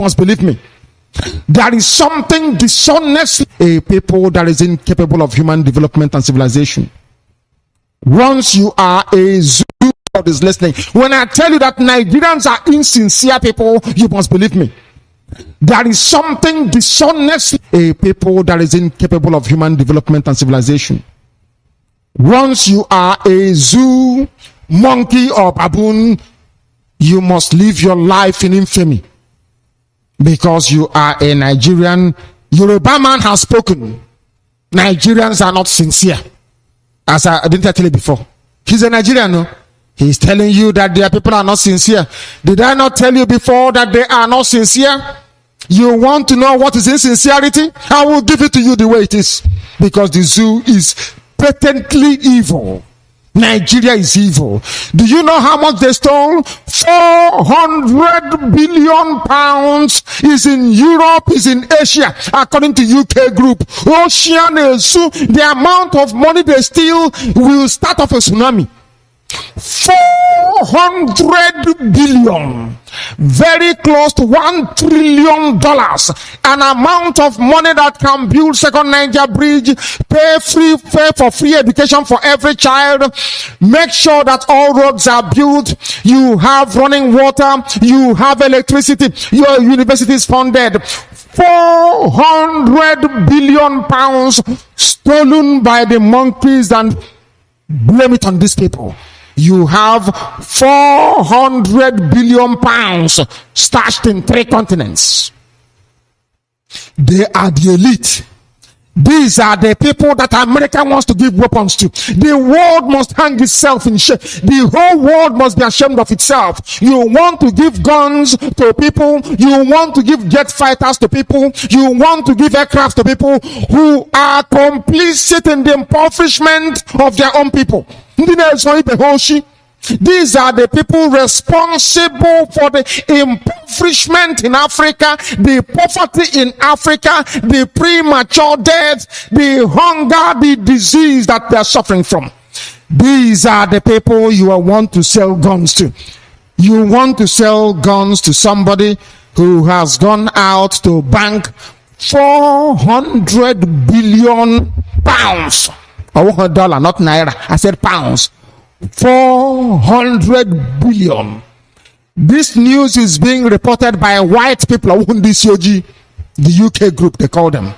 must believe me. There is something dishonest, a people that is incapable of human development and civilization. Once you are a zoo that is listening, when I tell you that Nigerians are insincere people, you must believe me. There is something dishonest, a people that is incapable of human development and civilization. Once you are a zoo, monkey, or baboon, you must live your life in infamy. Because you are a Nigerian. Yoruba man has spoken. Nigerians are not sincere. As I didn't tell you before. He's a Nigerian, no? He's telling you that their people are not sincere. Did I not tell you before that they are not sincere? You want to know what is insincerity? I will give it to you the way it is. Because the zoo is patently evil. Nigeria is evil. Do you know how much they stole? 400 billion pounds is in Europe, is in Asia, according to UK group. Ocean Zoo, the amount of money they steal will start off a tsunami. 400 billion, very close to $1 trillion, an amount of money that can build second Niger bridge, pay for free education for every child, make sure that all roads are built, you have running water, you have electricity, your university is funded. 400 billion pounds stolen by the monkeys, and blame it on these people. You have 400 billion pounds stashed in 3 continents. They are the elite. These are the people that America wants to give weapons to. The world must hang itself in shame. The whole world must be ashamed of itself. You want to give guns to people. You want to give jet fighters to people. You want to give aircraft to people who are complicit in the impoverishment of their own people. These are the people responsible for the impoverishment in Africa, the poverty in Africa, the premature death, the hunger, the disease that they are suffering from. These are the people you want to sell guns to. You want to sell guns to somebody who has gone out to bank 400 billion pounds. $1, not naira. I said pounds. 400 billion. This news is being reported by white people, the UK group, they call them.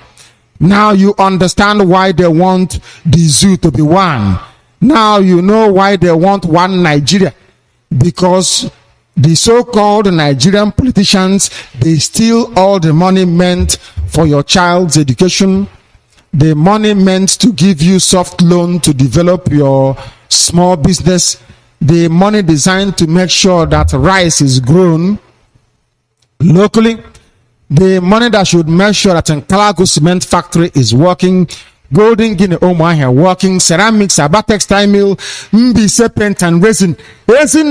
Now you understand why they want the zoo to be one. Now you know why they want one Nigeria. Because the so-called Nigerian politicians, they steal all the money meant for your child's education, the money meant to give you soft loan to develop your small business, the money designed to make sure that rice is grown locally, the money that should make sure that Nkalago cement factory is working, Golden Guinea Omahia working, ceramics, Aba textile mill, Mbise paint and resin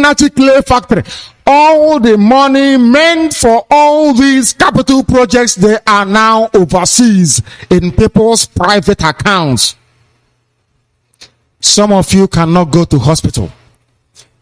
natural clay factory. All the money meant for all these capital projects, they are now overseas in people's private accounts. Some of you cannot go to hospital.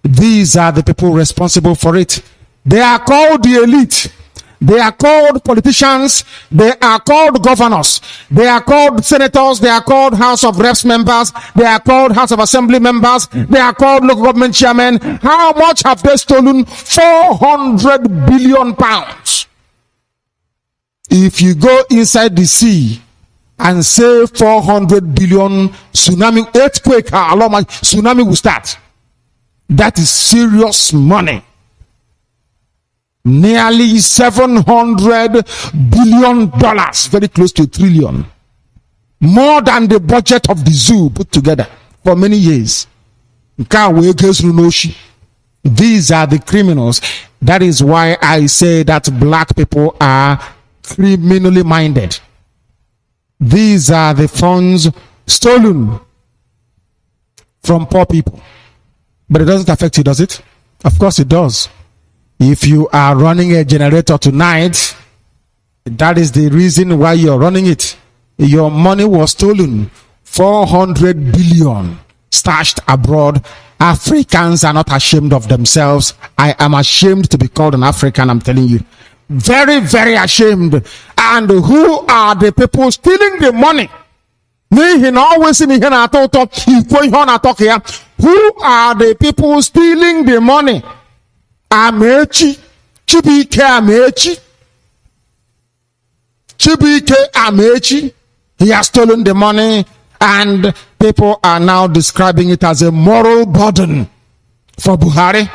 These are the people responsible for it. They are called the elite. They are called politicians. They are called governors. They are called senators. They are called House of Reps members. They are called House of Assembly members. They are called local government chairmen. How much have they stolen? 400 billion pounds. If you go inside the sea and say 400 billion, tsunami, earthquake, tsunami will start. That is serious money. Nearly $700 billion, very close to $1 trillion. More than the budget of the zoo put together for many years. These are the criminals. That is why I say that black people are criminally minded. These are the funds stolen from poor people. But it doesn't affect you, does it? Of course it does. If you are running a generator tonight, that is the reason why you're running it. Your money was stolen. 400 billion stashed abroad. Africans are not ashamed of themselves. I am ashamed to be called an African, I'm telling you. Very, very ashamed. And who are the people stealing the money? Who are the people stealing the money? Amechi, Chibike Amechi. Chibike Amechi. He has stolen the money, and people are now describing it as a moral burden for Buhari.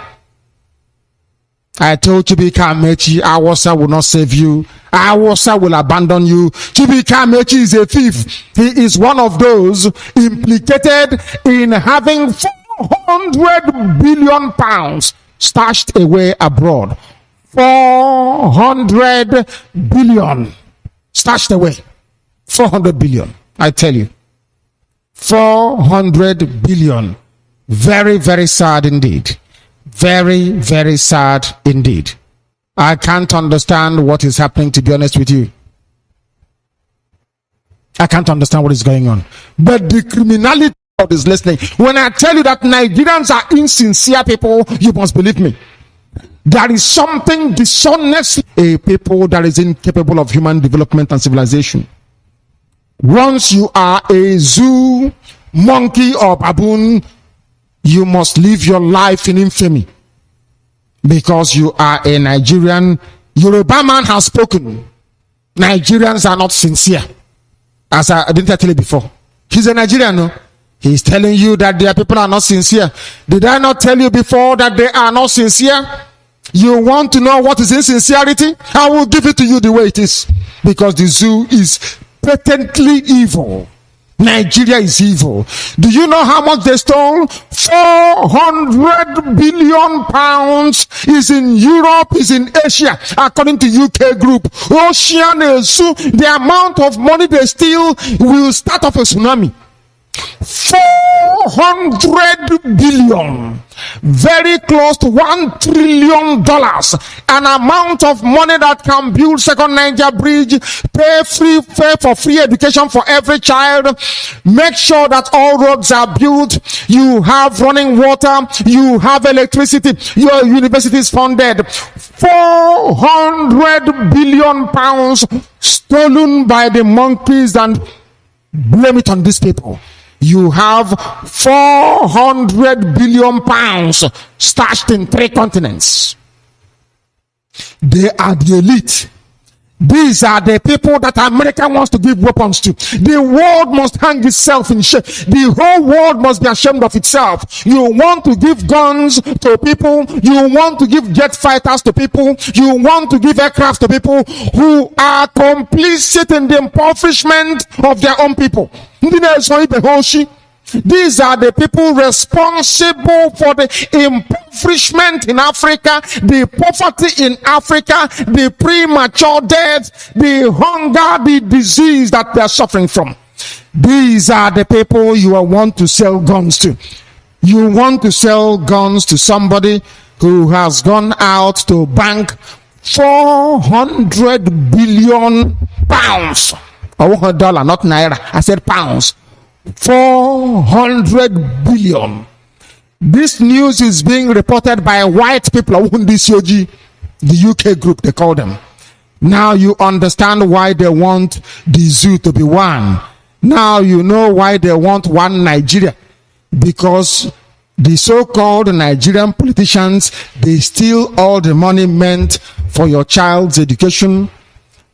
I told Chibike Amechi, Awasa will not save you. Awasa will abandon you. Chibike Amechi is a thief. He is one of those implicated in having 400 billion pounds stashed away abroad. 400 billion stashed away. 400 billion. I tell you. 400 billion. Very, very sad indeed. Very, very sad indeed. I can't understand what is happening, to be honest with you. I can't understand what is going on. But the criminality of this listening, when I tell you that Nigerians are insincere people, you must believe me. There is something dishonest, a people that is incapable of human development and civilization. Once you are a zoo, monkey, or baboon, you must live your life in infamy because you are a Nigerian. Yoruba man has spoken. Nigerians are not sincere. As I didn't tell you before. He's a Nigerian, no? He's telling you that their people are not sincere. Did I not tell you before that they are not sincere? You want to know what is insincerity? I will give it to you the way it is. Because the zoo is patently evil. Nigeria is evil. Do you know how much they stole? 400 billion pounds is in Europe, is in Asia, according to UK group. Ocean Zoo, the amount of money they steal will start off a tsunami. 400 billion, very close to $1 trillion, an amount of money that can build second Niger bridge, pay for free education for every child, make sure that all roads are built, you have running water, you have electricity, your university is funded. 400 billion pounds stolen by the monkeys, and blame it on these people. You have 400 billion pounds stashed in 3 continents. They are the elite. These are the people that America wants to give weapons to. The world must hang itself in shame. The whole world must be ashamed of itself. You want to give guns to people. You want to give jet fighters to people. You want to give aircraft to people who are complicit in the impoverishment of their own people. These are the people responsible for the impoverishment in Africa, the poverty in Africa, the premature death, the hunger, the disease that they are suffering from. These are the people you want to sell guns to. You want to sell guns to somebody who has gone out to bank 400 billion pounds. $1, not naira. I said pounds. 400 billion. This news is being reported by white people, the UK group, they call them. Now you understand why they want the zoo to be one. Now you know why they want one Nigeria. Because the so-called Nigerian politicians, they steal all the money meant for your child's education,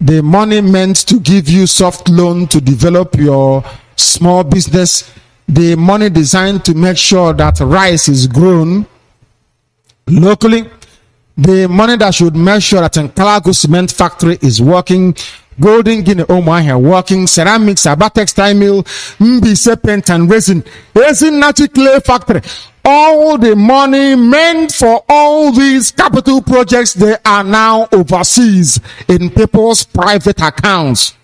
the money meant to give you soft loan to develop your small business, the money designed to make sure that rice is grown locally, the money that should make sure that Nkalago cement factory is working, Golden Guinea Omahia working, ceramics, Aba textile mill, Mbise paint and resin natural clay factory. All the money meant for all these capital projects, they are now overseas in people's private accounts.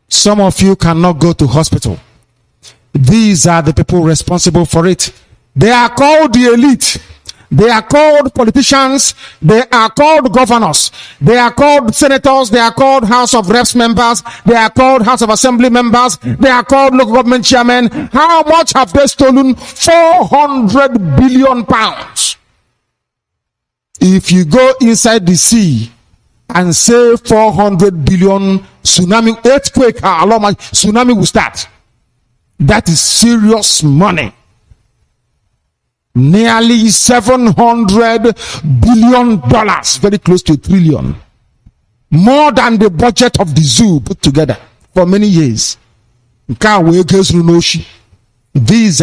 Some of you cannot go to hospital. These are the people responsible for it. They are called the elite. They are called politicians. They are called governors. They are called senators. They are called House of Reps members. They are called House of Assembly members. They are called local government chairmen. How much have they stolen? 400 billion pounds. If you go inside the sea and say 400 billion tsunami, earthquake, tsunami will start. That is serious money. Nearly $700 billion, very close to $1 trillion. More than the budget of the zoo put together for many years. These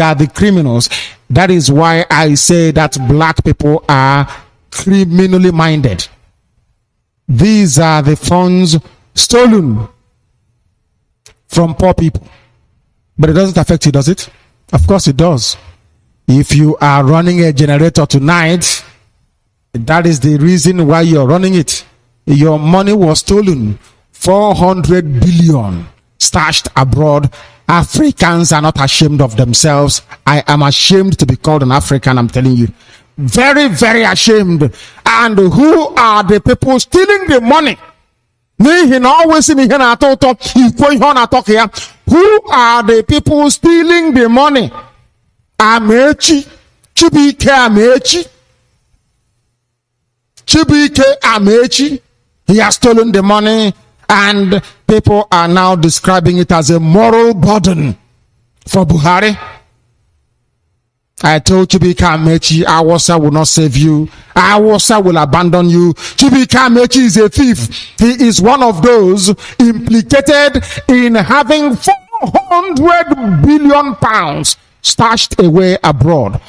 are the criminals. That is why I say that black people are criminally minded. These are the funds stolen from poor people. But it doesn't affect you, does it? Of course it does. If you are running a generator tonight, that is the reason why you're running it. Your money was stolen. 400 billion stashed abroad. Africans are not ashamed of themselves. I am ashamed to be called an African, I'm telling you. Very, very ashamed. And who are the people stealing the money? Who are the people stealing the money? Amechi, Chibike Amechi. He has stolen the money, and people are now describing it as a moral burden for Buhari. I told Chibike Amechi, Awasa will not save you. Awasa will abandon you. Chibike Amechi is a thief. He is one of those implicated in having 400 billion pounds stashed away abroad.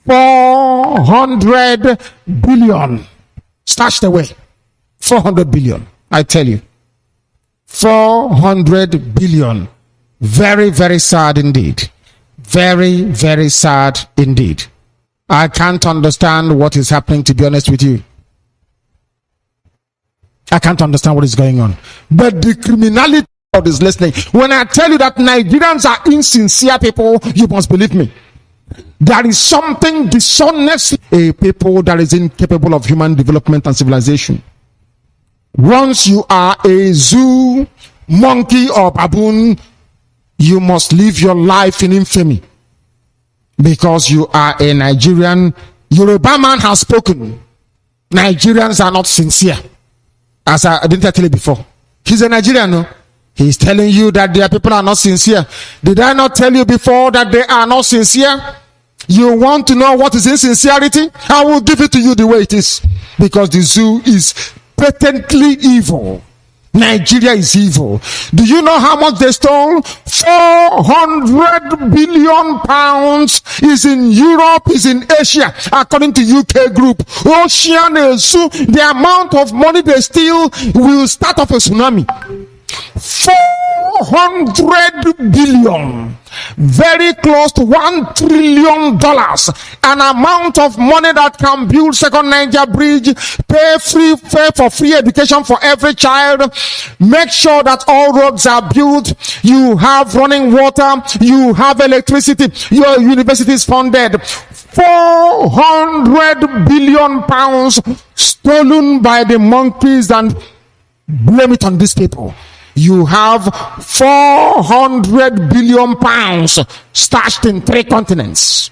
400 billion stashed away. 400 billion, I tell you. 400 billion. Very, very sad indeed. Very, very sad indeed. I can't understand what is happening, to be honest with you. I can't understand what is going on. But the criminality of this listening, when I tell you that Nigerians are insincere people, you must believe me. There is something dishonest, a people that is incapable of human development and civilization. Once you are a zoo, monkey, or baboon, you must live your life in infamy because you are a Nigerian. Yoruba man has spoken. Nigerians are not sincere. As I didn't tell you before. He's a Nigerian, no? He's telling you that their people are not sincere. Did I not tell you before that they are not sincere? You want to know what is insincerity? I will give it to you the way it is. Because the zoo is patently evil. Nigeria is evil. Do you know how much they stole? 400 billion pounds is in Europe, is in Asia, according to UK group. Ocean, the amount of money they steal will start off a tsunami. 400 billion, very close to $1 trillion, an amount of money that can build second Niger bridge, pay for free education for every child, make sure that all roads are built, you have running water, you have electricity, your university is funded. 400 billion pounds stolen by the monkeys, and blame it on these people. You have 400 billion pounds stashed in 3 continents.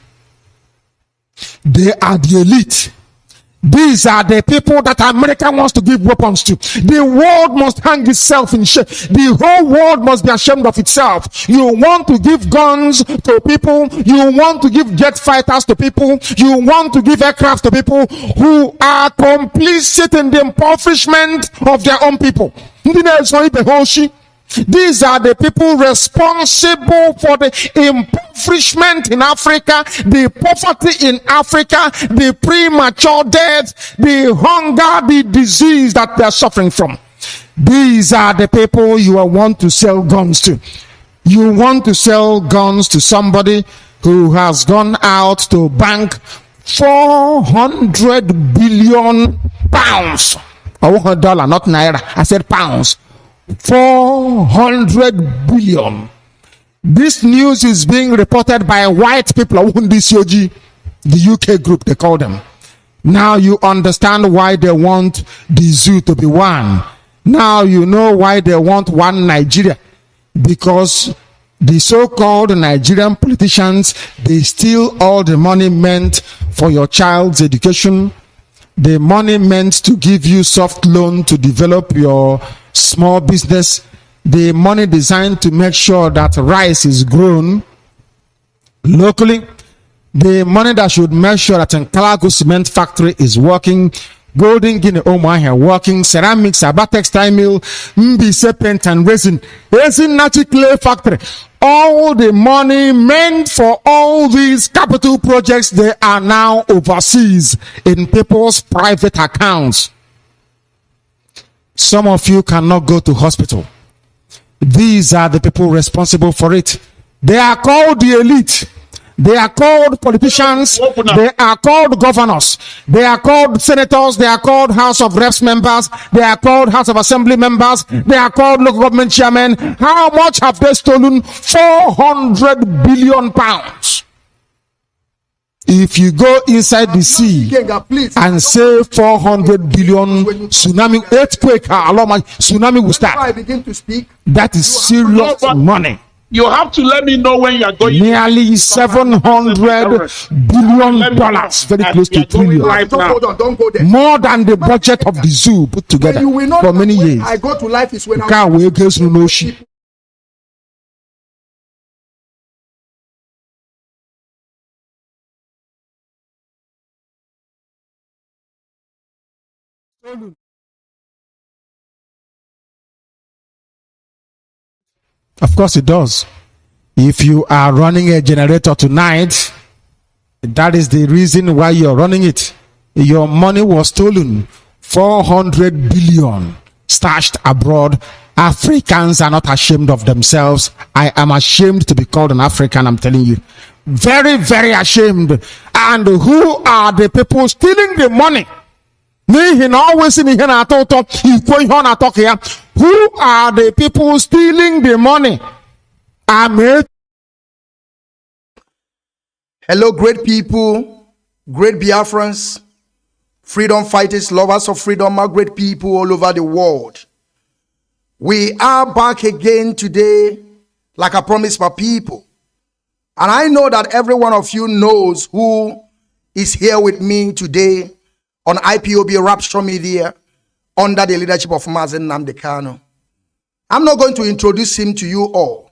They are the elite. These are the people that America wants to give weapons to. The world must hang itself in shame. The whole world must be ashamed of itself. You want to give guns to people. You want to give jet fighters to people. You want to give aircraft to people who are complicit in the impoverishment of their own people. These are the people responsible for the impoverishment in Africa, the poverty in Africa, the premature death, the hunger, the disease that they are suffering from. These are the people you want to sell guns to. You want to sell guns to somebody who has gone out to bank 400 billion pounds. $1, not naira. I said pounds. 400 billion. This news is being reported by white people, the UK group, they call them. Now you understand why they want the zoo to be one. Now you know why they want one Nigeria. Because the so-called Nigerian politicians, they steal all the money meant for your child's education. the money meant to give you soft loan to develop your small business, the money designed to make sure that rice is grown locally, the money that should make sure that Nkalago cement factory is working, Golden Guinea Omaha working, ceramics, Aba textile mill, Mbise paint and resin natural clay factory. All the money meant for all these capital projects, they are now overseas in people's private accounts. Some of you cannot go to hospital. These are the people responsible for it. They are called the elite. They are called politicians. They are called governors. They are called senators. They are called House of Reps members. They are called House of Assembly members. They are called local government chairmen. How much have they stolen? 400 billion pounds. If you go inside the sea and say 400 billion tsunami, earthquake, tsunami will start. That is serious money. You have to let me know when you are going. Nearly $700 billion, very close to $1 trillion. Right now. Don't go there. More than the budget of the zoo put together for many years. I go to life is when can't wait to know sheep. Of course it does. If you are running a generator tonight, that is the reason why you're running it. Your money was stolen. 400 billion stashed abroad. Africans are not ashamed of themselves. I am ashamed to be called an African, I'm telling you. Very, very ashamed. And who are the people stealing the money? Who are the people stealing the money? Hello, great people, great Biafrans, freedom fighters, lovers of freedom, my great people all over the world. We are back again today, like I promised my people. And I know that every one of you knows who is here with me today on IPOB Rapture Media under the leadership of Mazi Nnamdi Kanu. I'm not going to introduce him to you all,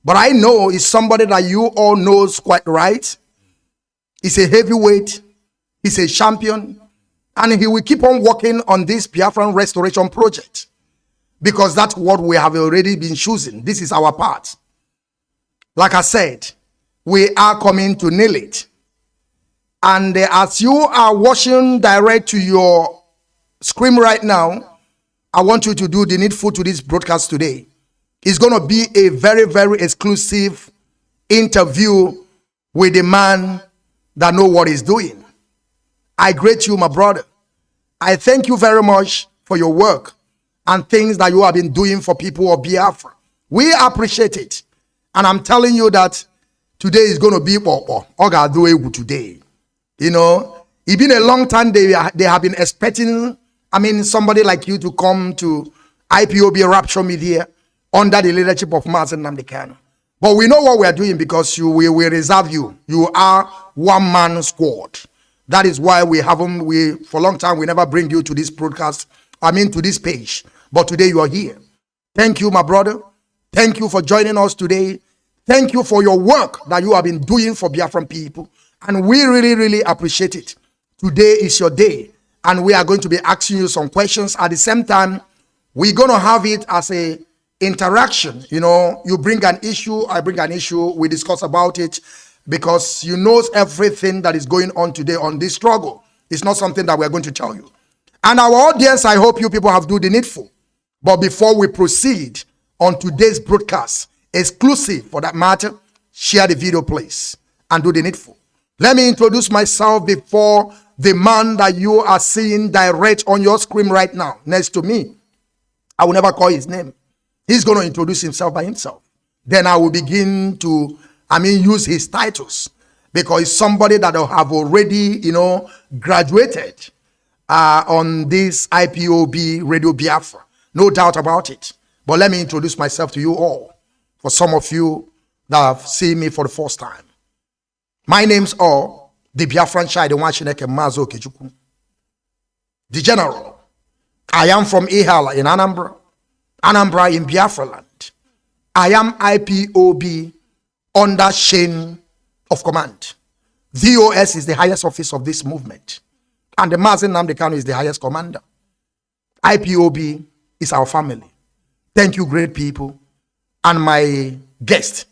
but I know he's somebody that you all knows quite right. He's a heavyweight, he's a champion, and he will keep on working on this Biafran restoration project because that's what we have already been choosing. This is our part. Like I said, we are coming to nail it. And as you are watching direct to your screen right now, I want you to do the needful to this broadcast today. It's going to be a very, very exclusive interview with a man that knows what he's doing. I greet you, my brother. I thank you very much for your work and things that you have been doing for people of Biafra. We appreciate it. And I'm telling you that today is going to be today. You know, it's been a long time they have been expecting, somebody like you to come to IPOB Rapture Media under the leadership of Mazi Nnamdi Kanu. But we know what we are doing because we reserve you. You are one-man squad. That is why for a long time, we never bring you to this broadcast, to this page. But today you are here. Thank you, my brother. Thank you for joining us today. Thank you for your work that you have been doing for Biafran people. And we really, really appreciate it. Today is your day. And we are going to be asking you some questions. At the same time, we're going to have it as a interaction. You know, you bring an issue, I bring an issue, we discuss about it because you know everything that is going on today on this struggle. It's not something that we're going to tell you. And our audience, I hope you people have do the needful. But before we proceed on today's broadcast, exclusive for that matter, share the video, please, and do the needful. Let me introduce myself before the man that you are seeing direct on your screen right now next to me. I will never call his name. He's going to introduce himself by himself. Then I will begin to, use his titles because he's somebody that have already, graduated on this IPOB Radio Biafra. No doubt about it. But let me introduce myself to you all. For some of you that have seen me for the first time. My name's all the Biafran child, the one Mazi Okechukwu. the general. I am from Ihala in Anambra in Biafra land. I am IPOB under chain of command. VOS is the highest office of this movement. And the Mazi Nnamdi Kanu is the highest commander. IPOB is our family. Thank you, great people. And my guest,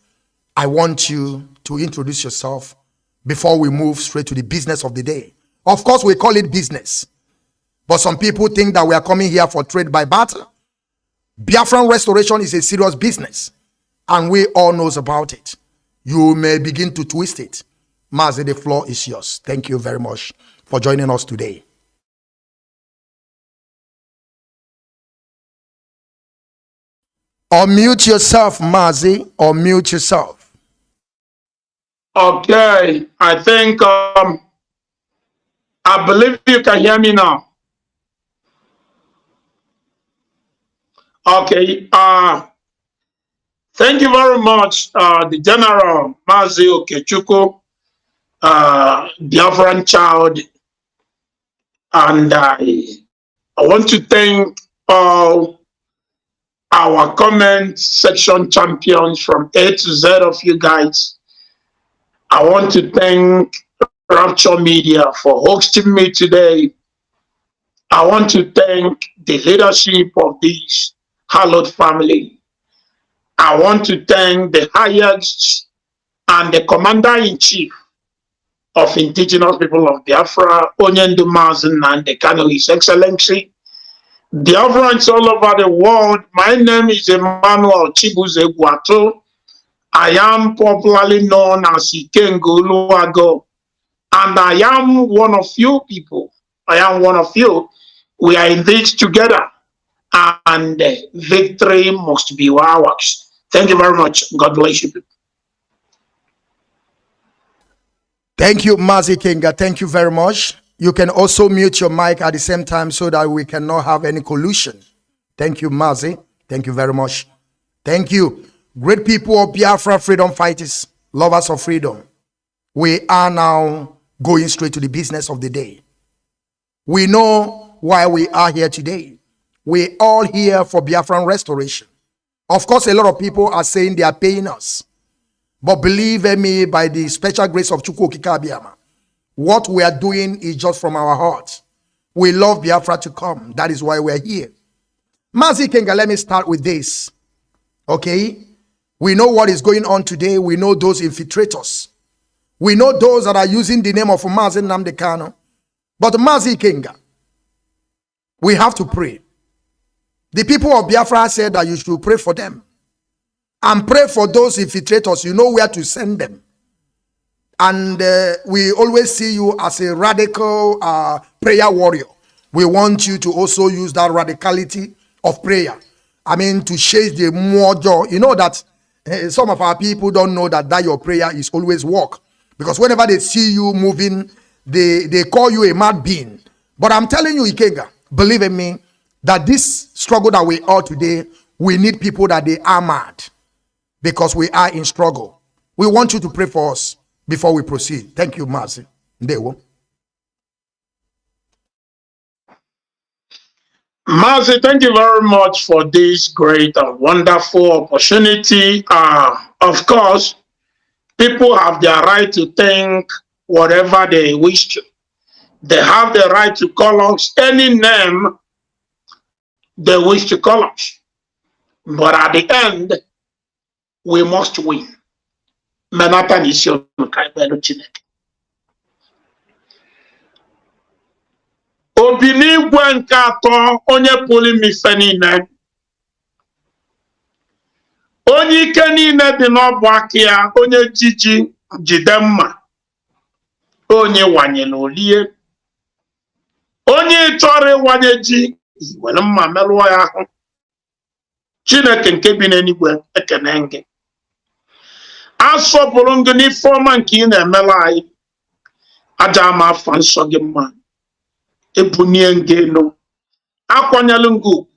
I want you to introduce yourself before we move straight to the business of the day. Of course, we call it business. But some people think that we are coming here for trade by barter. Biafran restoration is a serious business. And we all knows about it. You may begin to twist it. Mazi, the floor is yours. Thank you very much for joining us today. Unmute yourself, Mazi. Unmute yourself. Okay, I think I believe you can hear me now. Okay, thank you very much, the General Mazi Okechukwu, Biafran child, and I want to thank all our comment section champions from A to Z of you guys. I want to thank Rapture Media for hosting me today. I want to thank the leadership of this hallowed family. I want to thank the highest and the commander-in-chief of indigenous people of Biafra, Onyendu Mazi Nnamdi Kanu, His Excellency. Biafrans all over the world, my name is Emmanuel Chibuze Guato. I am popularly known as Ikenga Uruagu, and I am one of you people. I am one of you. We are in this together, and victory must be ours. Thank you very much. God bless you people. Thank you, Mazi Ikenga. Thank you very much. You can also mute your mic at the same time so that we cannot have any collusion. Thank you, Mazi. Thank you very much. Thank you. Great people of Biafra, freedom fighters, lovers of freedom. We are now going straight to the business of the day. We know why we are here today. We all here for Biafran restoration. Of course, a lot of people are saying they are paying us. But believe me, by the special grace of Chukwu Okike Abiyama, what we are doing is just from our hearts. We love Biafra to come. That is why we're here. Mazi Ikenga, let me start with this. Okay? We know what is going on today. We know those infiltrators. We know those that are using the name of Mazi Nnamdi Kanu. But Mazi Ikenga, we have to pray. The people of Biafra said that you should pray for them. And pray for those infiltrators. You know where to send them. And we always see you as a radical prayer warrior. We want you to also use that radicality of prayer. I mean, to chase the mojo. You know that some of our people don't know that your prayer is always work. Because whenever they see you moving, they call you a mad being. But I'm telling you, Ikenga, believe in me, that this struggle that we are today, we need people that they are mad. Because we are in struggle. We want you to pray for us before we proceed. Thank you, Mazi. Ndewo. Mazi, thank you very much for this great and wonderful opportunity. Of course, people have their right to think whatever they wish to. They have the right to call us any name they wish to call us. But at the end, we must win. Manata nisio kaibelo Chineke. Obinigwe nke atọ onye pụrụ ime ife niile. Onye ike niile dị n'ọbụ aka ya, onye jiji jide mma. Onye wanyere olie. Onye chọrọ ịwanye ji, were mma merụọ ya ahụ. Chineke nke bi n'eluigwe ekene gị. Asọpụrụ gị n'ife ọma nke ị na-emela anyị. Aja ama afa nsọ gị mma. Ebunie gị elu. Akwanyelu gị ugwu.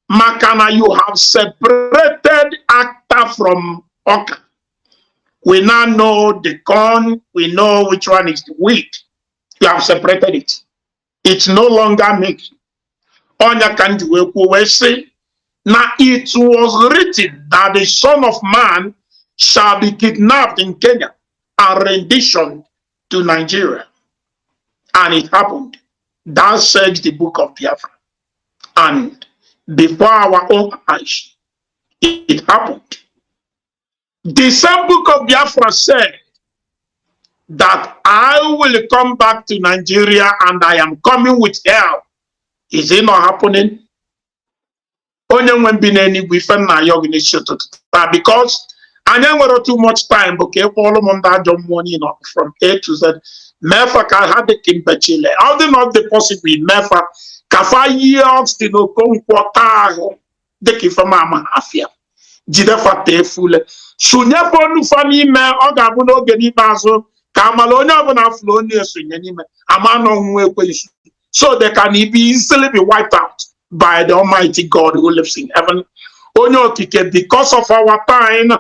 Maka na you have separated actor from oka. We now know the corn. We know which one is the wheat. You have separated it. It's no longer me. Onya kandi we say, now it was written that the Son of Man shall be kidnapped in Kenya and renditioned to Nigeria. And it happened. That said the book of Biafra. And before our own eyes, it happened. The same book of Biafra said that I will come back to Nigeria and I am coming with hell. Is it not happening? Only when being any different because I never too much time, okay, all of that money from A to Z. Mefa ka had the Kimpechile. How do not the possible Mefa? Kafa years to no come quarter the Kifama Afia. Jidefa Tefule. Sunya Ponu Fani me Ogabuno Geni Bazo. Kamalonia Bona Flonia Sunyanime. Amano so they can easily be wiped out by the Almighty God who lives in heaven. Onyo Kike, because of our time,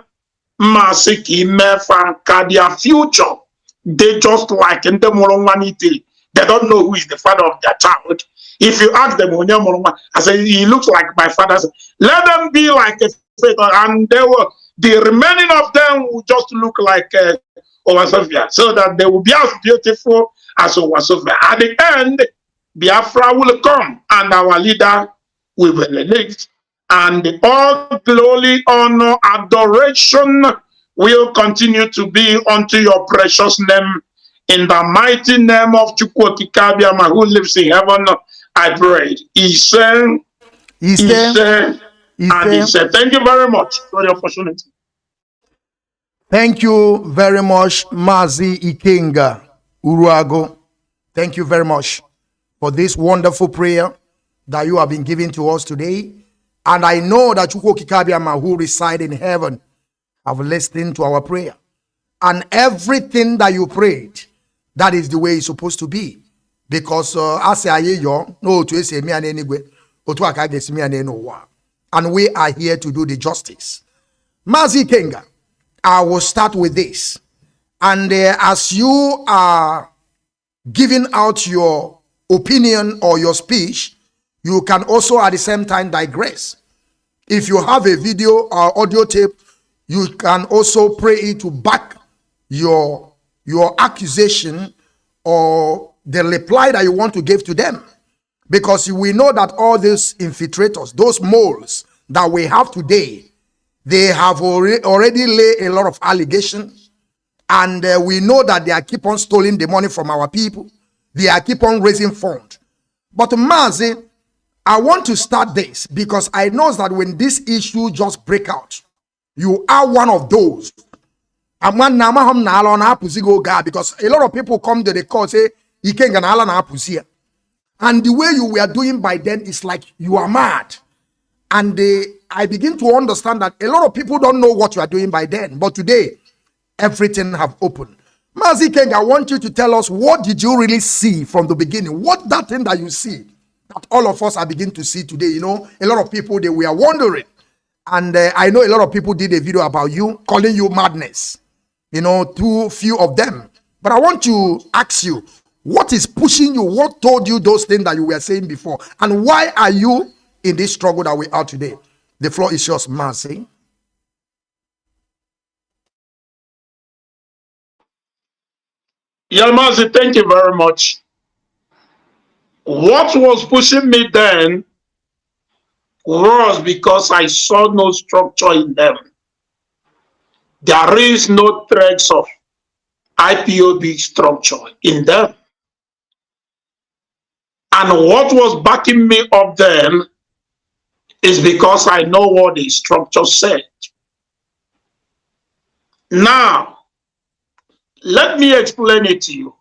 Masiki Mefa their future. They just like in the Morongwaniti. They don't know who is the father of their child. If you ask them, I say, he looks like my father. Let them be like a father, and they will, the remaining of them will just look like Owasofia, so that they will be as beautiful as Owasofia. At the end, Biafra will come, and our leader will be elect. And all glory, honor, adoration will continue to be unto your precious name. In the mighty name of Chukwu Kikabiama, who lives in heaven, I pray. He said, and he said, thank you very much for the opportunity. Thank you very much, Mazi Ikenga Uruagu. Thank you very much for this wonderful prayer that you have been giving to us today. And I know that Chukwu Kikabiama, who reside in heaven, have listened to our prayer. And everything that you prayed, that is the way it's supposed to be. Because and we are here to do the justice. Mazi Ikenga, I will start with this. And as you are giving out your opinion or your speech, you can also at the same time digress. If you have a video or audio tape, you can also pray it to back your accusation or the reply that you want to give to them. Because we know that all these infiltrators, those moles that we have today, they have already laid a lot of allegations. And we know that they are keep on stealing the money from our people. They are keep on raising funds. But Mazi, I want to start this because I know that when this issue just break out, you are one of those. Because a lot of people come to the court say, and the way you were doing by then is like you are mad. And I begin to understand that a lot of people don't know what you are doing by then. But today, everything have opened. Mazi Ikenga, I want you to tell us, what did you really see from the beginning? What that thing that you see, that all of us are beginning to see today? You know, a lot of people, they were wondering. And I know a lot of people did a video about you, calling you madness. You know, too few of them. But I want to ask you, what is pushing you? What told you those things that you were saying before? And why are you in this struggle that we are today? The floor is yours, Mazi. Yeah, Mazi, thank you very much. What was pushing me then was because I saw no structure in them. There is no threads of IPOB structure in them. And what was backing me up then is because I know what the structure said. Now, let me explain it to you.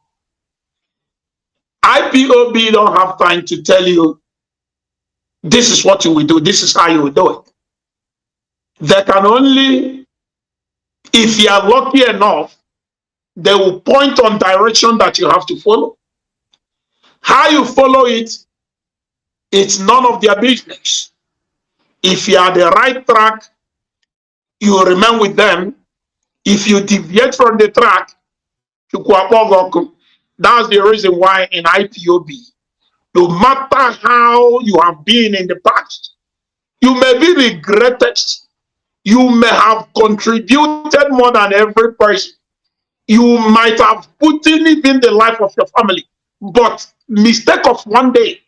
IPOB don't have time to tell you, this is what you will do, this is how you will do it. They can only, if you are lucky enough, they will point on direction that you have to follow. How you follow it, it's none of their business. If you are the right track, you will remain with them. If you deviate from the track, that's the reason why in IPOB, no matter how you have been in the past, you may be regretted. You may have contributed more than every person. You might have put in even the life of your family. But mistake of one day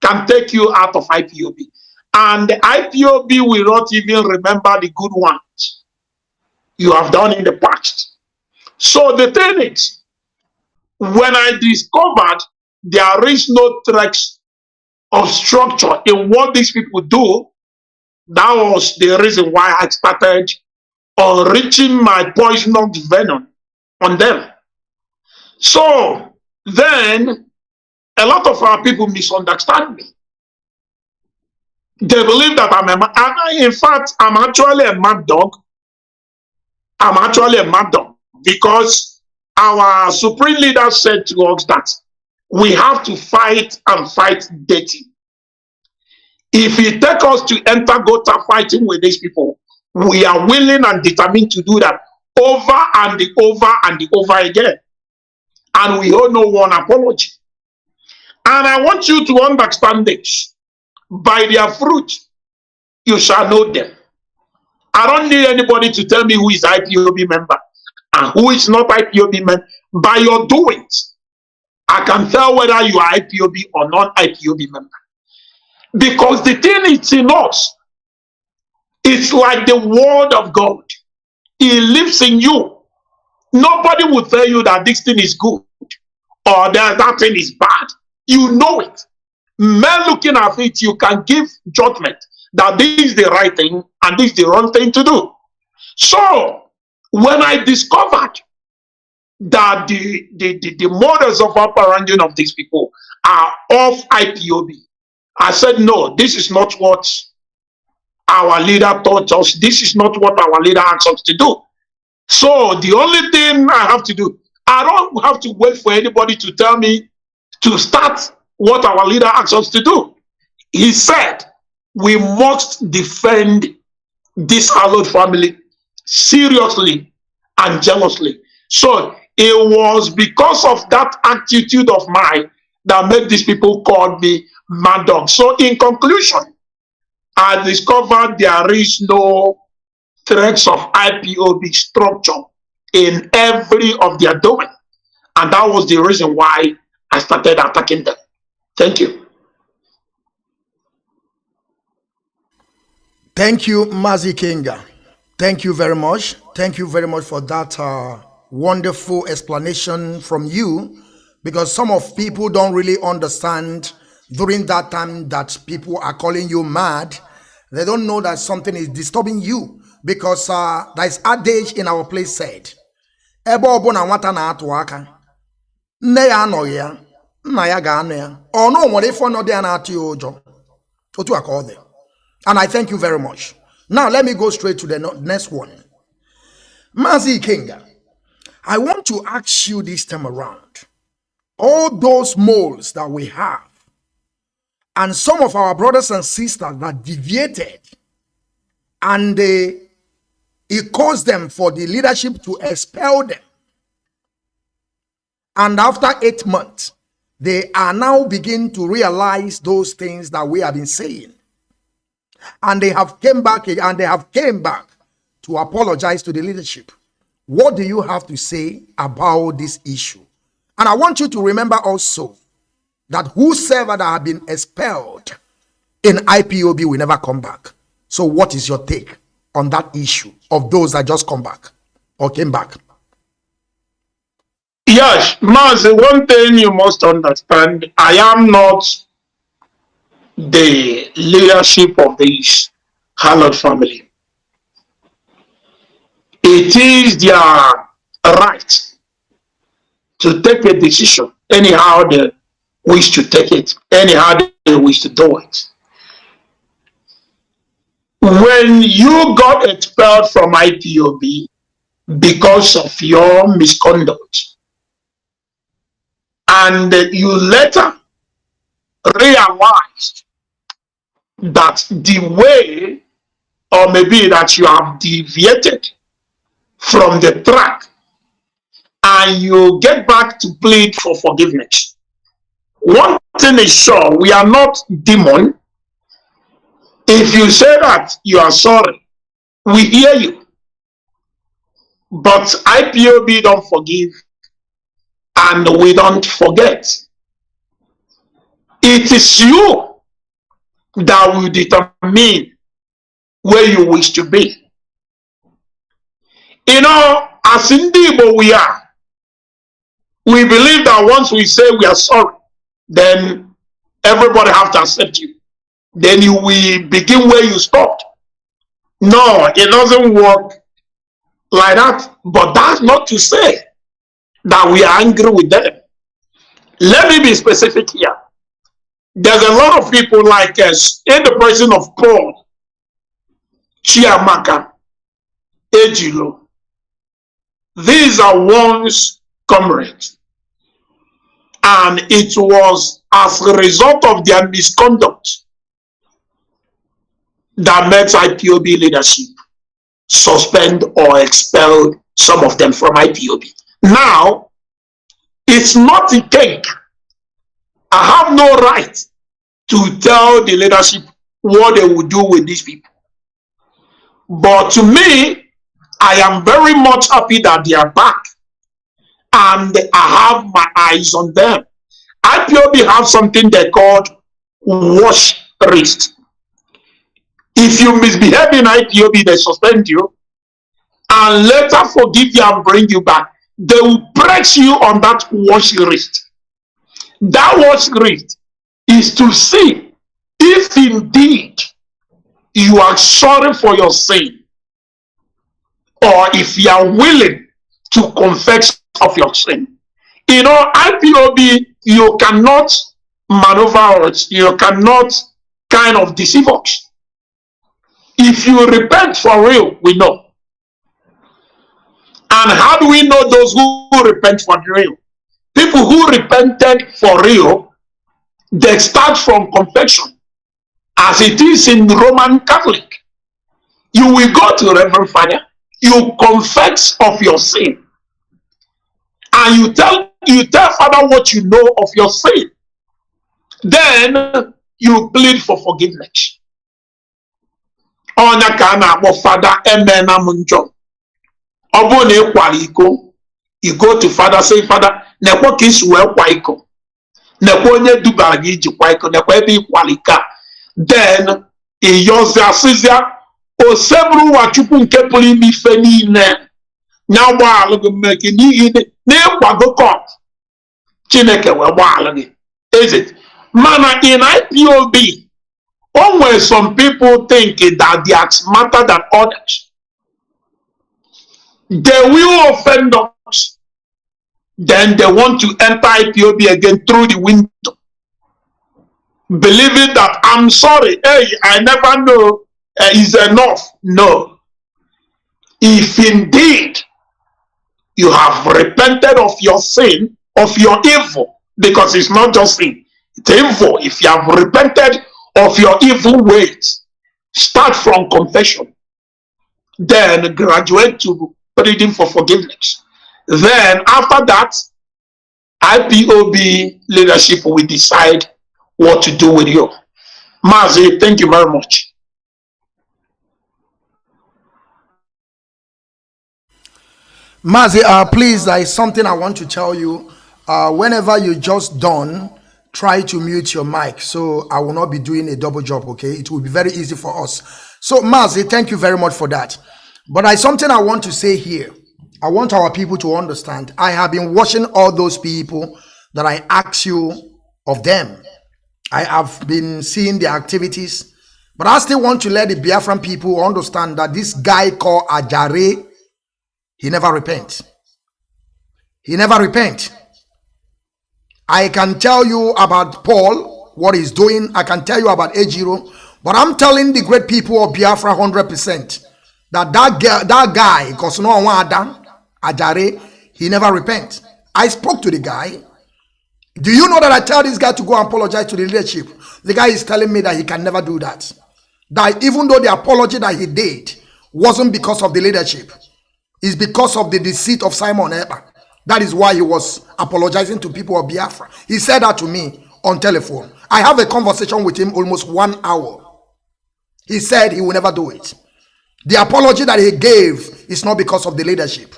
can take you out of IPOB. And the IPOB will not even remember the good ones you have done in the past. So the thing is, when I discovered there is no trace of structure in what these people do, that was the reason why I started unleashing my poisonous venom on them. So then a lot of our people misunderstand me. They believe that in fact, I'm actually a mad dog. I'm actually a mad dog because our supreme leader said to us that we have to fight and fight dirty. If he take us to enter gutter fighting with these people, we are willing and determined to do that over and over and over again. And we owe no one apology. And I want you to understand this. By their fruit, you shall know them. I don't need anybody to tell me who is IPOB member and who is not IPOB member. By your doings, I can tell whether you are IPOB or non-IPOB member. Because the thing is in us, it's like the word of God. It lives in you. Nobody will tell you that this thing is good or that thing is bad. You know it. Men looking at it, you can give judgment that this is the right thing and this is the wrong thing to do. So, when I discovered that the models of operation of these people are off IPOB, I said, no, this is not what our leader taught us. This is not what our leader asked us to do. So the only thing I have to do, I don't have to wait for anybody to tell me to start what our leader asked us to do. He said, we must defend this hallowed family seriously and jealously. So it was because of that attitude of mine that made these people call me mad dog. So in conclusion, I discovered there is no threats of IPOB structure in every of their doing. And that was the reason why I started attacking them. Thank you. Thank you, Mazi Ikenga. Thank you very much. Thank you very much for that wonderful explanation from you, because some of people don't really understand during that time that people are calling you mad. They don't know that something is disturbing you, because there is adage in our place said, ebe ọbụna nwata na-atụ aka nne ya anọghị ya nna ya ga-anọ ya ọ no nwere ife ọnọdụ ya na-atụ ya ụjọ otu aka ọ dị. And I thank you very much. Now let me go straight to the next one. Mazi Ikenga, I want to ask you this time around, all those moles that we have and some of our brothers and sisters that deviated, and it caused them for the leadership to expel them. And after 8 months, they are now beginning to realize those things that we have been saying. And they have came back to apologize to the leadership. What do you have to say about this issue? And I want you to remember also that whosoever that have been expelled in IPOB will never come back. So what is your take on that issue of those that just come back or came back? Yes, Mazi, one thing you must understand, I am not the leadership of this hallowed family. It is their right to take a decision anyhow they wish to take it, anyhow they wish to do it. When you got expelled from IPOB because of your misconduct, and you later realized that the way, or maybe that you have deviated from the track, and you get back to plead for forgiveness, one thing is sure, we are not demon. If you say that you are sorry, we hear you. But IPOB don't forgive and we don't forget. It is you that will determine where you wish to be. You know, as Indibo we are, we believe that once we say we are sorry, then everybody have to accept you. Then you will begin where you stopped. No, it doesn't work like that. But that's not to say that we are angry with them. Let me be specific here. There's a lot of people like us in the person of Paul, Chiamaka, Ejilo. These are one's comrades. And it was as a result of their misconduct that made IPOB leadership suspend or expel some of them from IPOB. Now, it's not a cake. I have no right to tell the leadership what they will do with these people. But to me, I am very much happy that they are back. And I have my eyes on them. IPOB have something they called wash wrist. If you misbehave in IPOB, they suspend you and later forgive you and bring you back. They will press you on that wash wrist. That wash wrist is to see if indeed you are sorry for your sin or if you are willing to confess of your sin. You know, IPOB, you cannot maneuver us, you cannot kind of deceive us. If you repent for real, we know. And how do we know those who repent for real? People who repented for real, they start from confession, as it is in Roman Catholic. You will go to Reverend Father, you confess of your sin, and you tell Father what you know of your sin. Then you plead for forgiveness. Onya ka na-akpọ Father emena m njọ. Ọ bụrụ na ị kwara iko, you go to Father, say, Father, nekwa ka isi wee kwa iko, nekwa onye dubara gị iji kwa iko, nekwa ebe ị kwara iko a. Then ịyọzi asịzịa oseburu ụwa Chukwu nke pụrụ ime ife niile nya gbaalụ gị mmeke n'ihi na ịkwago kọp Chineke wee gbaalụ gị. Is it? Mana in IPOB, always some people think that they are smarter than others. They will offend us. Then they want to enter IPOB again through the window, believing that I'm sorry, hey, I never know, is enough. No. If indeed you have repented of your sin, of your evil, because it's not just sin, it's evil. If you have repented of your evil ways, start from confession, then graduate to pleading for forgiveness. Then after that, IPOB leadership will decide what to do with you. Mazi, thank you very much. Mazi, please, there is something I want to tell you. Whenever you just done, try to mute your mic, so I will not be doing a double job, okay? It will be very easy for us. So, Mazi, thank you very much for that. But there's something I want to say here. I want our people to understand. I have been watching all those people that I asked you of them. I have been seeing their activities, but I still want to let the Biafran people understand that this guy called Ajare, he never repent. He never repent. I can tell you about Paul, what he's doing. I can tell you about Ejiro, but I'm telling the great people of Biafra 100% that guy, because no one Adam, Ajare, he never repent. I spoke to the guy. Do you know that I tell this guy to go and apologize to the leadership? The guy is telling me that he can never do that. That even though the apology that he did wasn't because of the leadership, it's because of the deceit of Simon Ekpa. That is why he was apologizing to people of Biafra. He said that to me on telephone. I have a conversation with him almost 1 hour. He said he will never do it. The apology that he gave is not because of the leadership.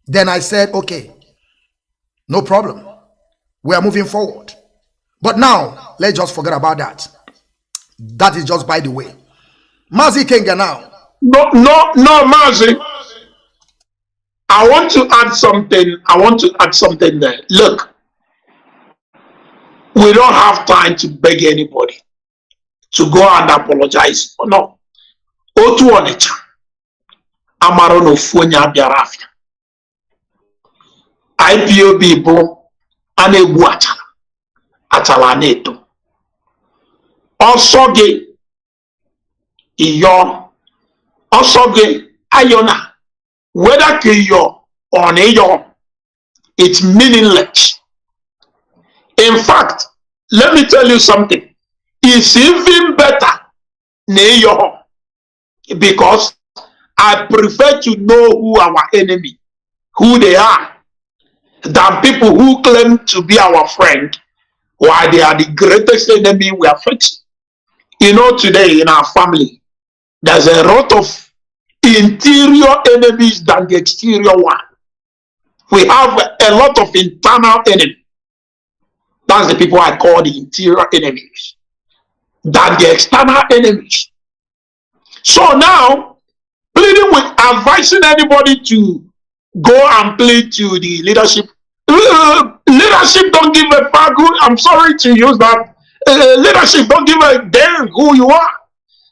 Then I said, okay, no problem. We are moving forward. But now, let's just forget about that. That is just by the way. Mazi Ikenga now. No, Mazi. I want to add something there. Look, we don't have time to beg anybody to go and apologize. No. Otu Onitsha. Amaro no funya Biafra. IPOB bo anegbu achala. Achala neto. Osoge iyo. Osoge ayona. Whether Kiyo or Neyo, it's meaningless. In fact, let me tell you something. It's even better Neyo, because I prefer to know who our enemy, who they are, than people who claim to be our friend, while they are the greatest enemy we are facing. You know, today in our family, there's a lot of interior enemies than the exterior one. We have a lot of internal enemies. That's the people I call the interior enemies than the external enemies. So now, pleading with advising anybody to go and plead to the leadership. Leadership don't give a fuck. I'm sorry to use that. Leadership don't give a damn who you are.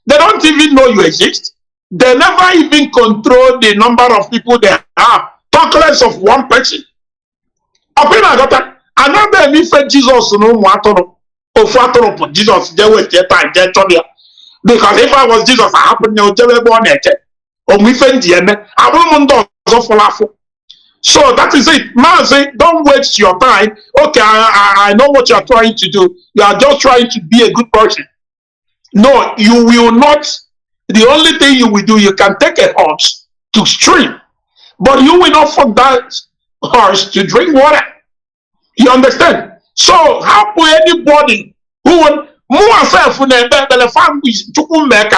They don't even know you exist. They never even control the number of people they have. Talk less of one person. Another if Jesus no Jesus because if I was Jesus, I happen to so that is it. Mazi, don't waste your time. Okay, I know what you are trying to do. You are just trying to be a good person. No, you will not. The only thing you will do, you can take a horse to stream, but you will not force that horse to drink water. You understand? So how will anybody who will myself in the family to make a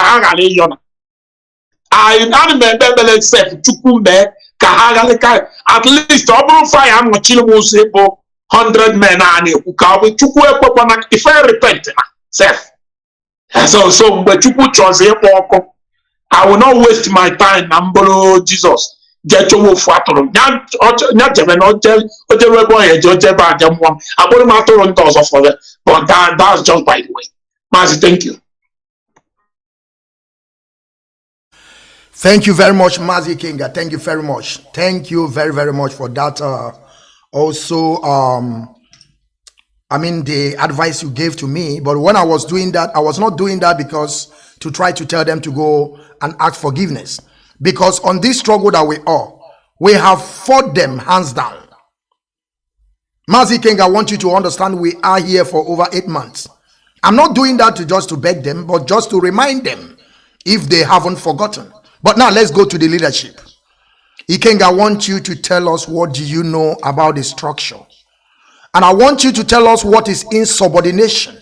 I self to at least fire I'm watching 100 men if I repent self. So but you put your I will not waste my time and Jesus. Get your fat on not but that's just by the way. Mazi, thank you. Thank you very much, Mazi Ikenga. Thank you very much. Thank you very, very much for that. I mean, the advice you gave to me, but when I was doing that, I was not doing that because to try to tell them to go and ask forgiveness. Because on this struggle that we have fought them hands down. Mazi Ikenga, I want you to understand we are here for over 8 months. I'm not doing that just to beg them, but just to remind them if they haven't forgotten. But now let's go to the leadership. Ikenga, I want you to tell us what do you know about the structure. And I want you to tell us what is insubordination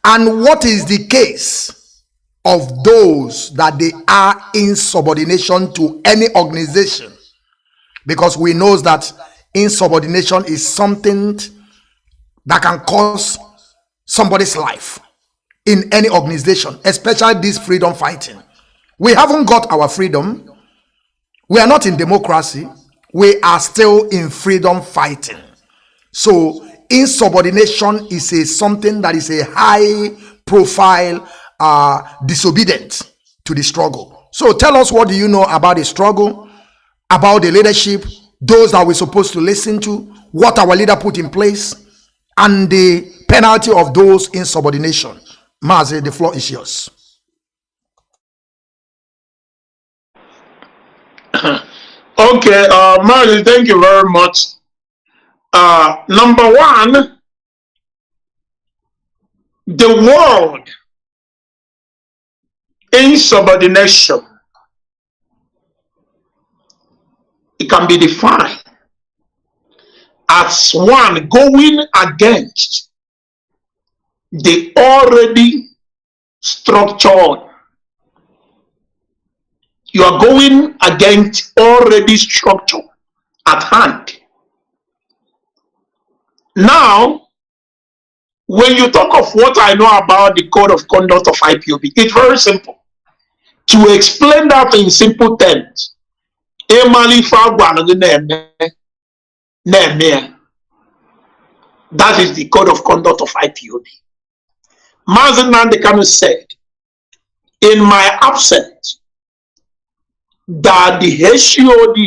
and what is the case of those that they are in subordination to any organization. Because we know that insubordination is something that can cause somebody's life in any organization, especially this freedom fighting. We haven't got our freedom. We are not in democracy. We are still in freedom fighting. So insubordination is something that is a high profile disobedient to the struggle. So tell us, what do you know about the struggle, about the leadership, those that we're supposed to listen to, what our leader put in place, and the penalty of those insubordination. Mazi, the floor is yours. Okay, Mazi, thank you very much. Number one, the word insubordination, it can be defined as one going against the already structured. You are going against already structure at hand. Now, when you talk of what I know about the code of conduct of IPOB, it's very simple. To explain that in simple terms, that is the code of conduct of IPOB. Mazi Nnamdi Kanu said, in my absence, that the HOD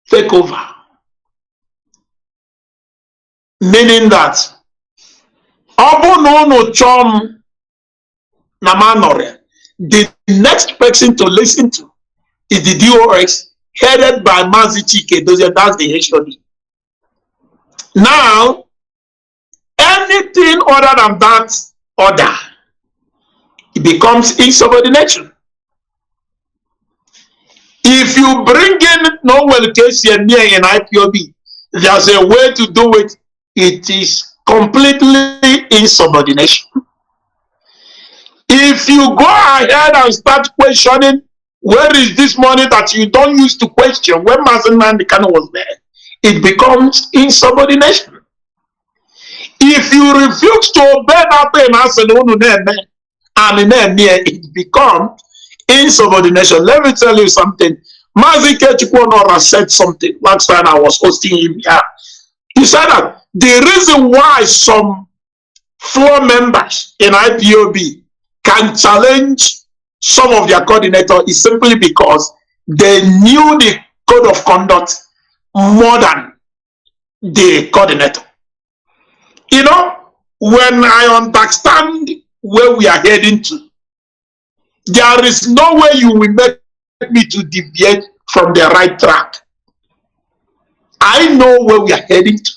take over. Meaning that the next person to listen to is the DOS headed by Mazi Ikenga. That's the HOD. Now, anything other than that order, it becomes insubordination. If you bring in Noel Casey and me in IPOB, there's a way to do it. It is completely insubordination. If you go ahead and start questioning, where is this money that you don't use to question when Mazi Nnamdi Kanu was there, it becomes insubordination. If you refuse to obey that thing, and it becomes insubordination. Let me tell you something. Mazi Okechukwu Apr said something last time I was hosting him here. He said that the reason why some floor members in IPOB can challenge some of their coordinators is simply because they knew the code of conduct more than the coordinator. You know, when I understand where we are heading to, there is no way you will make me to deviate from the right track. I know where we are heading to.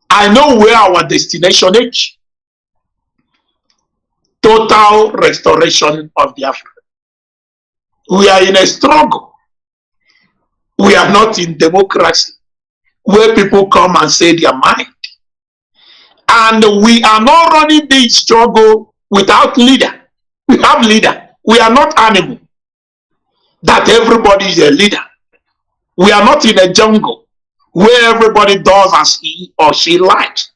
I know where our destination is. Total restoration of Biafra. We are in a struggle. We are not in democracy where people come and say their mind. And we are not running this struggle without leader. We have leader. We are not animal. That everybody is a leader. We are not in a jungle where everybody does as he or she likes.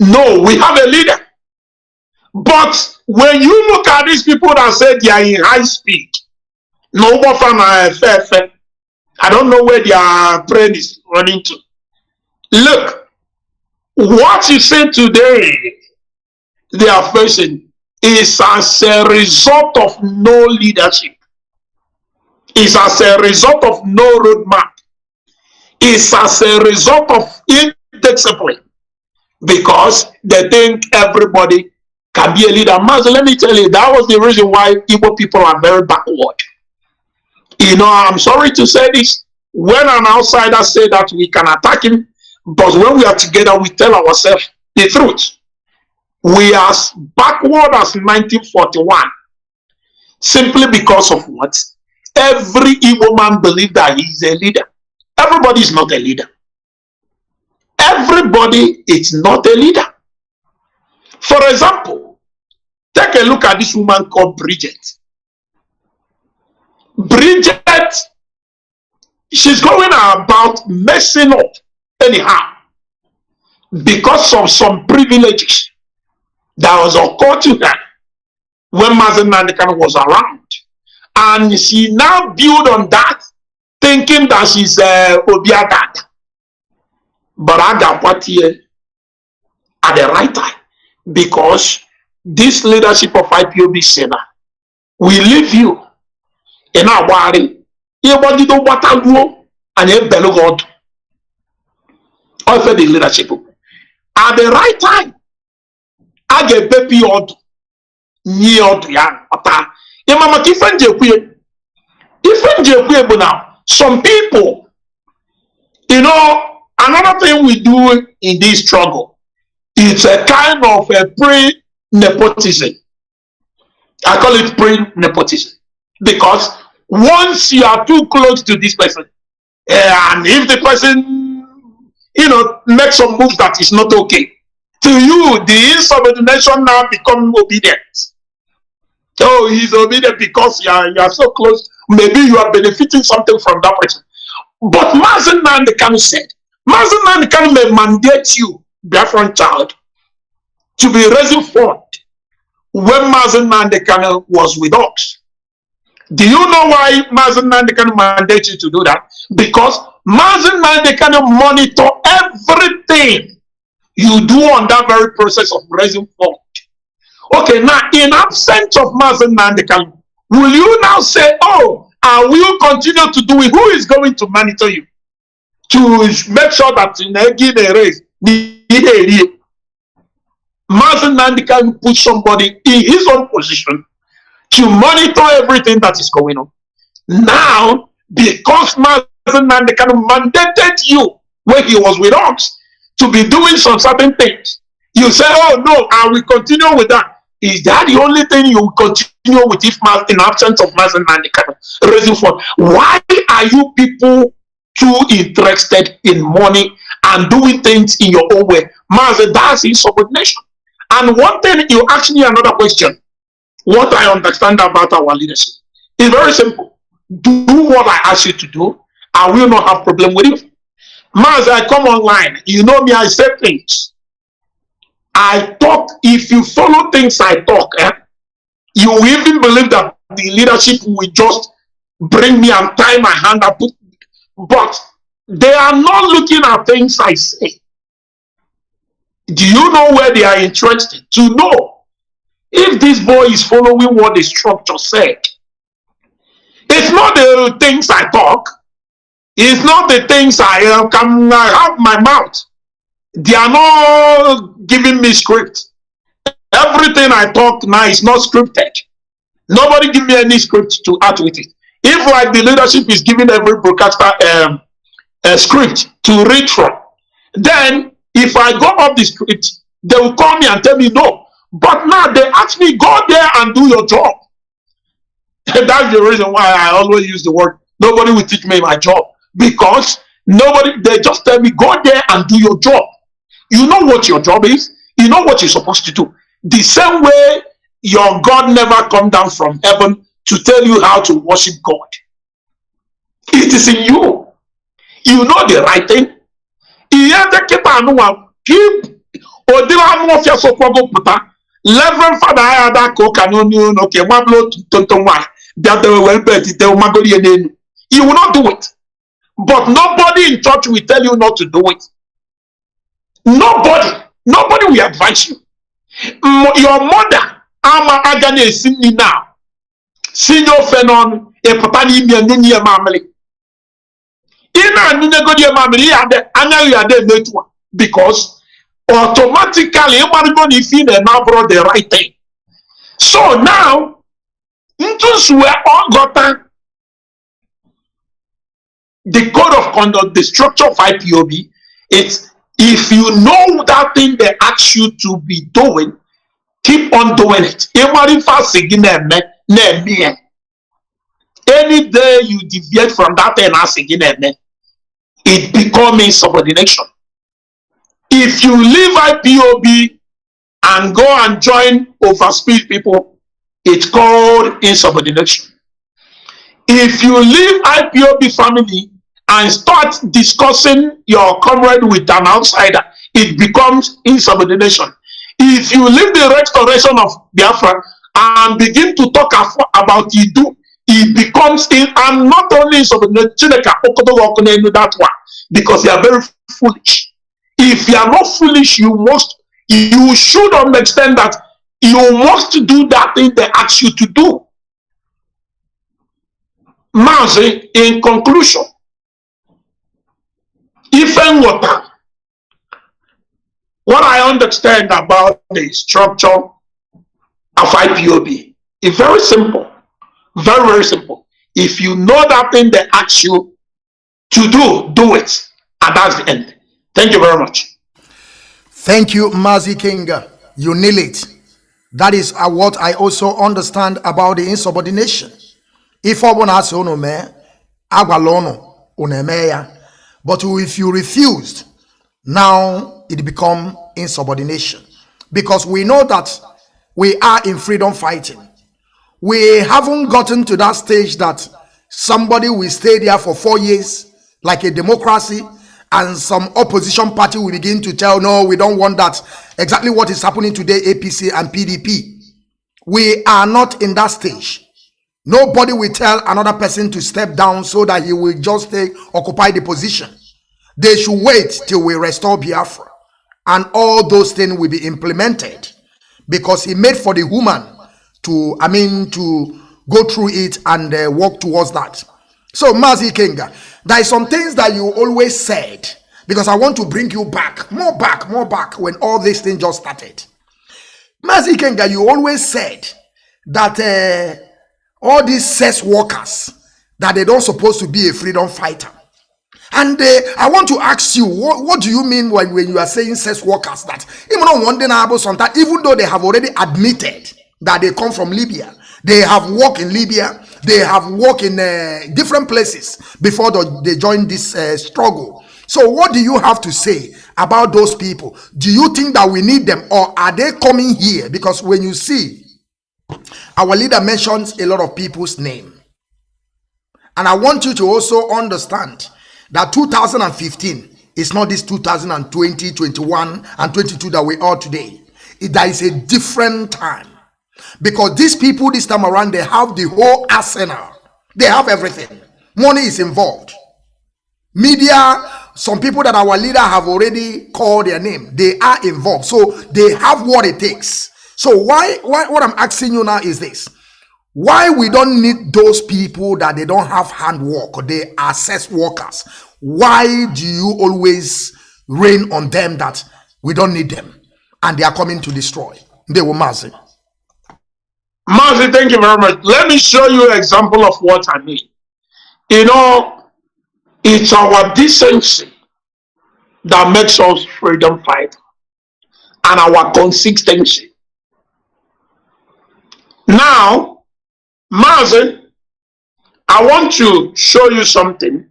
No, we have a leader. But when you look at these people that say they are in high speed, no more from I don't know where their brain is running to. Look, what you say today they are facing is as a result of no leadership. It's as a result of no roadmap. It's as a result of indiscipline. Because they think everybody can be a leader. Mazi, let me tell you, that was the reason why Igbo people are very backward. You know, I'm sorry to say this. When an outsider say that, we can attack him. But when we are together, we tell ourselves the truth. We are as backward as 1941. Simply because of what? Every Igbo man believes that he is a leader. Everybody is not a leader. Everybody is not a leader. For example, take a look at this woman called Bridget. Bridget, she's going about messing up anyhow because of some privileges that was occurred to her when Mazi Nnamdi Kanu was around. And she now built on that, thinking that she's Obiadad. But I got what here at the right time. Because this leadership of IPOB said, we leave you in our worry. You want to do what I do, and you better God. Offer the leadership at the right time. I get baby order. Ni order ya. Imama different now. Some people, you know, another thing we do in this struggle, it's a kind of a pre-nepotism. I call it pre-nepotism. Because once you are too close to this person, and if the person, you know, makes some moves that is not okay, To you, the insubordination now become obedient. Oh, he's obedient because you are so close. Maybe you are benefiting something from that person. But Mazi Nnamdi Kanu said, Mazi Nnamdi Kanu may mandate you, Biafran child, to be raising fund when Mazi Nnamdi Kanu was with us. Do you know why Mazi Nnamdi Kanu mandates you to do that? Because Mazi Nnamdi Kanu monitor everything you do on that very process of raising fund. Okay, now in absence of Mazi Nnamdi Kanu, will you now say, oh, I will continue to do it? Who is going to monitor you to make sure that in a race, Mazi Nnamdi Kanu put somebody in his own position to monitor everything that is going on. Now, because Mazi Nnamdi Kanu mandated you when he was with us to be doing some certain things, you say, oh no, I will continue with that. Is that the only thing you will continue with if in absence of Mazi Nnamdi Kanu raising fund? Why are you people too interested in money and doing things in your own way? Mazi, that's insubordination. And one thing, you asked me another question. What I understand about our leadership is very simple. Do what I ask you to do. I will not have problem with you. Mazi, I come online. You know me, I say things. I talk. If you follow things I talk, you will even believe that the leadership will just bring me and tie my hand up. But they are not looking at things I say. Do you know where they are interested? To know if this boy is following what the structure said. It's not the things I talk. It's not the things I have my mouth. They are not giving me script. Everything I talk now is not scripted. Nobody give me any script to add with it. If like the leadership is giving every broadcaster a script to read from, then if I go up the script, they will call me and tell me no. But now they ask me, go there and do your job. That's the reason why I always use the word, nobody will teach me my job. Because they just tell me, go there and do your job. You know what your job is. You know what you're supposed to do. The same way your God never come down from heaven to tell you how to worship God. It is in you. You know the right thing. Reverend Father Kanu, you will not do it. But nobody in church will tell you not to do it. Nobody will advise you. Your mother, Ama Agane Sini now. Senior Fenon, a Patani Nunia Mamali. Ina Nunia Mamali, because automatically, if you now brought the right thing. So now, we all gotten the code of conduct, the structure of IPOB. It's if you know that thing they ask you to be doing, keep on doing it. Any day you deviate from that thing, it becomes insubordination. If you leave IPOB and go and join overspeed people, it's called insubordination. If you leave IPOB family and start discussing your comrade with an outsider, it becomes insubordination. If you leave the restoration of Biafra and begin to talk about Idu, it becomes and not only insubordination, that one, because they are very foolish. If you are not foolish, you should understand that you must do that thing they ask you to do. Mazi, in conclusion, even what I understand about the structure of IPOB is very simple. Very, very simple. If you know that thing they ask you to do it. And that's the end. Thank you very much. Thank you, Mazi Ikenga. You nail it. That is what I also understand about the insubordination. If but if you refused, now it become insubordination. Because we know that we are in freedom fighting. We haven't gotten to that stage that somebody will stay there for 4 years like a democracy, and some opposition party will begin to tell, no, we don't want that. Exactly what is happening today, APC and PDP. We are not in that stage. Nobody will tell another person to step down so that he will just occupy the position. They should wait till we restore Biafra, and all those things will be implemented, because he made for the human to go through it and work towards that. So, Mazi Ikenga, there are some things that you always said, because I want to bring you back, more back, when all these things just started. Mazi Ikenga, you always said that all these sex workers, that they don't supposed to be a freedom fighter. And I want to ask you, what do you mean when you are saying sex workers? That even though they have already admitted that they come from Libya, they have worked in Libya, they have worked in different places before they joined this struggle. So what do you have to say about those people? Do you think that we need them, or are they coming here? Because when you see, our leader mentions a lot of people's name. And I want you to also understand that 2015 is not this 2020, 21, and 22 that we are today. There is a different time. Because these people this time around, they have the whole arsenal. They have everything. Money is involved. Media, some people that our leader have already called their name, they are involved. So they have what it takes. So why what I'm asking you now is this. Why we don't need those people that they don't have handwork, they are sex workers? Why do you always rain on them that we don't need them and they are coming to destroy? They will Mazi. Mazi, thank you very much. Let me show you an example of what I mean. You know, it's our decency that makes us freedom fighter, and our consistency. Now, Mazi, I want to show you something.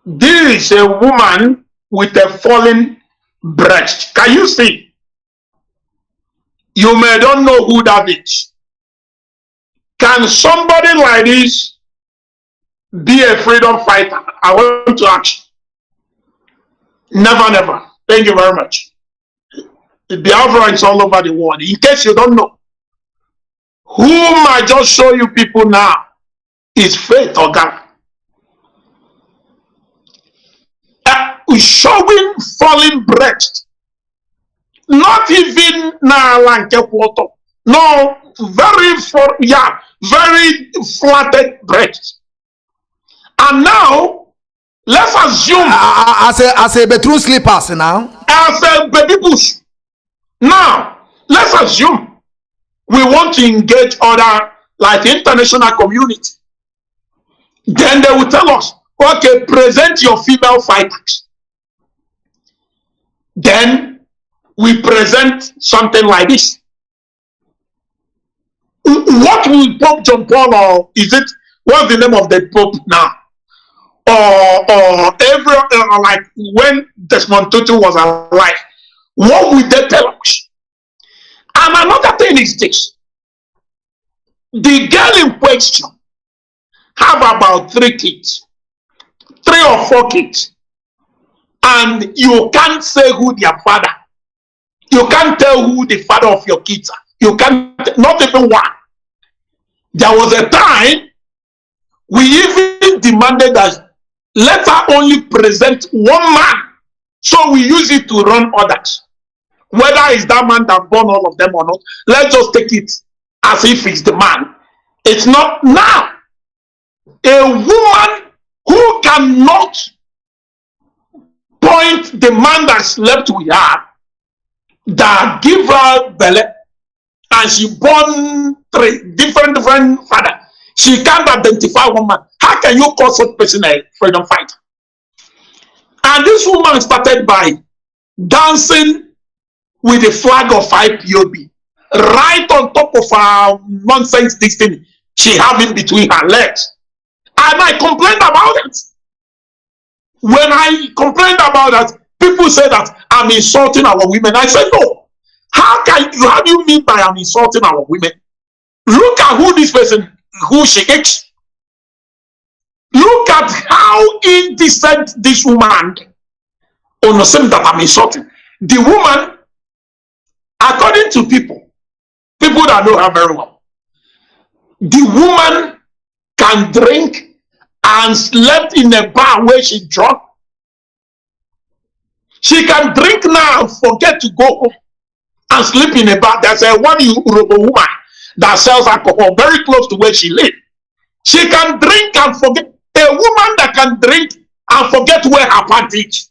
This is a woman with a fallen breast. Can you see? You may don't know who that is. Can somebody like this be a freedom fighter? I want to ask. Never, never. Thank you very much. The Biafrans all over the world. In case you don't know, whom I just show you people now is Faith or God. Showing falling breast. Not even water. No, very flattened breast. And now, let's assume as a bedroom slippers now. As a baby bush. Now, let's assume we want to engage other, like the international community. Then they will tell us, okay, present your female fighters. Then we present something like this. What will Pope John Paul, or is it, what's the name of the Pope now? Or like when Desmond Tutu was alive, what would they tell us? And another thing is this. The girl in question have about 3 kids, 3 or 4 kids. And you can't say who their father. You can't tell who the father of your kids are. You can't, not even one. There was a time we even demanded that let her only present one man, so we use it to run others. Whether it's that man that born all of them or not, let's just take it as if it's the man. It's not now. A woman who cannot point the man that slept with her, that give her belly, and she born 3 different father. She can't identify one man. How can you call such person a freedom fighter? And this woman started by dancing with the flag of IPOB right on top of her nonsense this thing she having between her legs. And I complained about it. When I complained about that, people people say that I'm insulting our women. I said, no. How do you mean by I'm insulting our women? Look at who this person, who she is. Look at how indecent this woman on the same that I'm insulting. The woman, according to people that know her very well, the woman can drink and slept in a bar where she drunk. She can drink now and forget to go home and sleep in a bar. There's a one Yoruba woman that sells alcohol very close to where she lives. She can drink and forget. A woman that can drink and forget where her pant is.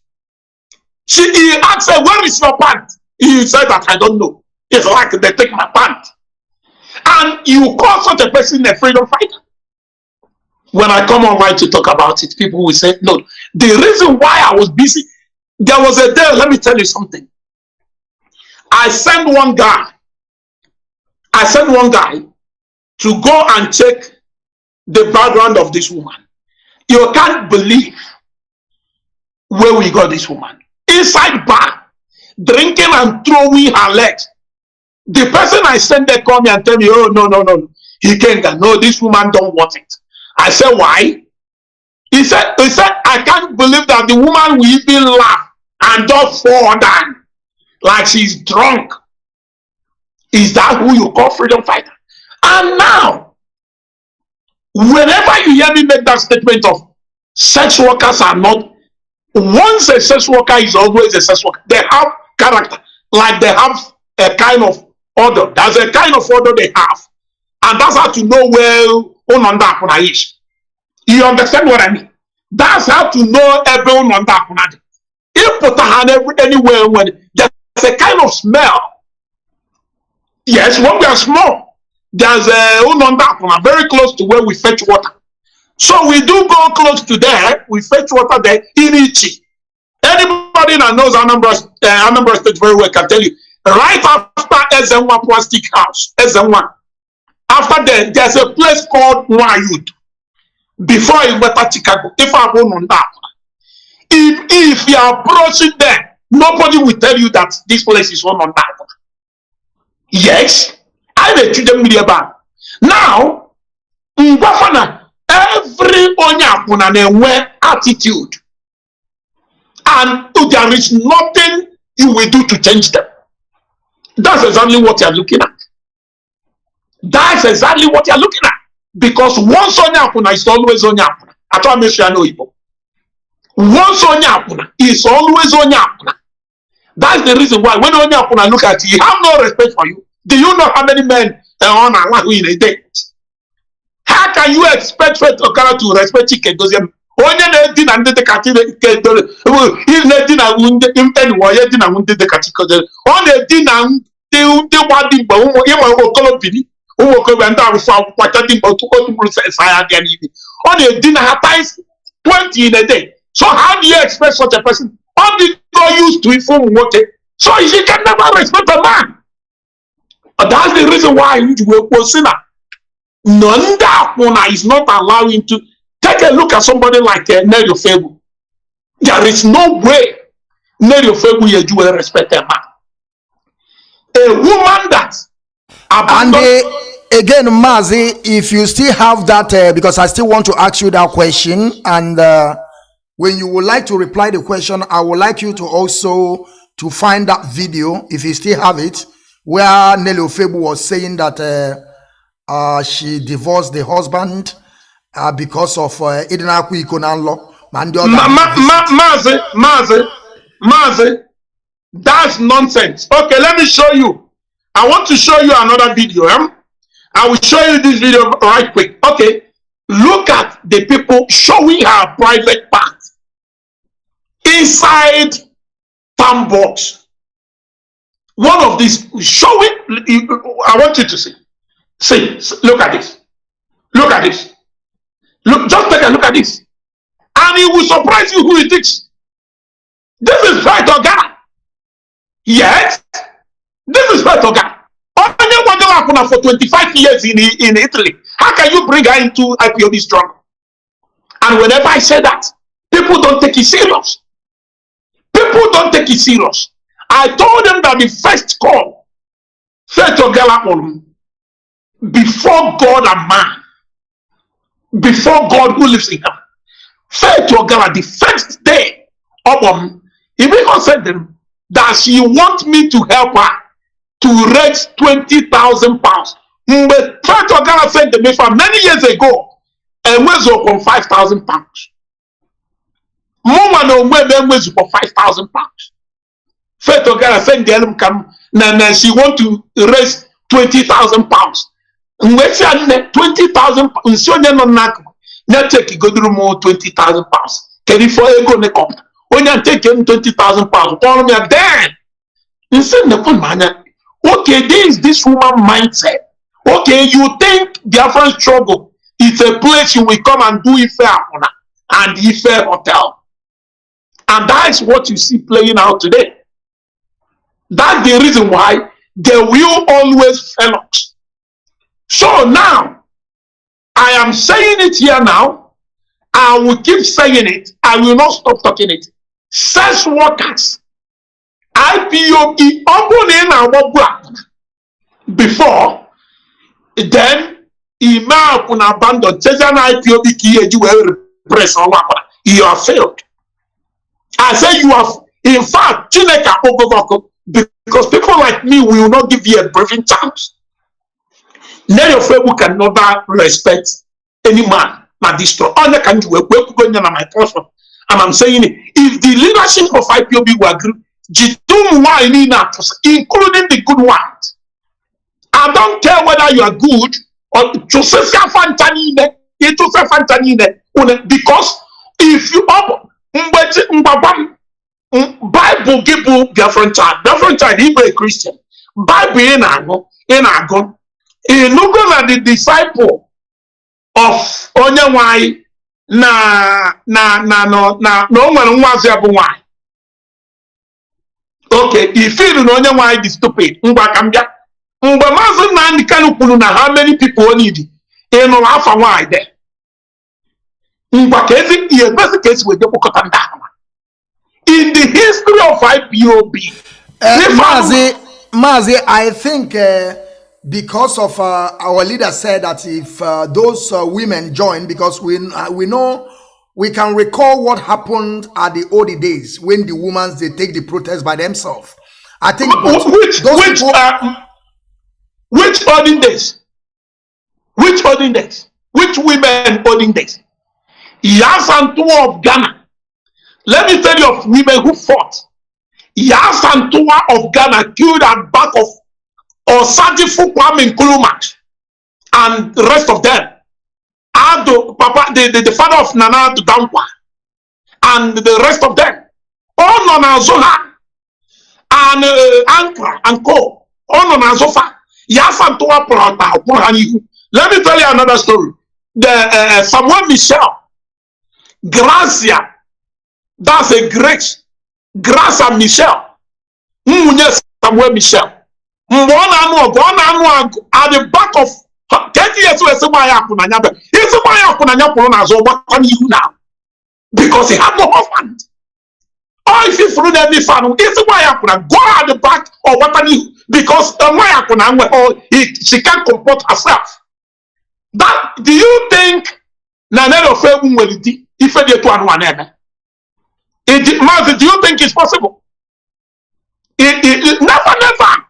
He asked her, where is your pant? He said that I don't know. It's like they take my pant. And you call such a person a freedom fighter? When I come online to talk about it, people will say, no. The reason why I was busy, there was a day, let me tell you something. I sent one guy to go and check the background of this woman. You can't believe where we got this woman. Inside bar, drinking and throwing her legs. The person I sent there call me and tell me, oh, no. Ikenga, no, this woman don't want it. I said, why? He said, I can't believe that the woman will even laugh and just fall down like she's drunk. Is that who you call freedom fighter? And now, whenever you hear me make that statement of sex workers are not, once a sex worker is always a sex worker, they have character, like they have a kind of order. There's a kind of order they have. And that's how to know where Unanda is. You understand what I mean? That's how to know every Unanda. If put a hand anywhere when there's a kind of smell. Yes, when we are small, there's a Unanda very close to where we fetch water. So we do go close to there, we fetch water there in Ichi. Anybody that knows Anambra State very well can tell you, right after Ezenwa Plastic House, Ezenwa, after there's a place called Wayud. Before you went to Chicago, if you are approaching there, nobody will tell you that this place is one on that. Yes, I will treat them with your bag. Now, every Onyapuna attitude, and there is nothing you will do to change them. That's exactly what you're looking at. That's exactly what you're looking at. Because once Onyapuna is always Onyapuna. I told you I know Igbo. Once Onyapuna is always Onyapuna. That's the reason why when Onyapuna look at you, he have no respect for you. Do you know how many men are on Allah in a day? How can you expect Fred Okara to respect Chicken? Onye na-edi na ndị dịkatị ihe na-edi na imteni wọye di na ndị dịkatị kodere ọ na-edi na ndị gbadị mgbe ịma okolobiri ụmụ okorobịa ndị arụsị akwụkwọ dị mgbe otu bụrụ saya bịa n'ibi ọ na-edi na ha times 20 in a day. So how do you expect such a person? All the go used to it for nwoke, so she can never respect a man. That's the reason why you will consider Nanda is not allowing to. Take a look at somebody like Nelly Ofebu. There is no way Nelly Ofebu will respect a man. A woman that abandoned. And again, Mazi, if you still have that, because I still want to ask you that question, and when you would like to reply the question, I would like you to also to find that video, if you still have it, where Nelly Ofebu was saying that she divorced the husband because of Idinaku Ikonan law. Mazi, that's nonsense. Okay, let me show you. I want to show you another video. I will show you this video right quick. Okay, look at the people showing her private part inside farm box. One of these showing. I want you to see. See, look at this. Look at this. Look, just take a look at this. And it will surprise you who it is. This is right Ogana. Yes, this is right Ogana. Only for 25 years in Italy. How can you bring her into IPOB strong? And whenever I say that, people don't take it serious. People don't take it serious. I told them that the first call, said to Gala before God and man, before God who lives in heaven, said to Gala the first day of he even said them that she wants me to help her to raise 20,000 pounds. But Fred Gala said to me for many years ago, and was on 5,000 pounds. Mama no was for 5,000 pounds. Fred Gala said the come and she want to raise 20,000 pounds. When she had 20,000 pounds, so you take go through more 20,000 pounds. Can you for a go neck up? When you take 20,000 pounds, call me a damn. You said the man. Okay, this is this woman mindset. Okay, you think Biafran struggle is a place you will come and do Ife Apuna and Ife Hotel. And that is what you see playing out today. That's the reason why they will always fail us. So now, I am saying it here now. I will keep saying it. I will not stop talking it. Sex workers, IPOB, before, then, Ima can abandon, IPOB, you have failed. I say you have, in fact, because people like me will not give you a breathing chance. Let your friend who cannot respect any man, not destroy. All they can do is going on my person. And I'm saying it, if the leadership of IPOB will agree, including the good ones, I don't care whether you are good or because if you up Bible give Biafran child, he be a Christian. Bible in Agon. He look at the disciple of Onyawai no one was why. Okay, if you know Onyawai is stupid, Mbakambia. Mbamazo Nnamdi Kanu kunu na how many people need in half a why there. Mbakezi is basic case with the Bukotanda. In the history of IPOB, Mazi, I think because of our leader said that if those women join, because we know we can recall what happened at the old days when the women they take the protest by themselves. I think which olden days? Which olden days? Which women olden days? Yasantua of Ghana. Let me tell you of women who fought. Yasantua of Ghana killed at back of Osajifu Kwame Nkrumah and the rest of them. Ado, Papa, the father of Nana Dankwa and the rest of them. All Nana Zoha and Ankara and Co. All Nana Zofa. Yasantua Prata. Let me tell you another story. The Samuel Michel, Gracia. That's a Greek. Gracia Michel. Samuel Michel. At the back of 30 years now. Because he had no husband. Or if you threw them family, go at the back or what because she can't comport herself. That do you think Nanero Febun will if they to one? Mazi, do you think it's possible? Never.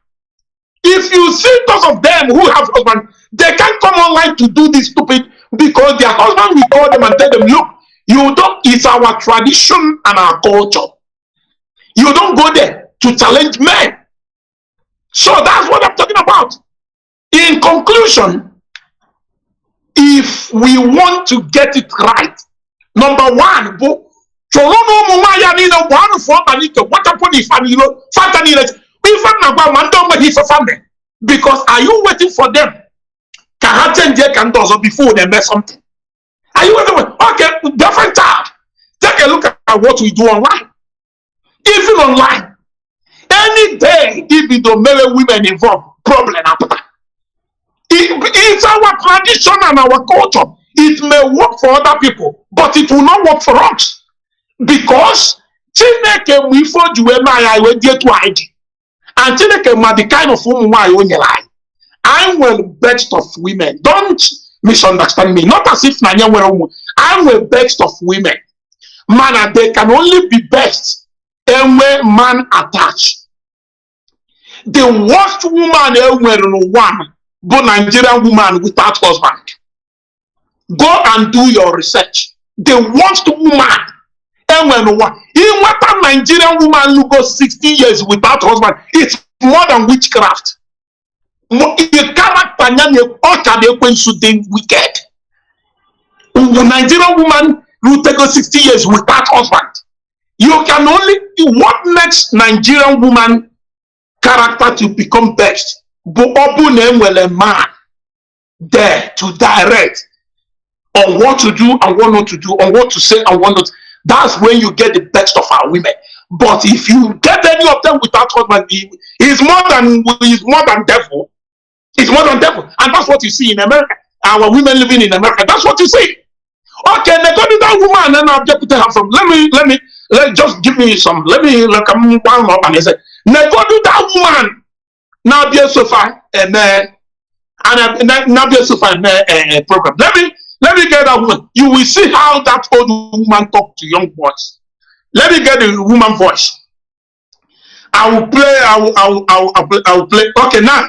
If you see those of them who have husbands, they can't come online to do this stupid because their husband will call them and tell them, look, you don't, it's our tradition and our culture. You don't go there to challenge men. So that's what I'm talking about. In conclusion, if we want to get it right, number one, because are you waiting for them? Before they make something. Are you waiting for? Okay, different time. Take a look at what we do online. Even online, any day, if you don't make women involved, problem after. It's our tradition and our culture. It may work for other people, but it will not work for us. Because Chineke we for you I will get to ID. And Chineke ma the kind of woman why on your line. I'm well best of women. Don't misunderstand me. Not as if Nanya were a woman. I'm well best of women. Man, they can only be best when man attached. The worst woman ever one, but Nigerian woman without husband. Go and do your research. The worst woman ever one. In what a Nigerian woman who goes 16 years without husband, it's more than witchcraft. The character wicked. The Nigerian woman who take 60 years without husband. You can only what makes Nigerian woman character to become best. But open name well a man there to direct on what to do and what not to do, on what to say and what not. That's when you get the best of our women. But if you get any of them without husband, he's more than devil. It's more than devil. And that's what you see in America. Our women living in America. That's what you see. Okay, they go to that woman and I'll get to her from. Let just give me some. Let me look one up and they say, they go to that woman. Now be a sofa and now be a sofa and program. Let me get that woman. You will see how that old woman talk to young boys. Let me get the woman voice. I will play. Okay, now.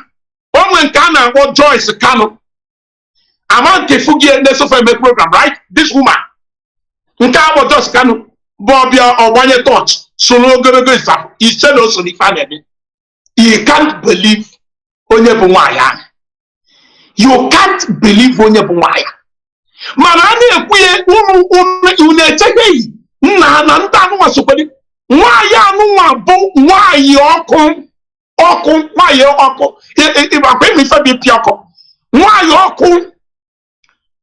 When Kanu, what Joyce Kanu, I want to forget the sofa program, right? This woman, Nka just Kanu, Bobia or one year touch, so no good. He said also the family. You can't believe Onyebumaya. You can't believe Onyebumaya. Manani kwe unecheke na nta no asopadi. Why ya no abo why yokom okum why yokom e me fa be piako. Why yokom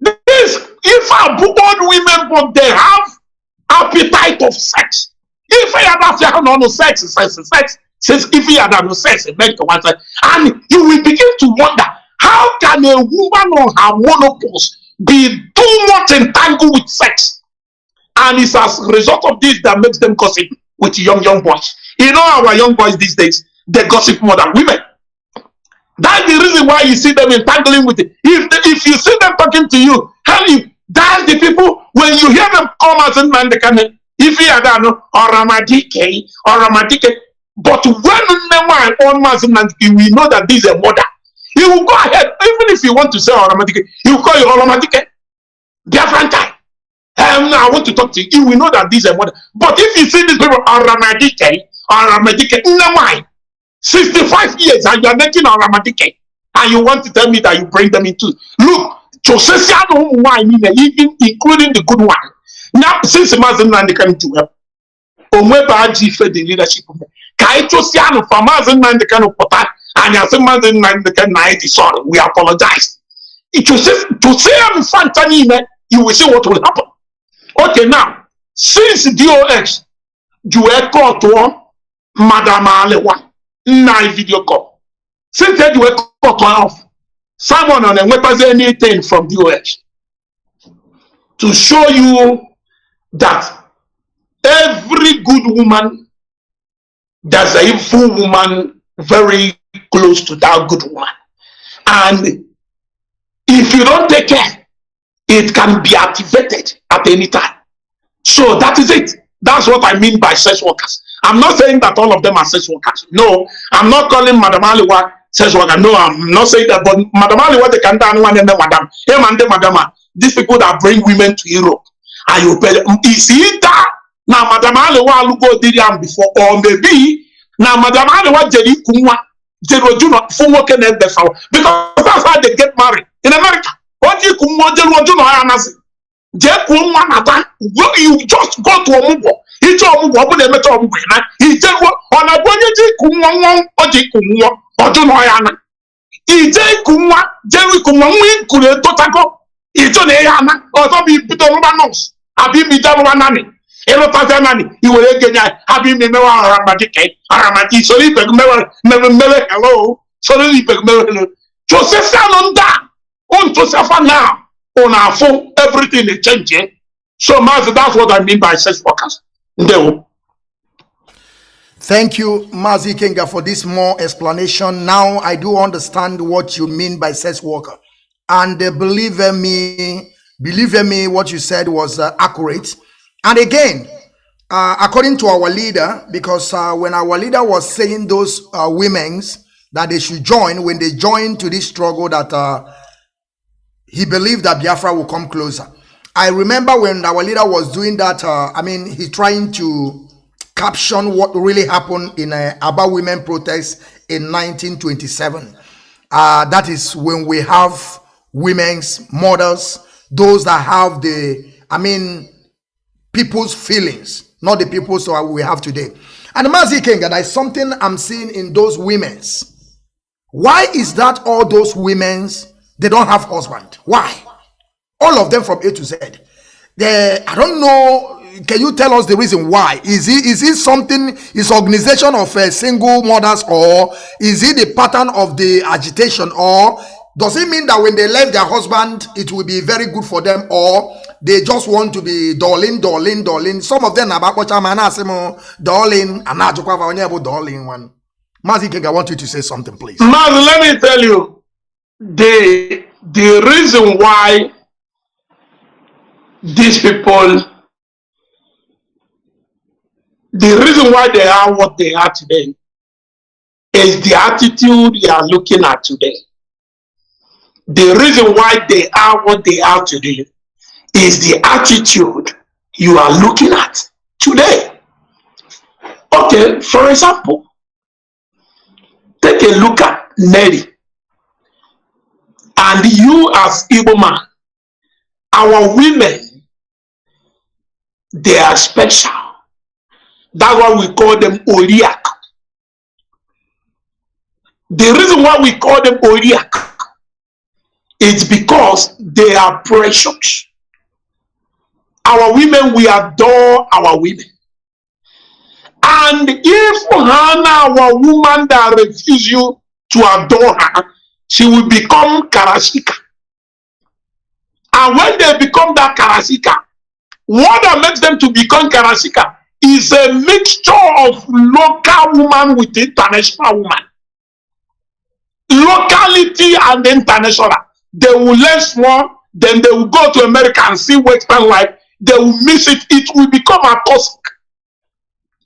this if I old women but they have appetite of sex. If I have no sex since if you have no sex make one side and you will begin to wonder how can a woman on her menopause be too much entangled with sex, and it's as a result of this that makes them gossip with young boys. You know our young boys these days, they gossip more than women. That's the reason why you see them entangling with it. If you see them talking to you, that's the people when you hear them come as in man, they can if you are done or Ramadike, but when on Mazin, we know that this is a mother. He will go ahead, even if you want to say Ramadike, he will call you Ramadike. Biafran time. I want to talk to you. You will know that this is a mother. But if you see these people Ramadike, no mind. 65 years and you are making Ramadike, and you want to tell me that you bring them into look. Even including the good one. Now, since Mazin and the country, Omwebaji for the leadership of them. Kaitosiano for Mazin and the kind of potat, and Yazimazin and the kind of sorry, we apologize. It was to say I'm Fantanime, you will see what will happen. Okay, now, since DOX, you were called to Madame Alewa, night video call. Since then, you were called off. Someone on them weapons anything from DOX to show you that every good woman, there's a evil woman very close to that good woman. And if you don't take care, it can be activated at any time. So that is it. That's what I mean by sex workers. I'm not saying that all of them are sex workers. No, I'm not calling Madam Aliwa sex worker. No, I'm not saying that. But Madam Aliwa, they can do one and then Madam. Hey, Madam, these people that bring women to Europe. And you is it that now Madam Aliwa will go Diriam before, or maybe now Madam Aliwa Jerry Kumwa, Jerojuno, Fumoken and Befau. Because that's how they get married in America. What you Kumwa, Jerojuno, Anasi. You just go to a mugo. He told me what they met on Gwena. He said, on a bonnet, Kumwa, or Jikumwa, or Junoyana. He said, Kumwa, Jerry Kumwa, could Totago. He told Ayana, or be Pitomanos. I've been Mitanani. Elotazanani, you will again have been the Aramati, so you never hello, so you never Joseph on that. On Joseph now. On our phone, everything is changing. So, Mazi, that's what I mean by sex workers. No. Thank you, Mazi Ikenga, for this more explanation. Now I do understand what you mean by sex worker. And believe me, what you said was accurate. And again, according to our leader, because when our leader was saying those women's that they should join, when they joined to this struggle, that he believed that Biafra will come closer. I remember when our leader was doing that, he's trying to caption what really happened in Aba women protest in 1927. That is when we have women's mothers, those that have people's feelings, not the people's that we have today. And Mazi Ikenga, there is something I'm seeing in those women's. Why is that all those women's, they don't have husband? Why? All of them from A to Z. I don't know. Can you tell us the reason why? Is it something, is organization of single mothers, or is it the pattern of the agitation, or does it mean that when they left their husband, it will be very good for them, or they just want to be darling? Some of them are darling, and not darling one. Mazi Ikenga, I want you to say something, please. Mazi, let me tell you, the reason why these people, the reason why they are what they are today is the attitude you are looking at today. The reason why they are what they are today is the attitude you are looking at today. Okay, for example, take a look at Nelly. And you as Igbo man, our women, they are special. That's why we call them Oriak. The reason why we call them Oriak is because they are precious. Our women, we adore our women. And if Hannah, our woman that refuses you to adore her, she will become Karashika. And when they become that Karashika, what that makes them to become Karashika is a mixture of local woman with international woman. Locality and international. They will learn small, then they will go to America and see Western life. They will miss it. It will become a toxic.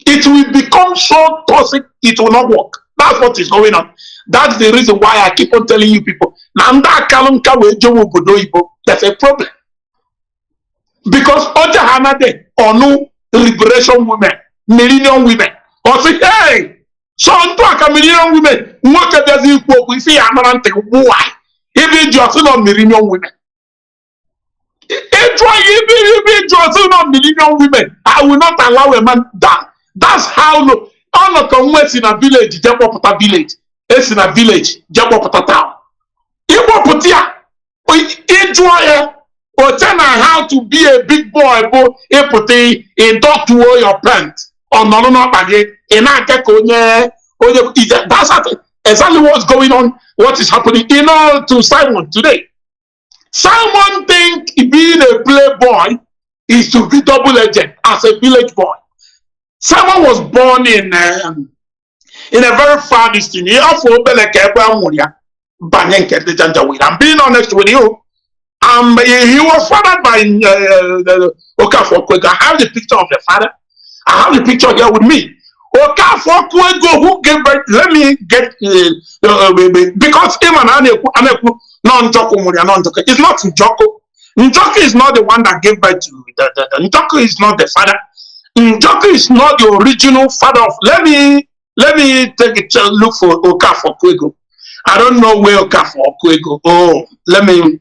It will become so toxic, it will not work. That's what is going on. That's the reason why I keep on telling you people, there's a problem. Because Oja Hanade, Onu, liberation women, millennium women, or say, hey, so on talk a million women, what does it work? We see Amarante, why? Even just not millennium women. If just not millennium women, I will not allow a man down. That's how no. I'm not convinced in a village, Japopata village. It's in a village, Japopata town. You put here, enjoy or tell her how to be a big boy, a talk to all your parents. Or no, again. That's exactly what's going on, what is happening. You know, to Simon today. Simon think being a playboy is to be double agent as a village boy. Simon was born in a very far distance. I'm being honest with you. He was fathered by Okafor Kwego. I have the picture of the father. I have the picture here with me. Okafor Kwego, who gave birth, let me get because him and Aneku, it's not Njoko. Njoko is not the one that gave birth to the Njoko is not the father. Njoko is not the original father of. Let me take a look for Okafor Kwego. I don't know where Okafor Kwego. Oh, let me.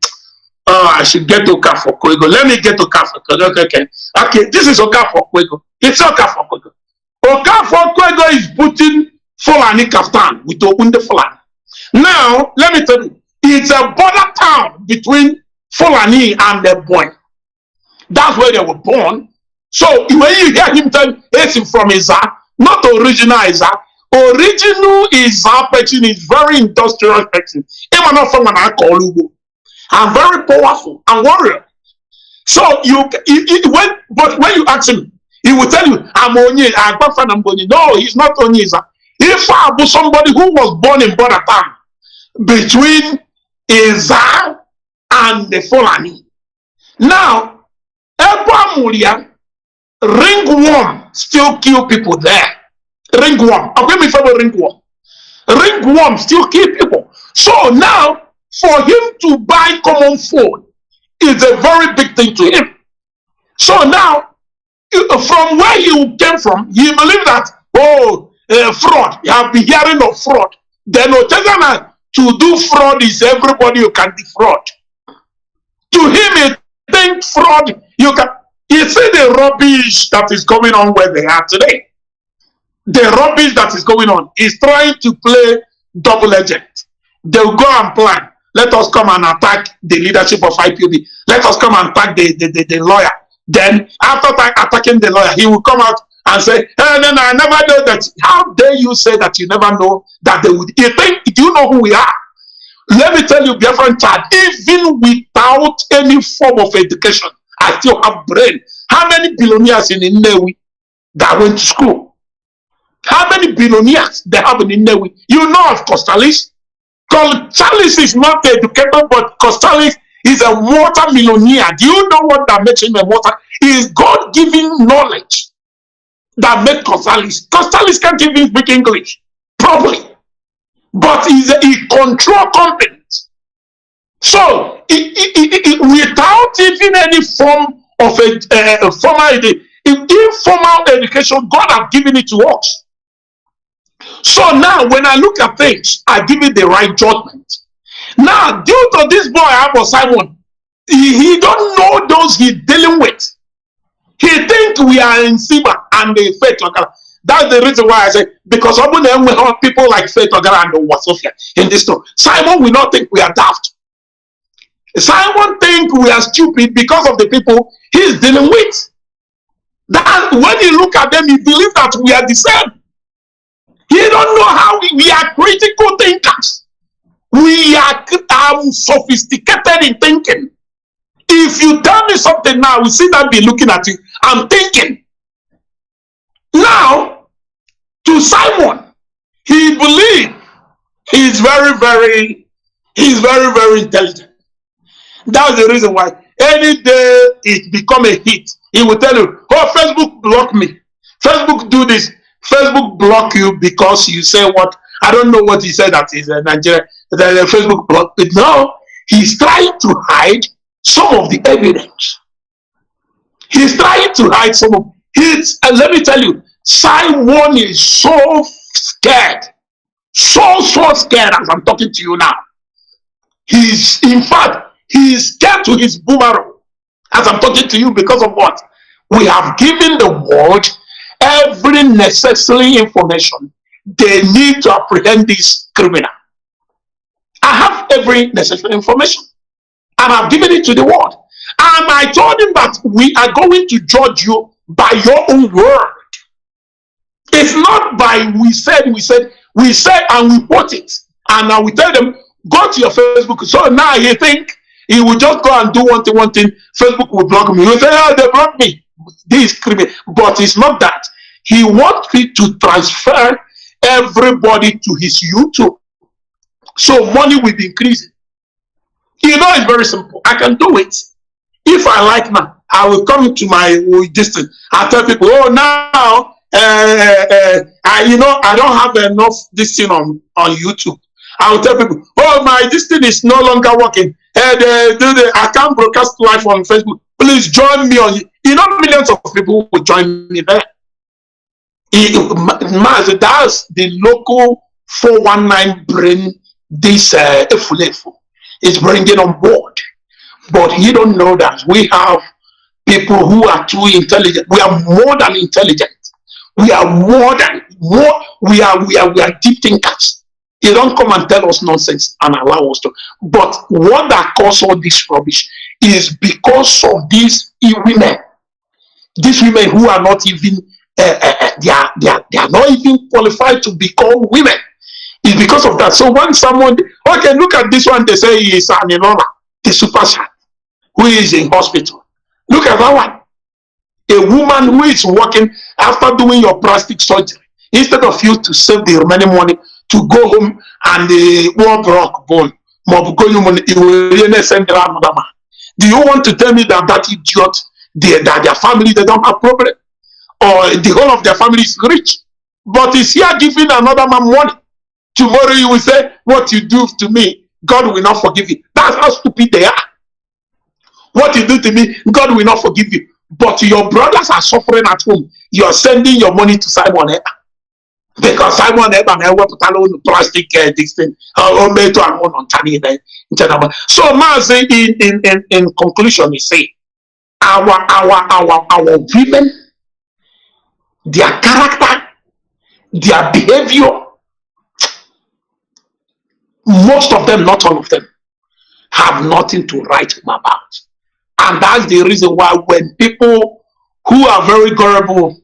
I should get Okafor Kwego. Let me get Okafor Kwego. Okay. This is Okafor Kwego. It's Okafor Kwego. Okafor Kwego is putting Fulani Kaftan with Ogunde Fulani. Now, let me tell you, it's a border town between Fulani and the boy. That's where they were born. So when you hear him tell it's from Iza, not original Iza. Original Iza person is very industrious person. Even not from an Akolugo. And very powerful and warrior. So when you ask him, He will tell you, I'm Onye, I'm Onye. No, he's not Onye. If I was somebody who was born in border town between Eza and the Fulani. Now, Ekwa Muria, ringworm still kill people there. Ringworm. I'm going to favor ringworm. Ringworm still kill people. So now, for him to buy common food is a very big thing to him. So now, from where he came from, he believed that, fraud. You have been hearing of fraud. Then to do fraud is everybody you can defraud. To him, he thinks fraud, you can. You see the rubbish that is going on where they are today. The rubbish that is going on is trying to play double agent. They'll go and plan. Let us come and attack the leadership of IPOB. Let us come and attack the lawyer. Then, after attacking the lawyer, he will come out and say, hey, no, I never know that. How dare you say that you never know that they would? You think, do you know who we are? Let me tell you, Biafran child, even without any form of education, I still have brain. How many billionaires in Nnewi that went to school? How many billionaires they have in Nnewi? You know of Costalis? Costalis is not educated, but Costalis is a multi-millionaire. Do you know what that makes him a multi? Is God-given knowledge that makes Costalis. Costalis can't even speak English properly, but he controls companies. So, without even any form of informal education, God has given it to us. So now, when I look at things, I give it the right judgment. Now, due to this boy, Simon, he don't know those he's dealing with. He thinks we are in Siba and the Faith Ogara. That's the reason why I say, because we have people like Faith Ogara and Wasofia in this story. Simon will not think we are daft. Simon thinks we are stupid because of the people he's dealing with. That when you look at them, you believe that we are the same. You don't know how we are critical thinkers. We are sophisticated in thinking. If you tell me something now, we see that be looking at you. I'm thinking. Now, to Simon, he believes he's very, very intelligent. That's the reason why any day it become a hit, he will tell you, oh, Facebook block me. Facebook do this. Facebook block you because you say what? I don't know what he said that is Nigeria. The Facebook block. But now he's trying to hide some of the evidence. He's trying to hide some of it. And let me tell you, Simon is so scared. So scared as I'm talking to you now. In fact, he's scared to his boomerang as I'm talking to you because of what? We have given the world every necessary information they need to apprehend this criminal. I have every necessary information and I've given it to the world. And I told him that we are going to judge you by your own word. It's not by we said, and we put it. And now we tell them, go to your Facebook. So now he think he will just go and do one thing, Facebook will block me. He will say, oh, they blocked me. This is criminal. But it's not that. He wants me to transfer everybody to his YouTube. So money will be increasing. You know, it's very simple. I can do it. If I like now, I will come to my distance. I tell people, oh, now, I don't have enough this thing on YouTube. I will tell people, oh, this thing is no longer working. I can't broadcast live on Facebook. Please join me on. Millions of people will join me there. That's the local 419 brain. This Efulefu is bringing on board, but you don't know that we have people who are too intelligent. We are more than intelligent. We are we are deep thinkers. You don't come and tell us nonsense and allow us to. But what that caused all this rubbish is because of these women. These women who are not even they are not even qualified to be called women. It's because of that. So when someone, okay, look at this one, they say he is an Enola, the super star, who is in hospital. Look at that one. a woman who is working after doing your plastic surgery, instead of you to save the remaining money to go home and the war broke bone, do you want to tell me that that idiot, that their family, they don't have problem? Or the whole of their family is rich? But is here giving another man money. Tomorrow you will say, what you do to me, God will not forgive you. That's how stupid they are. What you do to me, God will not forgive you. But your brothers are suffering at home. You're sending your money to Simon Eber. Because Simon Eber may work with plastic this thing. So Mazi, in conclusion, he say, our women, their character, their behavior, most of them, not all of them, have nothing to write home about. And that's the reason why when people who are very gullible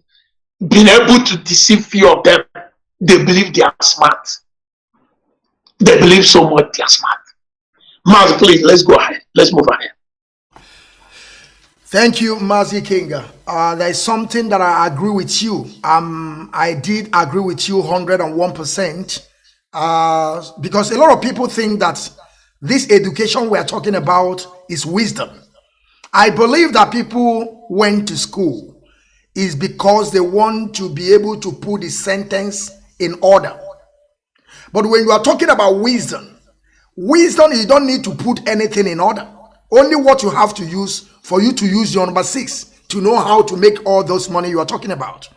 been able to deceive few of them, they believe they are smart. They believe so much they are smart. Mazi, please, let's go ahead. Let's move ahead. Thank you, Mazi Ikenga. There is something that I agree with you. I did agree with you 101%. Because a lot of people think that this education we are talking about is wisdom. I believe that people went to school is because they want to be able to put the sentence in order. But when you are talking about wisdom, you don't need to put anything in order. Only what you have to use for you to use your number 6 to know how to make all those money you are talking about.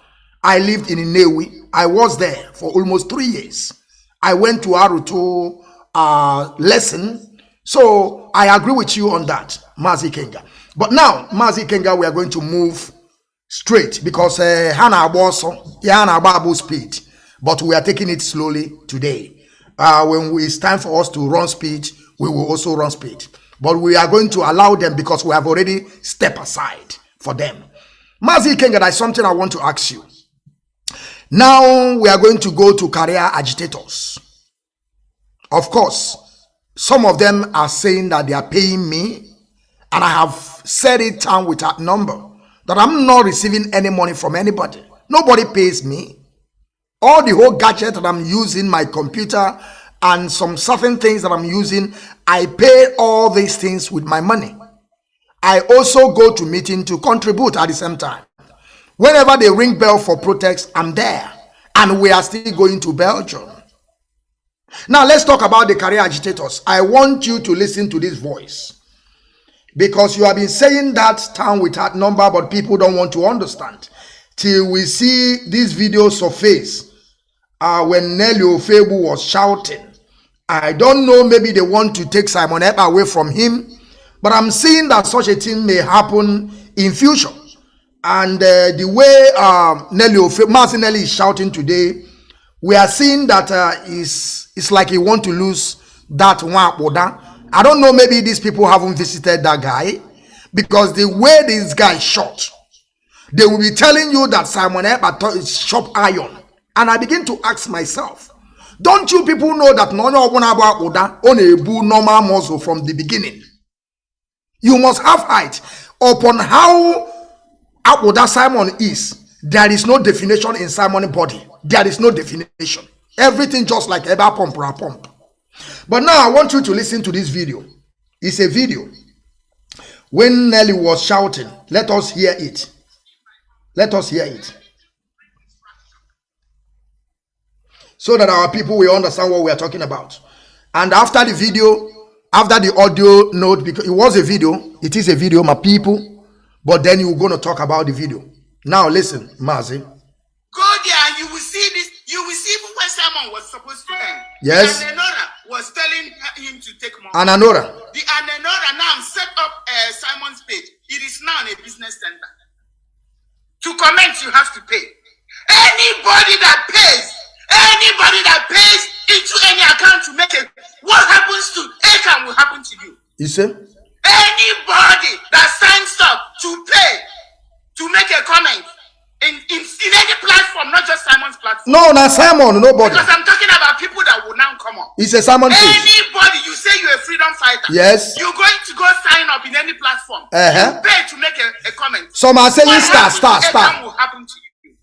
I lived in Inewi. I was there for almost 3 years. I went to Aruto lesson. So I agree with you on that, Mazi Ikenga. But now, Mazi Ikenga, we are going to move straight because Hana Abu speed. But we are taking it slowly today. When it's time for us to run speed, we will also run speed. But we are going to allow them because we have already stepped aside for them. Mazi Ikenga, there's something I want to ask you. Now we are going to go to career agitators. Of course, some of them are saying that they are paying me, and I have said it down with that number, that I'm not receiving any money from anybody. Nobody pays me. All the whole gadget that I'm using, my computer, and some certain things that I'm using, I pay all these things with my money. I also go to meeting to contribute at the same time. Whenever they ring bell for protest, I'm there. And we are still going to Belgium. Now, let's talk about the career agitators. I want you to listen to this voice. Because you have been saying that town with that number, but people don't want to understand. Till we see this video surface, when Nelly Ofebu was shouting. I don't know, maybe they want to take Simon Eber away from him. But I'm seeing that such a thing may happen in future. And the way Mazi Nelly is shouting today, we are seeing that it's like he want to lose that one. I don't know, maybe these people haven't visited that guy, because the way this guy shot, they will be telling you that Simon Eber is sharp iron. And I begin to ask myself, don't you people know that no one about Oda on a normal muscle from the beginning? You must have height. Upon how Abuda Simon is, there is no definition in Simon's body. There is no definition. Everything just like Eba pump or a pump. But now I want you to listen to this video. It's a video. When Nelly was shouting, let us hear it. Let us hear it. So that our people will understand what we are talking about. And after the video, after the audio note, because it was a video, it is a video, my people. But then you're going to talk about the video. Now listen, Mazi. Go there and you will see this. You will see when Simon was supposed to end. Yes. And Anora was telling him to take more. Ananora. The Ananora now set up Simon's page. It is now a business center. To comment, you have to pay. Anybody that pays into any account to make it, what happens to Akan will happen to you. You see? Anybody that signs up to pay to make a comment in any platform, not just Simon's platform. No, not Simon, nobody. Because I'm talking about people that will now come up. It's a Simon page. Anybody, you say you're a freedom fighter. Yes. You're going to go sign up in any platform. You pay to make a comment. Some are saying What star. will happen to you.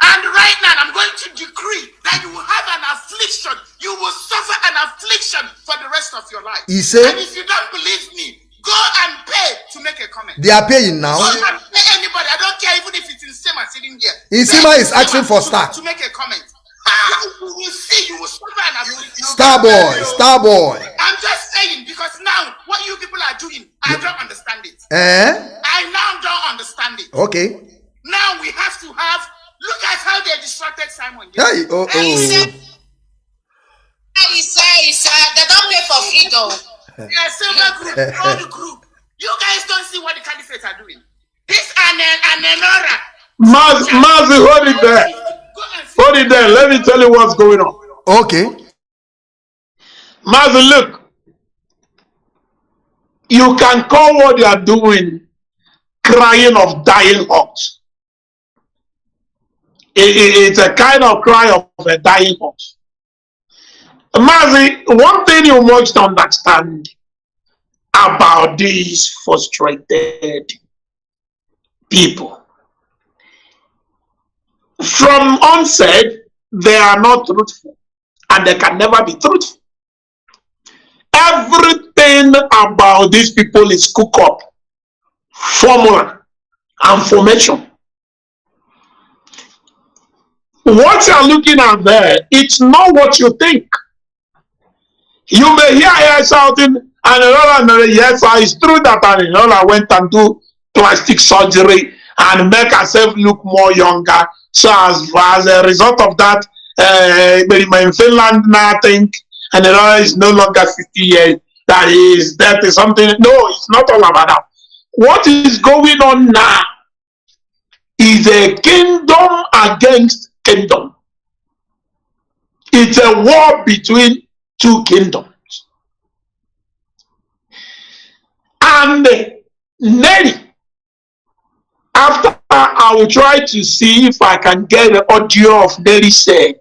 And right now, I'm going to decree that you will have an affliction. You will suffer an affliction for the rest of your life. He said, and if you don't believe me, go and pay to make a comment. They are paying now. Go and pay anybody. I don't care even if it's in Sema sitting here. Insima is asking for star. To make a comment. You will see, you will suffer an affliction. Star boy. I'm just saying, because now what you people are doing, I don't understand it. I now don't understand it. Okay. Now we have to have, look at how they distracted Simon. Hey, He said, they don't pay for freedom. Silver group, old group. You guys don't see what the candidates are doing. This and Enora. Mazi, hold it there. Hold it there. Let me tell you what's going on. Okay. Mazi, look. You can call what they are doing crying of dying ox. It's a kind of cry of a dying ox. Mazi, one thing you must understand about these frustrated people. From onset, they are not truthful, and they can never be truthful. Everything about these people is cook up, formula, and formation. What you are looking at there, it's not what you think. You may hear her shouting, and yes, it's true that Aninola went and do plastic surgery and make herself look more younger. So as a result of that, in Finland now I think Aninola is no longer 50 years. That is that is something. No, it's not all about that. What is going on now is a kingdom against kingdom. It's a war between two kingdoms. And Nelly, after I will try to see if I can get the audio of Nelly said,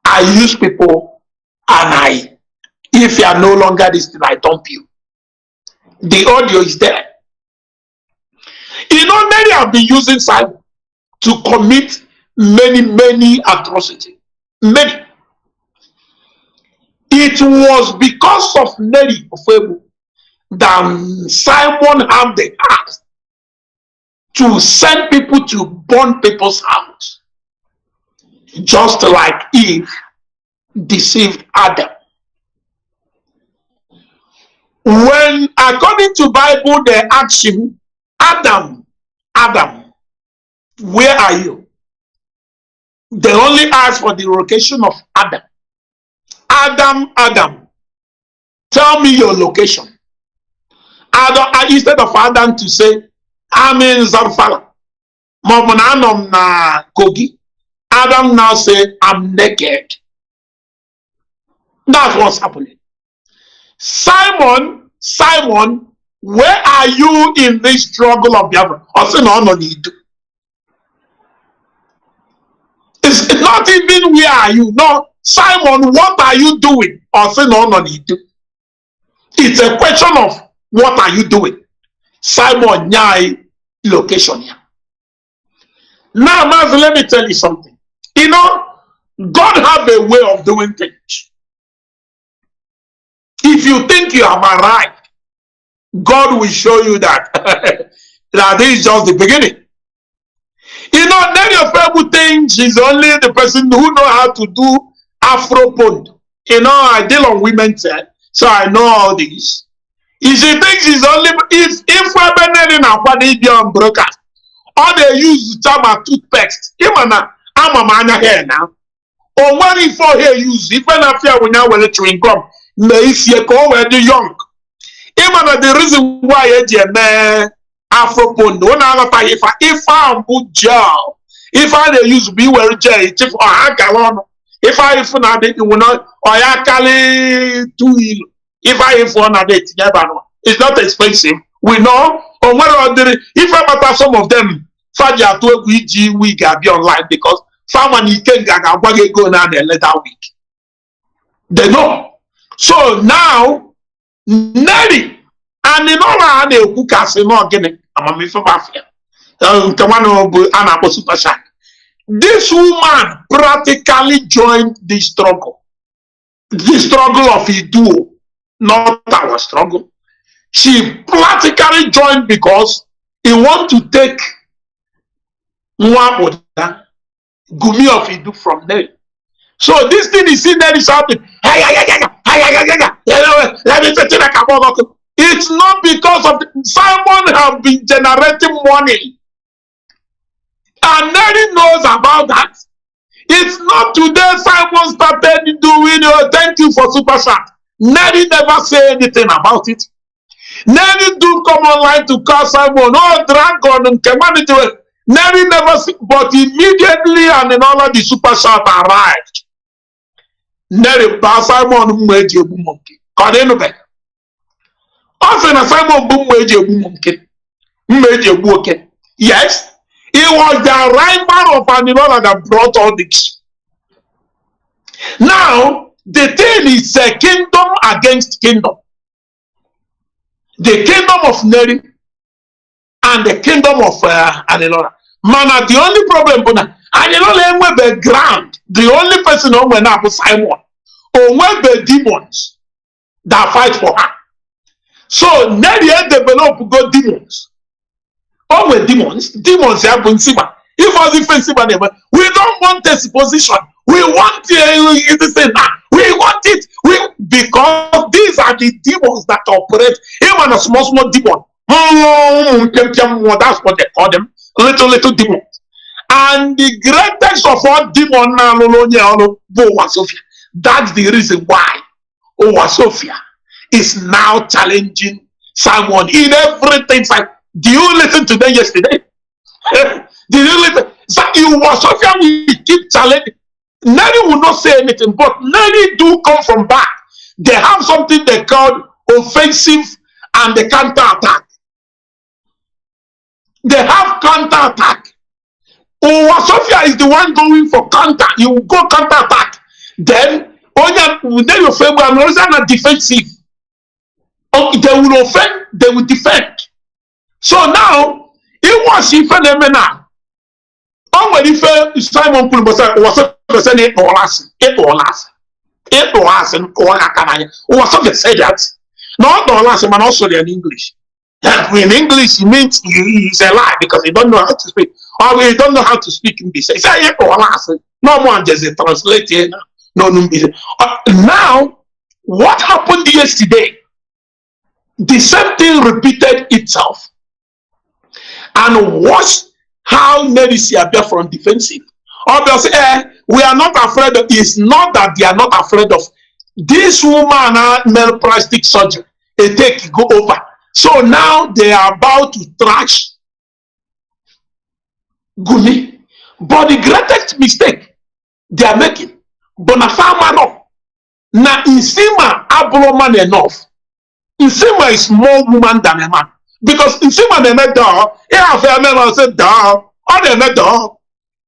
I use people and if you are no longer this thing, I dump you. The audio is there. You know, Nelly have been using Simon to commit many atrocities. Many. It was because of Nelly that Simon had the heart to send people to burn people's house, just like Eve deceived Adam. When, according to Bible, they asked him, Adam, where are you? They only asked for the location of Adam. Adam, tell me your location. Adam, instead of Adam to say, I'm in Zarfala, Kogi, Adam now say, I'm naked. That's what's happening. Simon, where are you in this struggle of Biafra? It's not even where are you. No, Simon, what are you doing? It's a question of what are you doing? Simon, nyai location here. Now, Mazi, let me tell you something. You know, God have a way of doing things. If you think you are right, God will show you that that this is just the beginning. You know, many of people think she's only the person who know how to do Afro pond. You know, I deal on women's hair, so I know all these. If she thinks she's only if we're in our body beyond broadcast, all they use to toothpaste. Even I'm a man here now. Or what if for here use if I fear when I will chewing gum. If you go where the young, even the reason why I Afro pond, one other if I'm good job, if I use be well J, if I galon, if I if not it will not, or I call 2 if I if one a date, it's not expensive. We know, or whether if I matter some of them, Faja to we can be online because Mazi Ikenga go now the later week. They know. So now, Nelly, and in all our who can say no again. This woman practically joined the struggle of Iduo, not our struggle. She practically joined because he want to take Nwaboda, Gumi of Idu from there. So this thing is in there is happening. It's not because of Simon have been generating money. And Nelly knows about that. It's not today Simon started doing, thank you for Super Chat. Nelly never say anything about it. Nelly do come online to call Simon, dragon and humanity. Nelly never see, but immediately and then all of the Super Chat arrived. Nelly pass Simon mweji ebu monkey. Kadenu be. Often a Simon boom mweji ebu monkey. Mweji ebu okay. Yes. He was the rival of Aninola that brought all this. Now, the thing is a kingdom against kingdom. The kingdom of Neri and the kingdom of Aninola. Man, the only problem, Aninola went the ground. The only person who went up was Simon. Or went the demons that fight for her. So, Neri had developed good demons. All were demons. Demons have been Siba. If I was defensive, we don't want this position. We want we want it. Because these are the demons that operate. Even a small demon. That's what they call them. Little demons. And the greatest of all demons now, that's the reason why Sophia is now challenging Simon in everything. Do you listen to them yesterday? Did you listen? So you was Sophia will keep challenging. Nelly will not say anything, but Nelly do come from back. They have something they call offensive and the counter-attack. They have counter-attack. Sophia is the one going for counter. You go counter-attack. Then your favor and also not defensive. They will offend, they will defend. So now, it was if an emena. When Simon Pulbosa was saying it say that. Not $, but also in English. In English, it means he's a lie because he don't know how to speak. Or he don't know how to speak English. He say no one just translate here. No. Now, what happened yesterday? The same thing repeated itself. And watch how Nelly appear from defensive. Obviously, we are not afraid of. It's not that they are not afraid of this woman. Male plastic surgery, they take go over. So now they are about to trash Gumi. But the greatest mistake they are making, Bonafama na Insima abroman enough. Insima is more woman than a man. Because Insima they met dog, have a man said dog, or they met dog.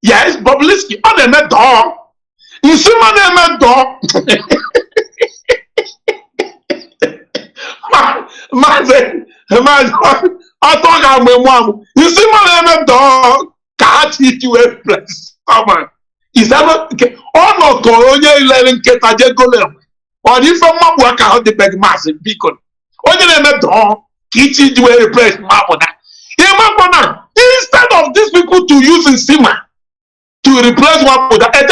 Yes, Boblisky, or they met dog. Insima they met dog. I thought I'm a mom. Insima they met dog. Can't hit you a place. Come on. Is that not okay? Oh no, Colonia 11 Ketaje Golem. Or if a mom work out the big massive beacon. Only they met dog. Kitty do a replace Mapona. Instead of these people to use Insima to replace Mapona, a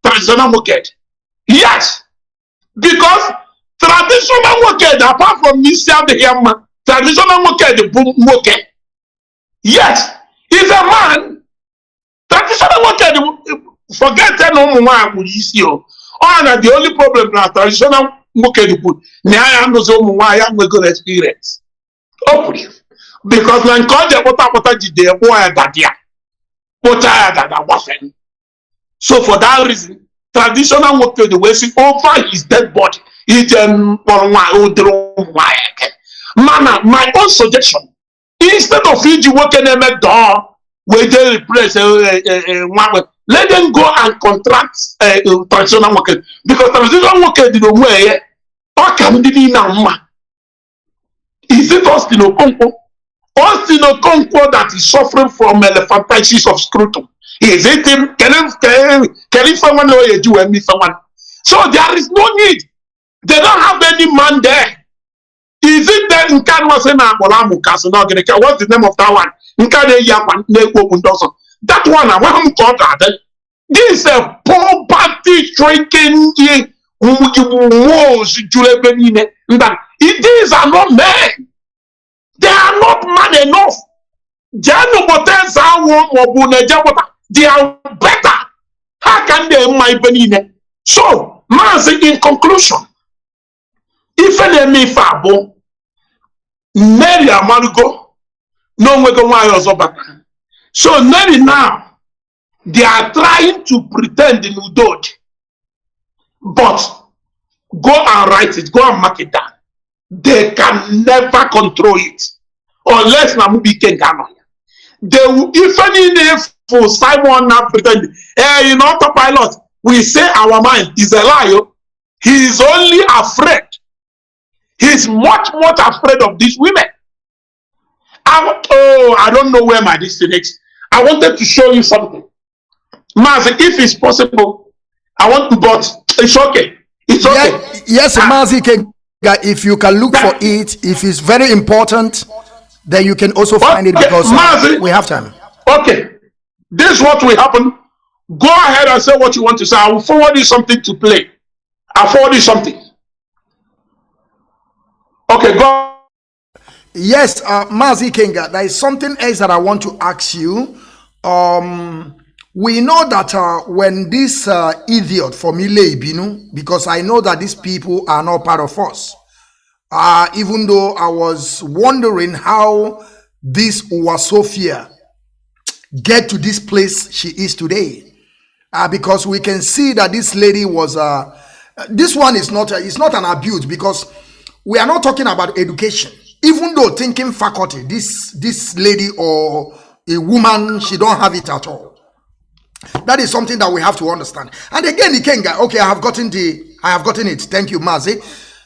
traditional market. Yes, because traditional market, apart from Mr. the Yama, traditional market, the boom market. Yes, if a man, traditional market, forget no one would use you. Oh, the only problem is traditional market. I am no good experience. Hopefully. Because when God wasn't. So for that reason, traditional market the way over his dead body. My own suggestion. Instead of you working in a door where they replace let them go and contract traditional market. Because traditional market in the way is it us Austin Okonkwo. Austin Okonkwo that is suffering from elephantiasis of scrotum. Is it him? Can he someone know you do and me someone? So there is no need. They don't have any man there. Is it that in Kanu what's the name of that one? That one, I want to call that. This is a poverty stricken these are not men. They are not man enough. They are better. How can they my benine? So, Mazi, in conclusion, if any fabo, Mary Amarugo, no way. So Mary now, they are trying to pretend in Udod, but go and write it, go and mark it down. They can never control it unless Nnamdi Ikenga Uruagu. They will, if for Simon now pretend, hey, autopilot, we say our mind is a lie. He is only afraid. He's much afraid of these women. I don't know where my destiny is. I wanted to show you something. Mazi, if it's possible, I want to, but it's okay. It's okay. Yes, Mazi Ikenga, if you can look for it, if it's very important, then you can also find it because Mazi, we have time. Okay. This is what will happen. Go ahead and say what you want to say. I will forward you something to play. I'll forward you something. Okay, go. Yes, Mazi Ikenga, there is something else that I want to ask you. We know that when this idiot from Ile Ibinu, because I know that these people are not part of us, even though I was wondering how this Uwasofia get to this place she is today, because we can see that this lady was this one is not it's not an abuse, because we are not talking about education. Even though thinking faculty, this lady or a woman, she don't have it at all. That is something that we have to understand. And again, Ikenga, okay, I have gotten it. Thank you, Mazi.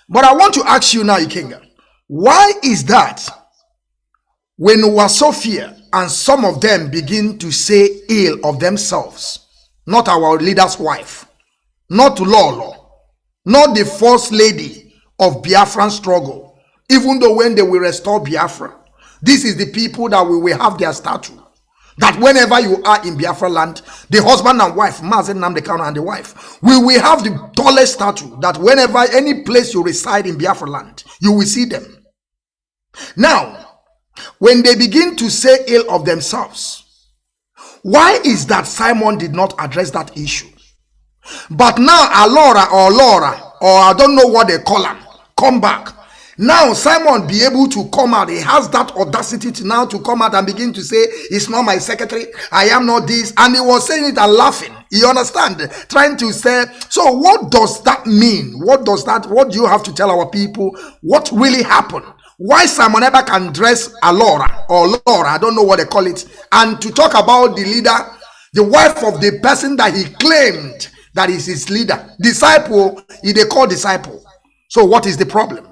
But I want to ask you now, Ikenga, why is that when Wasofia and some of them begin to say ill of themselves, not our leader's wife, not Lolo, not the first lady of Biafran struggle, even though when they will restore Biafra, this is the people that we will have their statue. That whenever you are in Biafra land, the husband and wife, Mazi Nnamdi Kanu and the wife, we will have the tallest statue that whenever any place you reside in Biafra land, you will see them. Now, when they begin to say ill of themselves, why is that Simon did not address that issue? But now Alora or Laura, or I don't know what they call him, come back. Now Simon be able to come out. He has that audacity to now to come out and begin to say, it's not my secretary, I am not this. And he was saying it and laughing. You understand? Trying to say, so what does that mean? What do you have to tell our people? What really happened? Why Simon ever can dress Alora or Laura, I don't know what they call it, and to talk about the leader, the wife of the person that he claimed that is his leader. Disciple, they call disciple. So what is the problem?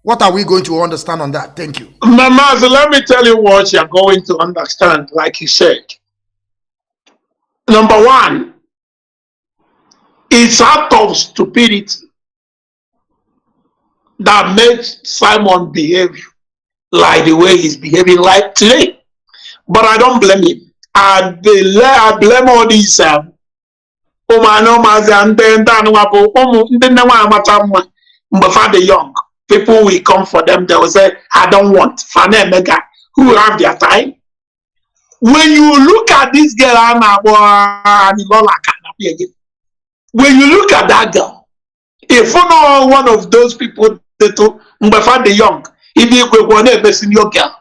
What are we going to understand on that? Thank you. Mazi, let me tell you what you're going to understand, like you said. Number one, it's out of stupidity that makes Simon behave like the way he's behaving like today. But I don't blame him. I blame all these young. People will come for them, they will say, I don't want Fane Mega, who have their time. When you look at this girl, when you look at that girl, if you know one of those people, the young, if you go one a senior girl,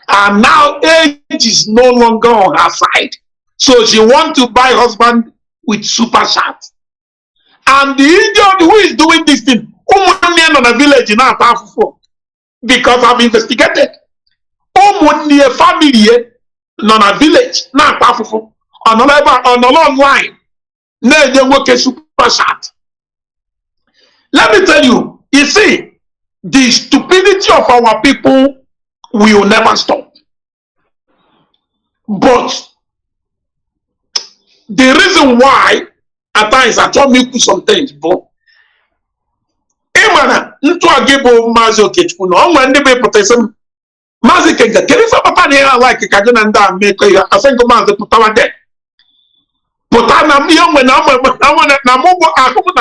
and now age is no longer on her side, so she want to buy husband with super shot. And the idiot who is doing this thing, on a village in Afro, because I've investigated. Only a family non a village, not Afro, on a long line. They work a super shot. Let me tell you, you see, the stupidity of our people We will never stop. But the reason why at times I told me some things, but Emana, into a gable Mazi Okechukwu, no one they may protest him. Mazi Ikenga, can you say like a Kajananda make I think Mazi Putama there? But I'm young when I'm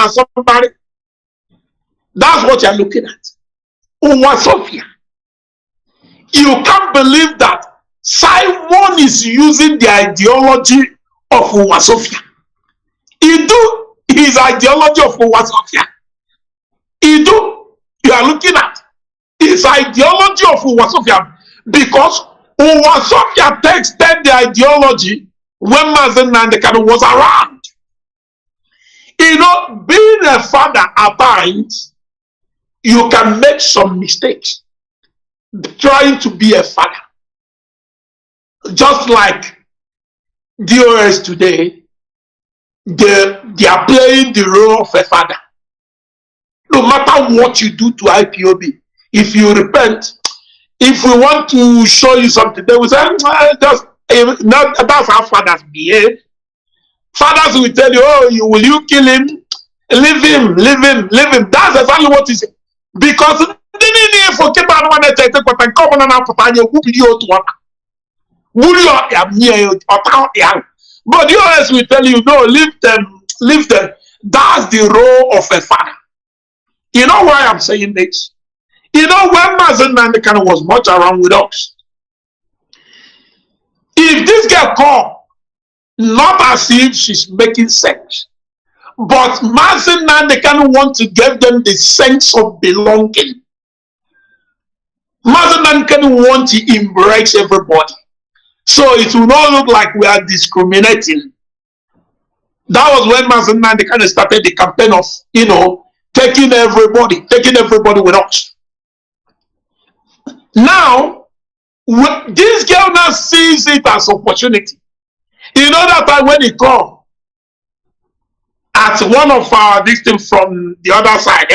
somebody. That's what you're looking at. Uwa Sophia. You can't believe that Simon is using the ideology of Uwa Sophia. He do his ideology of Uwa Sophia. He do. You are looking at his ideology of Uwa Sophia because Uwa Sophia texted the ideology when Mazi Nnamdi Kanu was around. You know, being a father at times, you can make some mistakes trying to be a father. Just like DOS today, they are playing the role of a father. No matter what you do to IPOB, if you repent, if we want to show you something, they will say, that's how fathers behave. Fathers will tell you, oh, will you kill him? Leave him, leave him, leave him. That's exactly what he said. Because but the others will tell you, no, leave them, leave them. That's the role of a father. You know why I'm saying this? You know, when Mazi Nnamdi Kanu was much around with us, if this girl called, not as if she's making sense, but Mazi Nnamdi Kanu want to give them the sense of belonging. Mazi Nnamdi Kanu want to embrace everybody. So it will not look like we are discriminating. That was when Mazi Nnamdi Kanu started the campaign of, you know, taking everybody with us. Now, this girl now sees it as opportunity. You know that time when he called at one of our victims from the other side,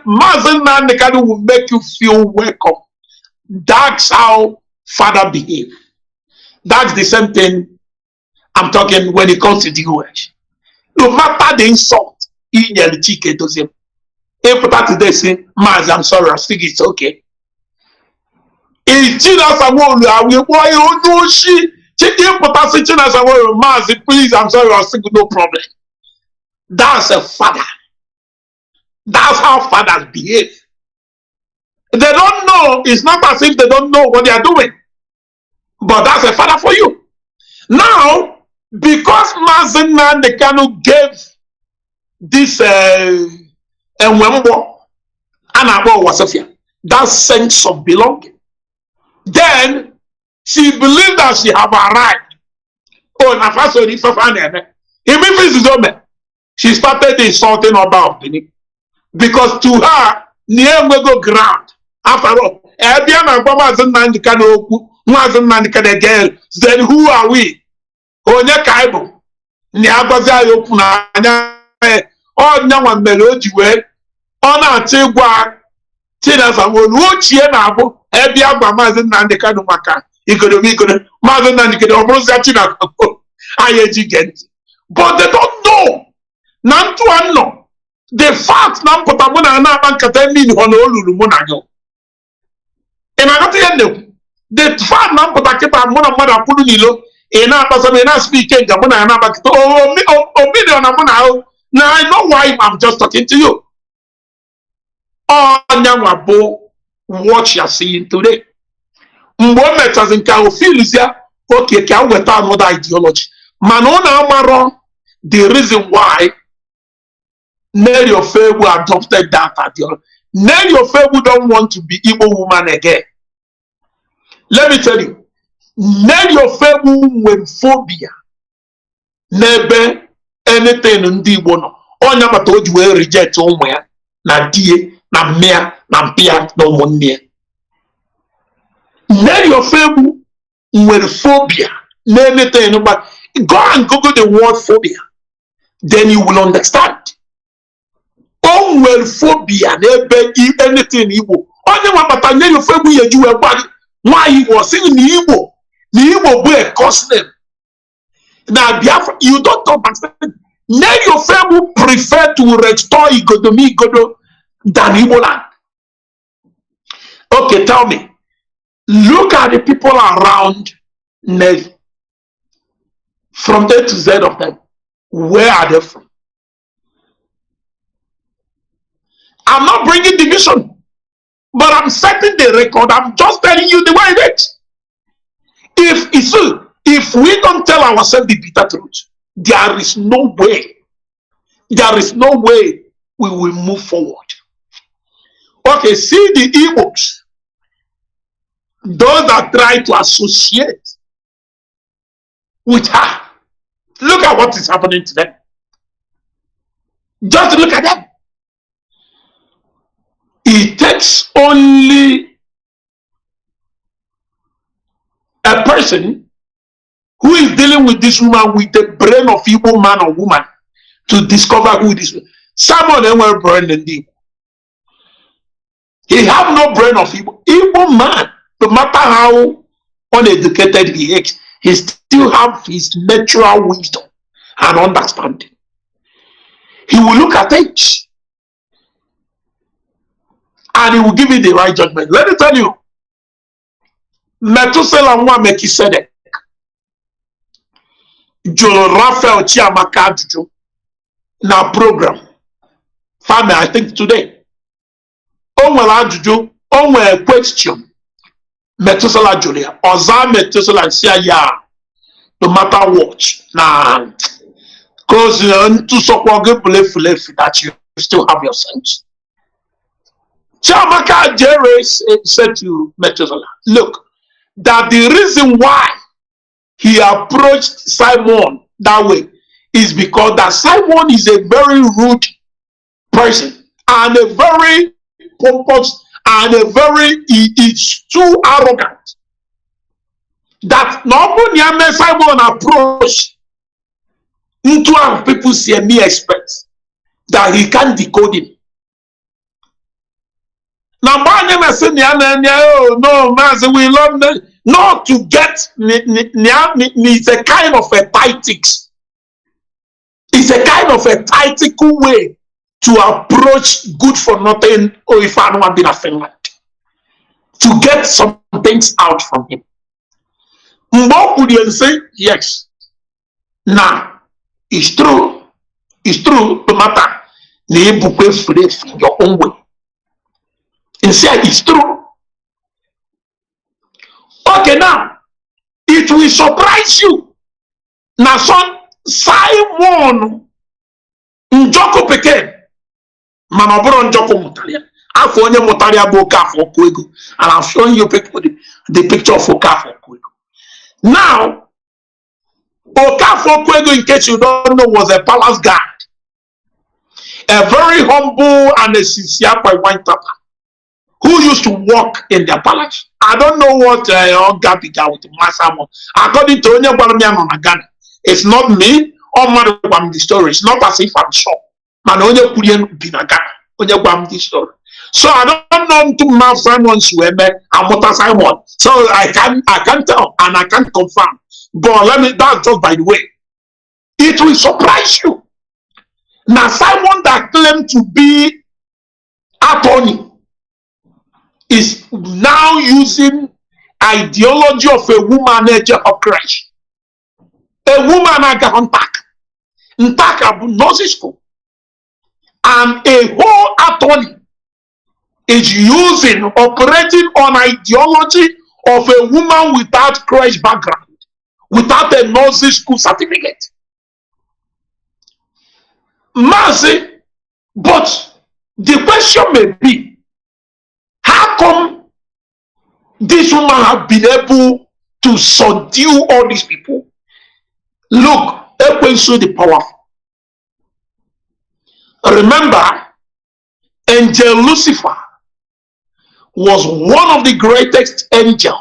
Mazi Nnamdi Kanu will make you feel welcome. That's how father behave. That's the same thing I'm talking when it comes to the US. No matter the insult, if today say, Mazi, I'm sorry, I think it's okay. Mazi, please, I'm sorry, I think no problem. That's a father. That's how fathers behave. They don't know, it's not as if they don't know what they are doing. But that's a father for you. Now, because Mazi Nnamdi Kanu gave this that sense of belonging, then she believed that she have arrived. Oh, she started insulting Oba Benin. Because to her, near go ground. After all, then who are we? Onye Kaibo. Niabaza yopuna. Oh, nyawan melody way. Ona tegwa. Tina Samuel, Uchie Nabo, Ebiaba Mazi Nnamdi Kanu Maka. Mazi Nnamdi Kanu, but they don't know. Nantu no. The fact na potamuna na bankata mean honolulu monayo. The fact na potaketa mona mother pulu nilo ena pasame na speak English mona na bankata million na mona. Now I know why I'm just talking to you. What you are seeing today. Moment as in can feel is here. Okay, can we another ideology? Manona Amaro, the reason why Nelly Ofebu adopted that ideology. Nelly Ofebu don't want to be Igbo woman again. Let me tell you, Nelly Ofebu with phobia. Never anything in the Igbo. On your told you reject somewhere. Na die, na mea, na pia, no money. Nelly Ofebu with phobia. Anything, but go and Google the word phobia. Then you will understand. Oh, nwere phobia n'ebe anything Igbo. Onye nwabata nye you febu ye ju egba nwa Igbo sing ni Igbo bụ a curse name. Now Biafra, you don't understand. Now your febu prefer to restore Igodo than Igbo land. Okay, tell me. Look at the people around Navy. From A to Z of them. Where are they from? I'm not bringing division, but I'm setting the record. I'm just telling you the way it is. If we don't tell ourselves the bitter truth, there is no way we will move forward. Okay, see the Igbos, those that try to associate with her. Look at what is happening to them. Just look at them. It takes only a person who is dealing with this woman with the brain of Igbo man or woman to discover who this is. Some of them were brain in Igbo. He have no brain of Igbo man. No matter how uneducated he is, he still have his natural wisdom and understanding. He will look at age and he will give you the right judgment. Let me tell you, Methuselah nwa Melchizedek jụrụ Raphael Chiamaka ajụjụ na program family, I think today. O nwere ajụjụ, o nwere question Methuselah jụrụ ya. Ọza Methuselah si ya, no matter what, na because ntụsọkwa gị bụlefulefu that you still have your sense. Chiamaka Jere said to Methuselah, look, that the reason why he approached Simon that way is because that Simon is a very rude person and a very pompous and he's too arrogant. That normally Simon approach into our people see me expect that he can't decode him. Now, no, Mazi, we love them. Not to get it's a kind of a tactics. It's a kind of a tactical way to approach good for nothing or if I don't been a Finland. To get some things out from him. Mbo would say, yes. Now, it's true. It's true, no matter. Your own way. And say it's true. Okay, now it will surprise you. Now, son Simon Njoko Peke, Manabro Njoko Mutalia. I've shown you Mutalia Boka for Kwego, and I've shown you the picture of Oka for Kwego. Now, Oka for Kwego, in case you don't know, was a palace guard, a very humble and a sincere wine tapper, who used to work in their palace. I don't know what Gabiga with Masamo. According to Onye Gwalamian on Ghana, it's not me or Madam the story. It's not as if I'm sure. Man, Onye Kurian Binagana, Onye Gwam the story. So I don't know to Mav Simon Sueme and Mota Simon. So I can't tell and I can't confirm. But that's just by the way. It will surprise you. Now Simon that claimed to be attorney is now using ideology of a woman of Christ. A woman and a whole attorney is using, operating on ideology of a woman without Christ background, without a nursery school certificate. Mazi, but the question may be, how come this woman have been able to subdue all these people? Look, Ekwensu the powerful. Remember, Angel Lucifer was one of the greatest angels,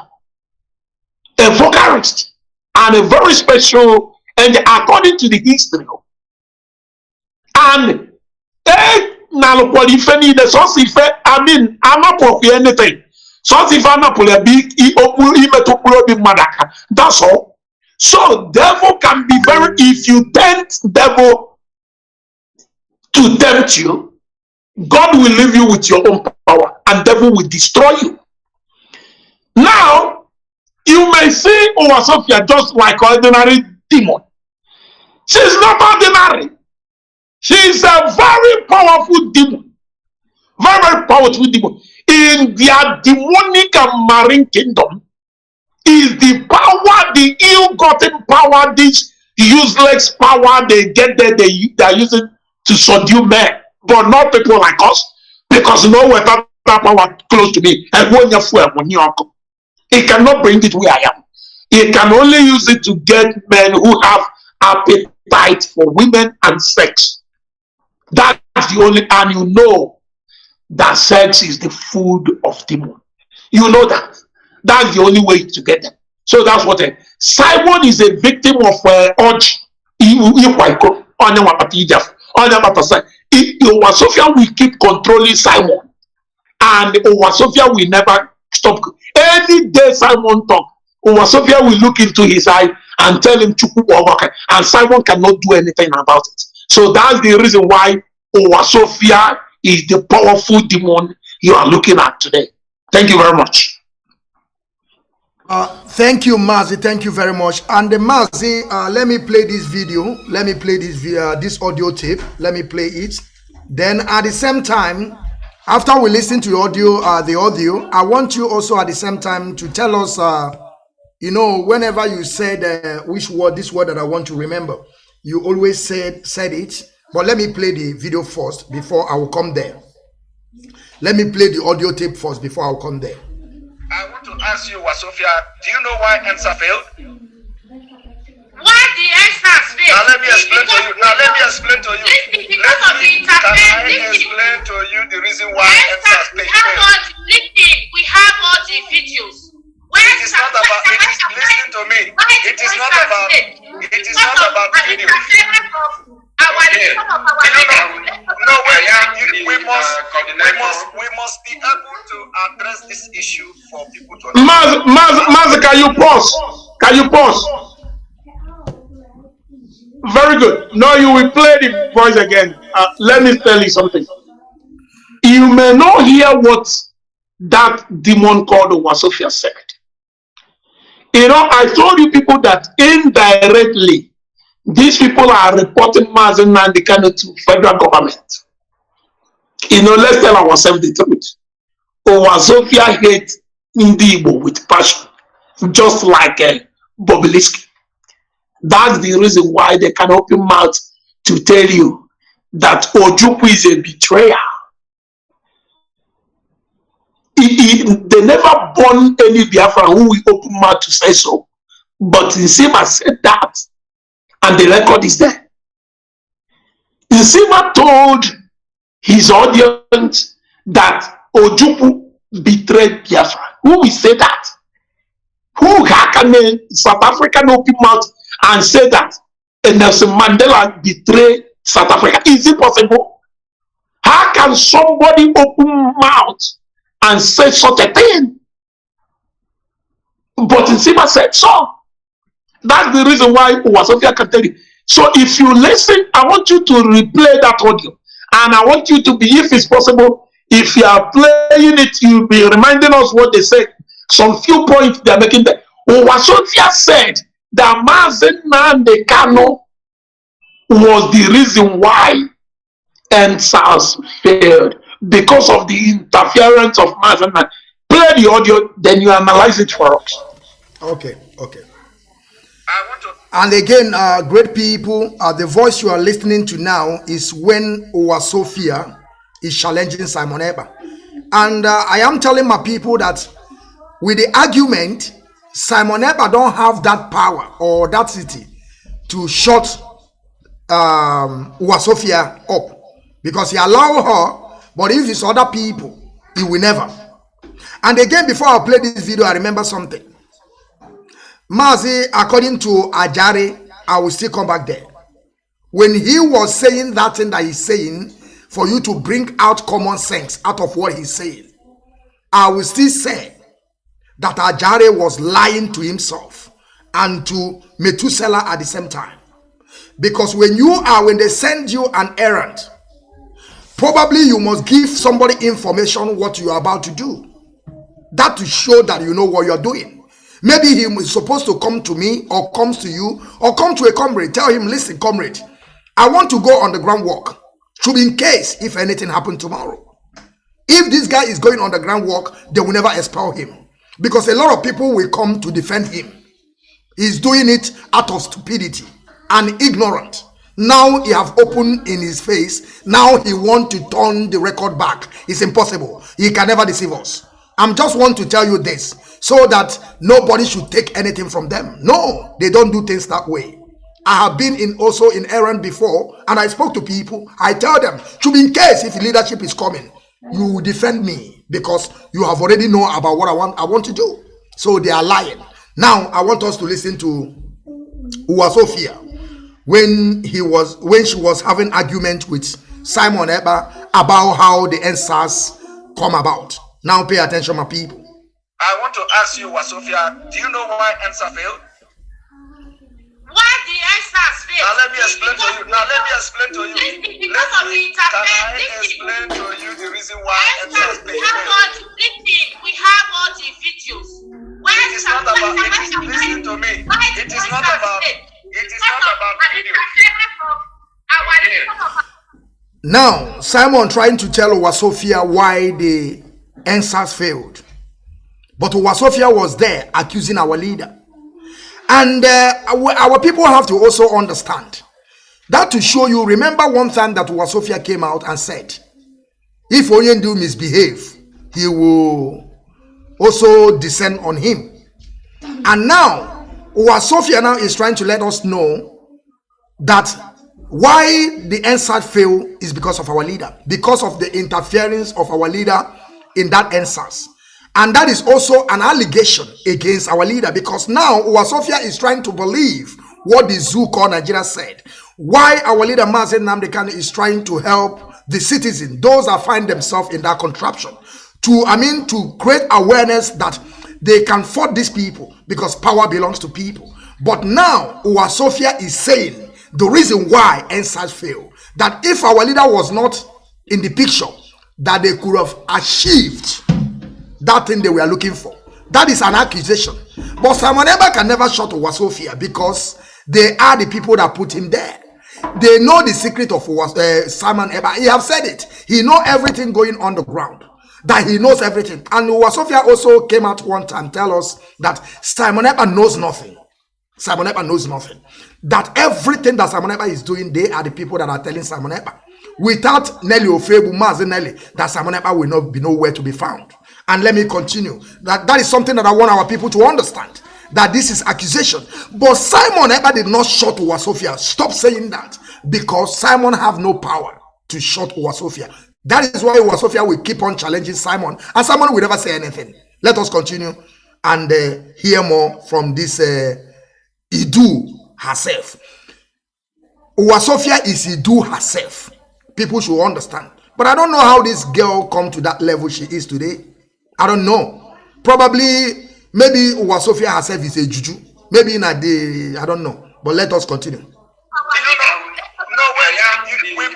a vocalist, and a very special angel according to the history. And Now, polyphony, the source effect, I mean, I'm not for anything. So if I'm not a big that's all. So devil can be very, if you tempt devil to tempt you, God will leave you with your own power and devil will destroy you. Now, you may see Sophia just like ordinary demon. She's not ordinary. She's a very powerful demon. Very, very powerful demon. In their demonic and marine kingdom is the power, the ill-gotten power, this useless power they get there, they are using to subdue men, but not people like us, because no without that power close to me. And when you're full, when you it cannot bring it where I am. It can only use it to get men who have appetite for women and sex. That's the only, and you know that sex is the food of demon. You know that. That's the only way to get them. So that's what Simon is a victim of urge. Sophia will keep controlling Simon, and Sophia will never stop. Any day Simon talk, Sophia will look into his eye and tell him to work, and Simon cannot do anything about it. So that's the reason why Sophia is the powerful demon you are looking at today. Thank you very much. Thank you, Mazi. Thank you very much. And Mazi, let me play this video. Let me play this audio tape. Let me play it. Then at the same time, after we listen to the audio, I want you also at the same time to tell us, you know, whenever you said which word, this word that I want to remember, you always said it. But let me play the video first before I will come there. Let me play the audio tape first before I will come there. I want to ask you, Sophia, do you know why ENSA failed? Why the ENSAs failed? Now let me explain to you. Because of the interference. Can I explain to you the reason why ENSAs failed? We have all the videos. It is not about, listen to me. It is not about videos. We must be able to address this issue for people to understand. Mazi, can you pause? Can you pause? Very good. Now you will play the voice again. Let me tell you something. You may not hear what that demon called Sophia said. You know, I told you people that indirectly, these people are reporting Mazi Nnamdi Kanu to federal government. You know, let's tell ourselves the truth. Sophia hates Igbo with passion, just like Bobiliski. That's the reason why they can open mouth to tell you that Ojukwu is a betrayer. They never born any Biafra who will open mouth to say so. But Nsima said that, and the record is there. Nsima told his audience that Ojukwu betrayed Biafra. Who will say that? Who can South African open mouth and say that Nelson Mandela betrayed South Africa? Is it possible? How can somebody open mouth and say such a thing? But Nsima said so. That's the reason why Sophia can tell you. So if you listen, I want you to replay that audio. And I want you to be, if it's possible, if you are playing it, you'll be reminding us what they said. Some few points they are making there. Sophia said that Mazi Nnamdi Kanu was the reason why ENSAS failed, because of the interference of Mazi Nnamdi. Play the audio, then you analyze it for us. Okay. And again, great people, the voice you are listening to now is when Sophia is challenging Simon Ekpa. And I am telling my people that with the argument, Simon Ekpa don't have that power or that city to shut Sophia up, because he allow her, but if it's other people, he will never. And again, before I play this video, I remember something. Mazi, according to Ajari, I will still come back there. When he was saying that thing that he's saying, for you to bring out common sense out of what he's saying, I will still say that Ajare was lying to himself and to Methuselah at the same time. Because when they send you an errand, probably you must give somebody information what you are about to do. That to show that you know what you're doing. Maybe he is supposed to come to me or comes to you or come to a comrade. Tell him, listen, comrade, I want to go on the ground walk. Should be in case if anything happened tomorrow. If this guy is going on the ground walk, they will never expel him. Because a lot of people will come to defend him. He's doing it out of stupidity and ignorant. Now he have opened in his face. Now he want to turn the record back. It's impossible. He can never deceive us. I'm just want to tell you this so that nobody should take anything from them. No, they don't do things that way. I have been also in errand before, and I spoke to people. I tell them, should be in case if leadership is coming, you will defend me because you have already know about what I want to do. So they are lying. Now I want us to listen to Uwasofia when she was having argument with Simon Ekpa about how the NSAS come about. Now pay attention, my people. I want to ask you, Uwasofia, do you know why NSA failed? Why the NSAS failed? Now let me explain to you. Can I explain to you the reason why NSAS failed? We have all the videos. It is not about, listen to me. It is not about video. Now, Simon trying to tell Uwasofia why the NSAS failed. But Uwasofia was there accusing our leader. And our people have to also understand that to show you, remember one time that Uwasofia came out and said, if Oyendu misbehave, he will also descend on him. And now, Uwasofia now is trying to let us know that why the NSAS failed is because of our leader, because of the interference of our leader in that NSAS. And that is also an allegation against our leader, because now Uwasofia is trying to believe what the zoo called Nigeria said. Why our leader Mazi Nnamdi Kanu is trying to help the citizens, those that find themselves in that contraption, to create awareness that they can fight these people because power belongs to people. But now Uwasofia is saying the reason why NSAS failed, that if our leader was not in the picture, that they could have achieved that thing they were looking for. That is an accusation. But Simon Ekpa can never shut Uwasofia because they are the people that put him there. They know the secret of Simon Ekpa. He have said it. He know everything going on the ground. That he knows everything. And Uwasofia also came out one time tell us that Simon Ekpa knows nothing. Simon Ekpa knows nothing. That everything that Simon Ekpa is doing, they are the people that are telling Simon Ekpa. Without Nelly Ofebu, Mazi Nelly, that Simon Ekpa will not be nowhere to be found. And let me continue. That is something that I want our people to understand. That this is accusation. But Simon Ekpa did not shut Uwasofia. Stop saying that. Because Simon have no power to shut Uwasofia. That is why Uwasofia will keep on challenging Simon. And Simon will never say anything. Let us continue and hear more from this Idu herself. Uwasofia is Idu herself. People should understand. But I don't know how this girl come to that level she is today. I don't know. Probably, maybe Uwasofia herself is a juju. Maybe in a day, I don't know. But let us continue. We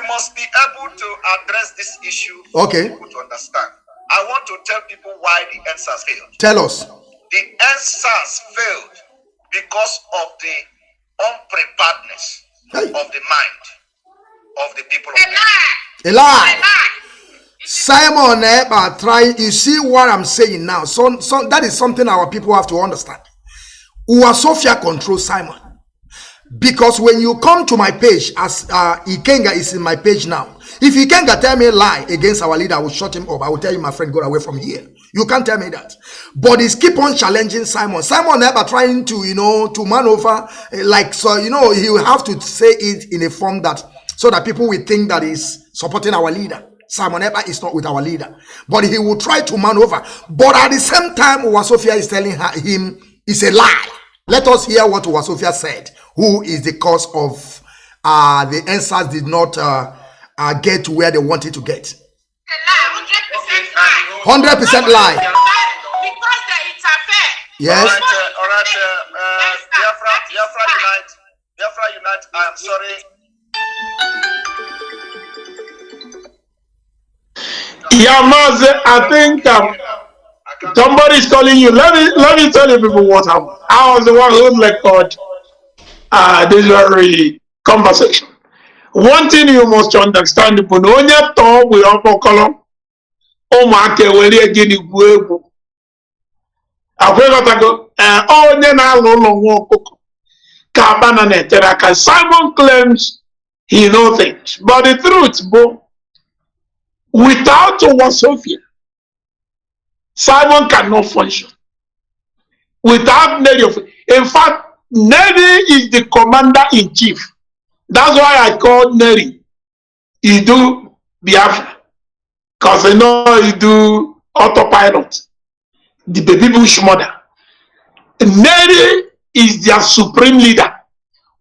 must be able to address this issue for people to understand. I want to tell people why the NSAS failed. Tell us. The NSAS failed because of the unpreparedness of the mind of the people of a lie. Simon Ekpa trying. You see what I'm saying now? So that is something our people have to understand. Uwasofia controls Simon. Because when you come to my page, as Ikenga is in my page now, if Ikenga tell me a lie against our leader, I will shut him up. I will tell you, my friend, go away from here. You can't tell me that. But he's keep on challenging Simon. Simon Ekpa trying to, to maneuver, he will have to say it in a form that, so that people will think that he's supporting our leader. Simon Ekpa is not with our leader. But he will try to maneuver. But at the same time, Uwasofia is telling him it's a lie. Let us hear what Uwasofia said, who is the cause of the answers did not get to where they wanted to get. 100% lie. Because they interfere. Yes. All right. Biafra Unite. I am sorry. Yeah, Mazi, I think somebody's calling you. Let me tell you people what happened. I was the one who record this very conversation. One thing you must understand, people, onye talk with upper column. Ụmụaka ewere gịnị gwuo egwu akwụghọtago onye na-alụ ụlọ nwa ọkụkọ ka abana na-etere aka. Simon claims he knows things, but the truth bụ without Wasofia, Simon cannot function. Without Neri, in fact, Neri is the commander-in-chief. That's why I call Neri Idu Biafra. Because they know you do autopilot. The baby bush mother. Neri is their supreme leader.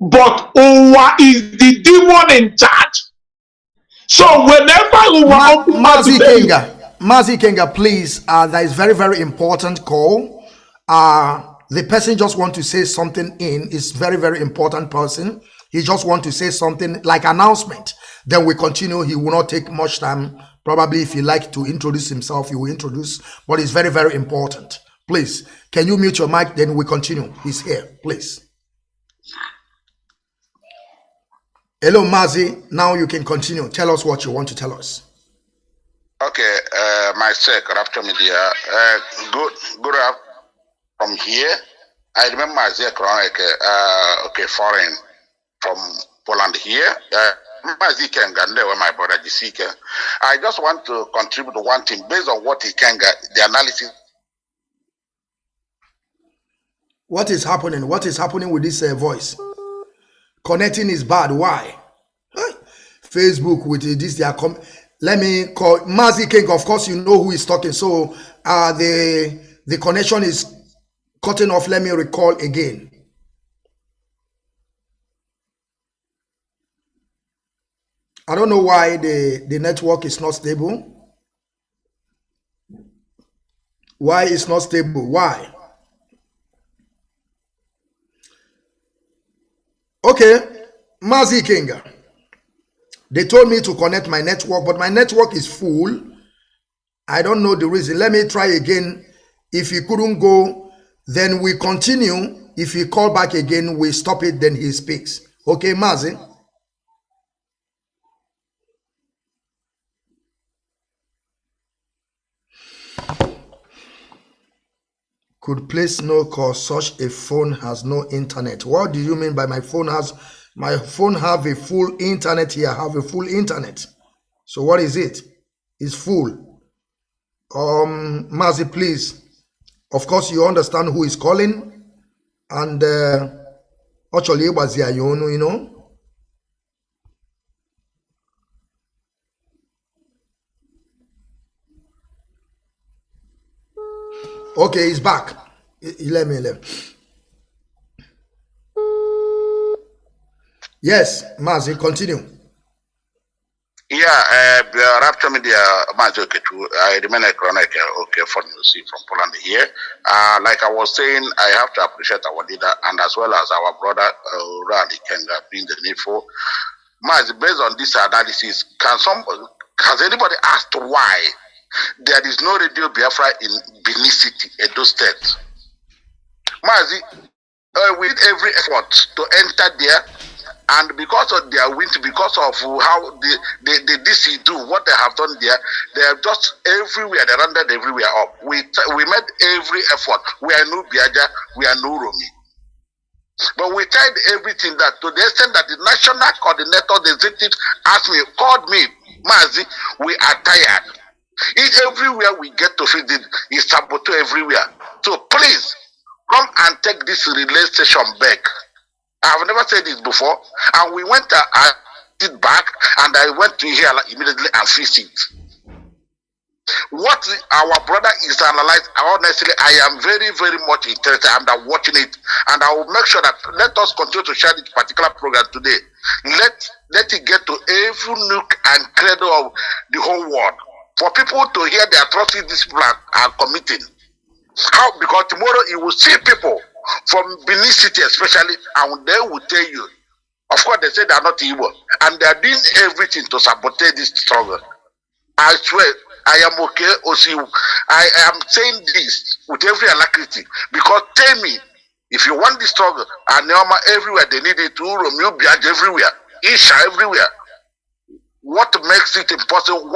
But Owa is the demon in charge. So whenever Owa Mazi Ikenga, please, that is very, very important call. The person just want to say something is very, very important person. He just want to say something like announcement. Then we continue. He will not take much time. Probably if he like to introduce himself, he will introduce. But it's very, very important. Please, can you mute your mic? Then we continue. He's here, please. Hello, Mazi. Now you can continue. Tell us what you want to tell us. Okay, my sec, Rapture Media. Good up from here. I remember Mazi Okechukwu foreign from Poland here. Mazi Ikenga, my brother Jisika. I just want to contribute to one thing based on what Ikenga, the analysis. What is happening? What is happening with this voice? Connecting is bad. Why? Facebook with this. Let me call Mazi Ikenga. Of course, you know who is talking. So the connection is cutting off. Let me recall again. I don't know why the network is not stable. Why it's not stable? Why? Okay, Mazi Ikenga. They told me to connect my network, but my network is full. I don't know the reason. Let me try again. If he couldn't go, then we continue. If he call back again, we stop it, then he speaks. Okay, Mazi? Could place no cause such a phone has no internet. What do you mean by my phone have a full internet here? I have a full internet. So what is it? It's full. Mazi, please. Of course, you understand who is calling. And actually, it was you know. Okay, he's back. 11. Yes, Mazi, continue. Yeah, Rapture Media, Mazi Okechukwu. I remain a chronic from Poland here. Like I was saying, I have to appreciate our leader and as well as our brother Mazi Ikenga being the needful. Mazi, based on this analysis, has anybody asked why there is no Radio Biafra in Benin City, Edo State? Mazi, we did every effort to enter there, and because of their wins, because of how the DC do what they have done there, they are just everywhere, they rounded everywhere up. We made every effort. We are no Biaja, we are no Romi. But we tried everything that to the extent that the national coordinator, the executive, called me, Mazi, we are tired. Everywhere we get to feed it is saboteur everywhere. So please come and take this relay station back. I've never said this before. And we went it back and I went to here immediately and fixed it. what our brother is analyzed, honestly, I am very, very much interested and I'm watching it. And I will make sure that let us continue to share this particular program today. Let it get to every nook and cradle of the whole world. For people to hear the atrocities these people are committing. How? Because tomorrow you will see people from Benin City especially, and they will tell you, of course they say they are not evil, and they are doing everything to sabotage this struggle. I swear, I am okay, Osi. I am saying this with every alacrity, because tell me, if you want this struggle, and Neoma everywhere, they need it to Romeo Biaj everywhere, Isha everywhere. What makes it impossible?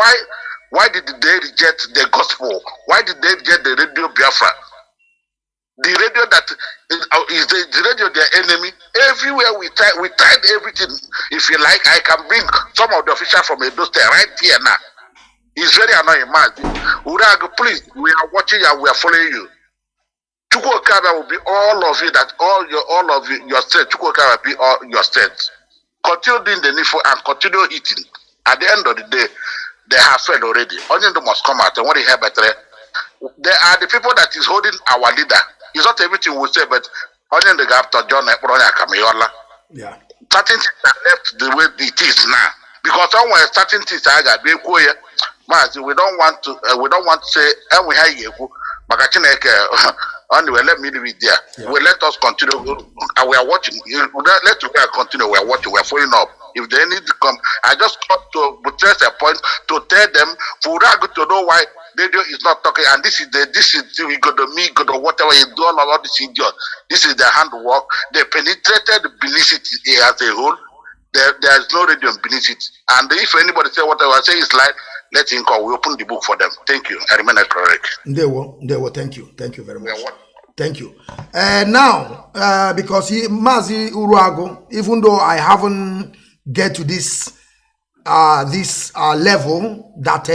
Why did they reject the gospel? Why did they reject the radio Biafra? The radio that is the radio their enemy. Everywhere we tried everything. If you like, I can bring some of the officials from Edo State right here now. It's very annoying, man. Uruagu, please, we are watching and we are following you. Chukwu Okaba will be all of you, that all of you, your state. Chukwu Okaba will be all your state. Continue doing the needful and continue eating. At the end of the day, they have failed already. Only they must come out and what they have better. They are the people that is holding our leader. It's not everything we say, but only the gap to John Kameyola. Yeah. Certain things are left the way it is now. Because somewhere certain things are going to be quiet. We don't want to say, and we have you. Anyway, let me leave it there. Yeah. Let us continue. We are watching. Let us continue. We are watching. We are following up. If they need to come, I just got to buttress a point to tell them for Uruagu to know why radio is not talking. And this is we go to me, go to whatever you do, all about this idiot. This is their handwork. They penetrated Benin City as a whole. There is no radio in Benin City. And if anybody say whatever I say is like, let him come. We open the book for them. Thank you. I remain correct. They will. Thank you. Thank you very much. Thank you. Now, because Mazi Uruagu, even though I haven't get to this level, that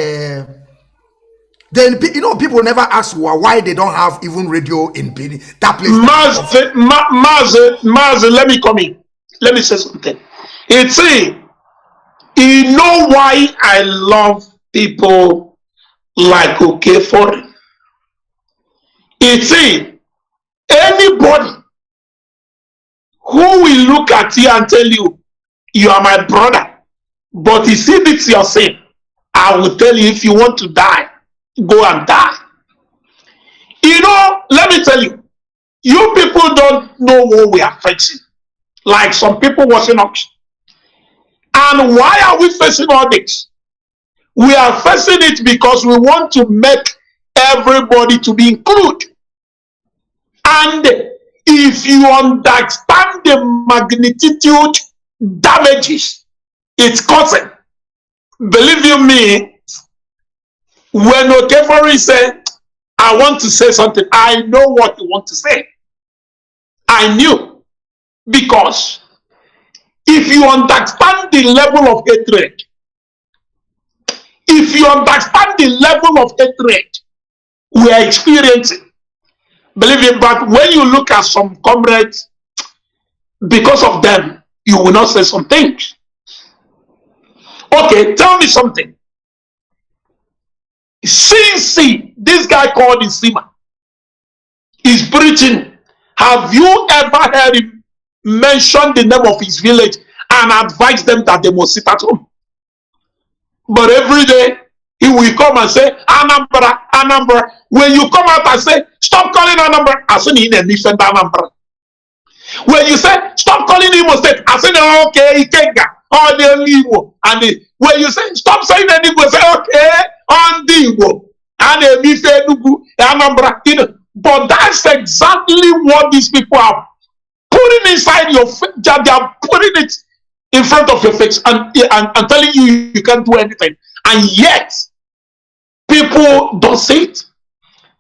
then people never ask why they don't have even radio in that place. Mazi, let me come in. Let me say something. You know why I love people like Okefori? Anybody who will look at you and tell you, you are my brother, but you see it's your sin, I will tell you, if you want to die, go and die. Let me tell you, you people don't know what we are facing. Like some people watching us. And why are we facing all this? We are facing it because we want to make everybody to be included. And if you understand the magnitude damages it's causing, believe you me, when Okefori said, I want to say something, I know what you want to say. I knew. Because if you understand the level of hatred, we are experiencing, believe me, but when you look at some comrades, because of them, you will not say some things. Okay, tell me something. Since this guy called Isima is preaching, have you ever heard him mention the name of his village and advise them that they must sit at home? But every day, he will come and say, Anambra, Anambra. When you come out and say, stop calling Anambra, I say, Anambra. When you say, stop calling Imo State, I say, okay, Ikenga, or the Igbo. And when you say, stop saying Igbo, say, okay, on the Igbo. And Anambra. But that's exactly what these people are putting inside your face. They are putting it in front of your face and telling you you can't do anything. And yet, people don't say it.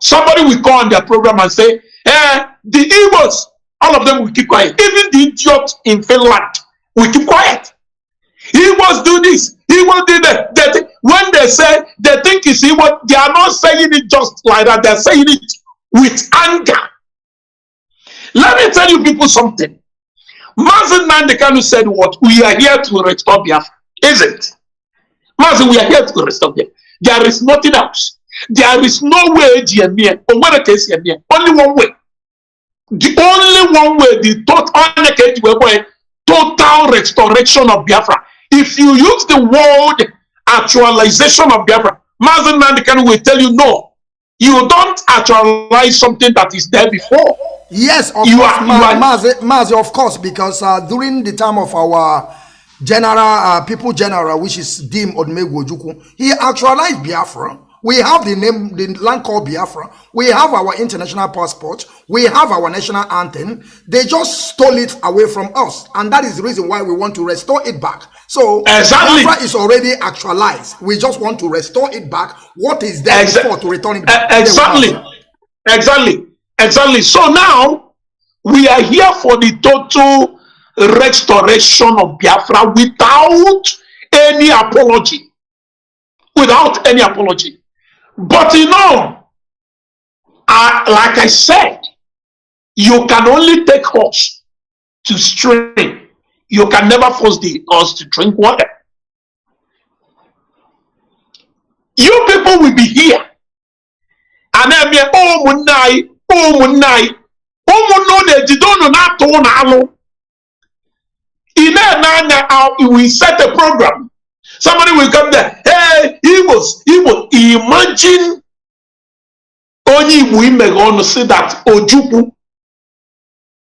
Somebody will call on their program and say, the Igbos, all of them will keep quiet. Even the idiot in Finland will keep quiet. Igbos do this, Igbos do that. When they say they think it's Igbo, they are not saying it just like that. They're saying it with anger. Let me tell you people something. Mazi Kanu said what? We are here to restore Biafra. Is it? Mazi, we are here to restore Biafra. There is nothing else. There is no way, only one way. The only one way, the total restoration of Biafra. If you use the word actualization of Biafra, Mazi Nnamdi will tell you, no, you don't actualize something that is there before. Yes, of course, Mazi, of course, because during the time of our general, people general, which is Dim Odumegwu Ojukwu, he actualized Biafra. We have the name, the land called Biafra. We have our international passport. We have our national anthem. They just stole it away from us. And that is the reason why we want to restore it back. So Biafra is already actualized. We just want to restore it back. What is there before to return it back? Exactly. So now we are here for the total restoration of Biafra without any apology. Without any apology. But you know, like I said, you can only take horse to stream. You can never force the horse to drink water. You people will be here. And then we set a program. Somebody will come there. Hey, Igbos. Imagine only we may going to say that Ojukwu,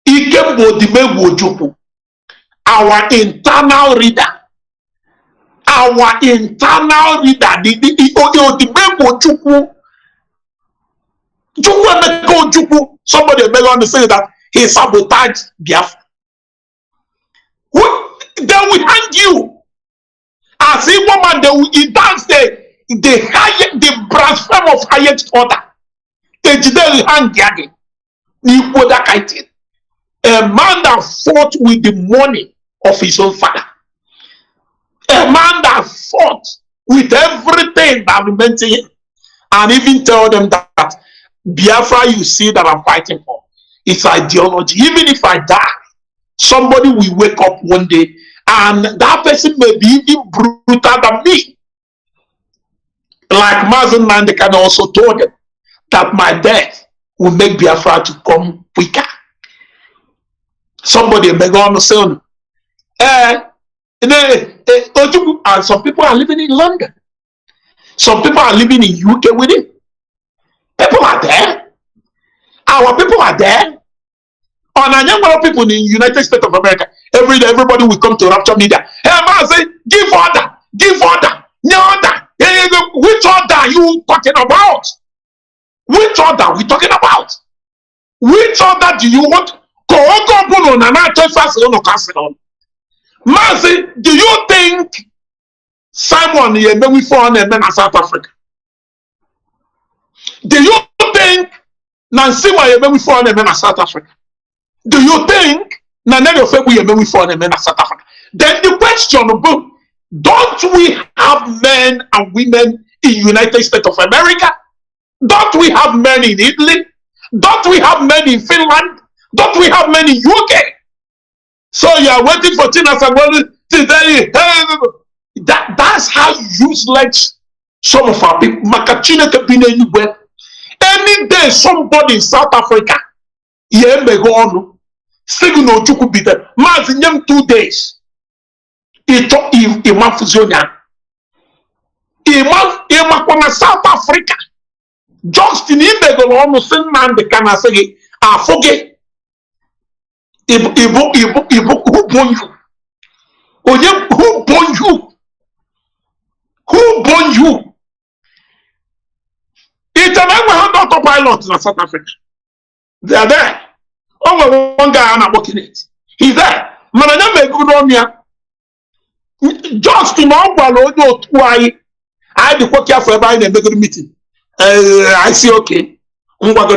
Ikembo Dimegwu Ojukwu, our internal reader, the somebody may going to say that he sabotaged Biafra. They will hang you. As a woman, they dance the blasphemy of highest order. They hang again. A man that fought with the money of his own father. A man that fought with everything that remained to him. And even tell them that Biafra you see that I'm fighting for. It's ideology. Even if I die, somebody will wake up one day and that person may be even brutal than me. Like Mazi Nnamdi also told them that my death will make Biafra to come quicker. Somebody may go on to say, and some people are living in London. Some people are living in UK with him. People are there. Our people are there. And a number of people in the United States of America, every day, everybody will come to Rapture Media. Hey, Mazi, give order. No order. Which order are you talking about? Which order we talking about? Which order do you want? Mazi, do you think Simon Yemewi for in South Africa? Do you think Nancy Yemewi for in South Africa? Do you think Nanero Febu Yemewi for in South Africa? Then the question about, don't we have men and women in United States of America? Don't we have men in Italy? Don't we have men in Finland? Don't we have men in UK? So you are waiting for Tina Sagwali to tell you, hey, that's how useless some of our people. Makachine can be anywhere. Any day somebody in South Africa, yeah, may go on. Still no Chuku be there. Mazi in 2 days. Imam Fusionia. Imam South Africa. Just in the almost same man the can say, I forget. Who born you? Who born you? Who born you? It's an autopilot in South Africa. They are there. Only one guy I'm working it. He's there. Man, may good on here. Just to know why I had to work here for everybody in a good meeting. I see okay. We are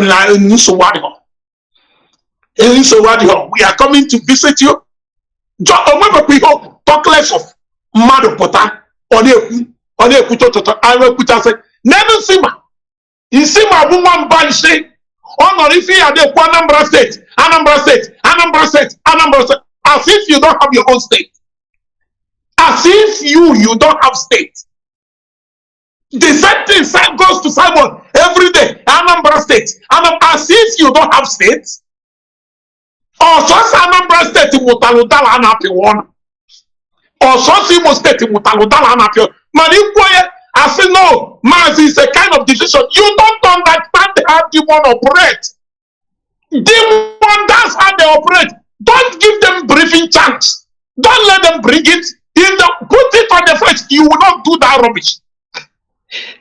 coming to visit you. Talk less of mad pota on a kuto. I will put us never see ma. You see my woman ban say, oh no, if you are the Anambra State, as if you don't have your own state. As if you don't have state. The same thing goes to Simon every day. Anambra State. As if you don't have states. Or so Anambra State mutaludala anapi one. Or so Imo State mutaludala anapi. I say no, Mazi is a kind of decision. You don't understand how demon operate. Demon, that's how they operate. Don't give them briefing chance. Don't let them bring it. Put it on the face. You will not do that rubbish.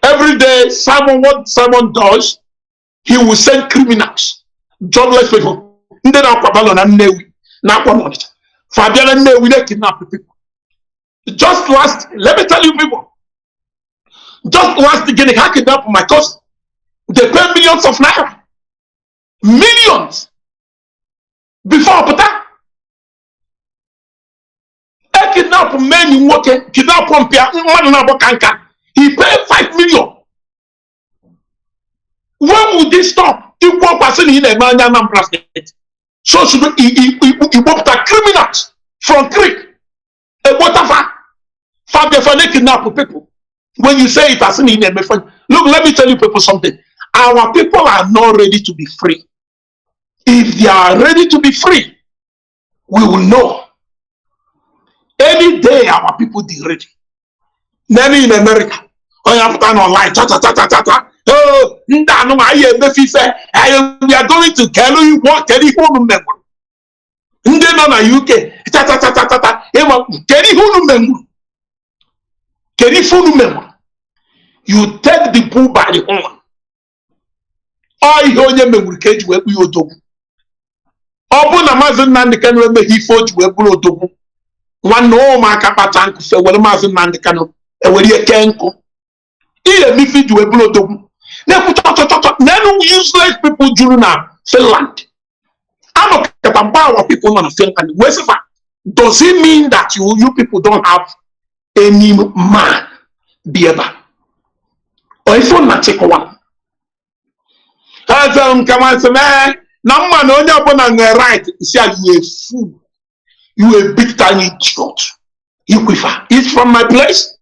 Every day, what Simon does, he will send criminals, jobless people. Just let me tell you people, just last beginning, I kidnapped my cousin. They pay millions of naira. Millions. Before, but that. I kidnap men working, kidnap Pompia, he paid 5 million. When would this stop? Equal person in a man Anambra State. So should he criminals from Creek. A whatever. Fabia kidnap people. When you say it as in a look, let me tell you people something. Our people are not ready to be free. If they are ready to be free, we will know. Any day our people be ready. Many in America. Oh, you have done online. Oh, we are going to tell you what Kelly Hunu member. Na UK. Kelly Hunu member. You take the bull by the horn. I hear you member cage where we do. Open a Mazi Nnamdi Kanu remember he fought where we do. One no marker tank so well Mazi Nnamdi Kanu. And when you can't go. Here, me feed you a blow dog. Now, useless people during Finland. I'm not a power people on Finland. Does it mean that you people don't have any man be able? Or if you're not take one? As come on, man. No man on your right. See, you a fool. You a big tiny idiot. You quiver. It's from my place.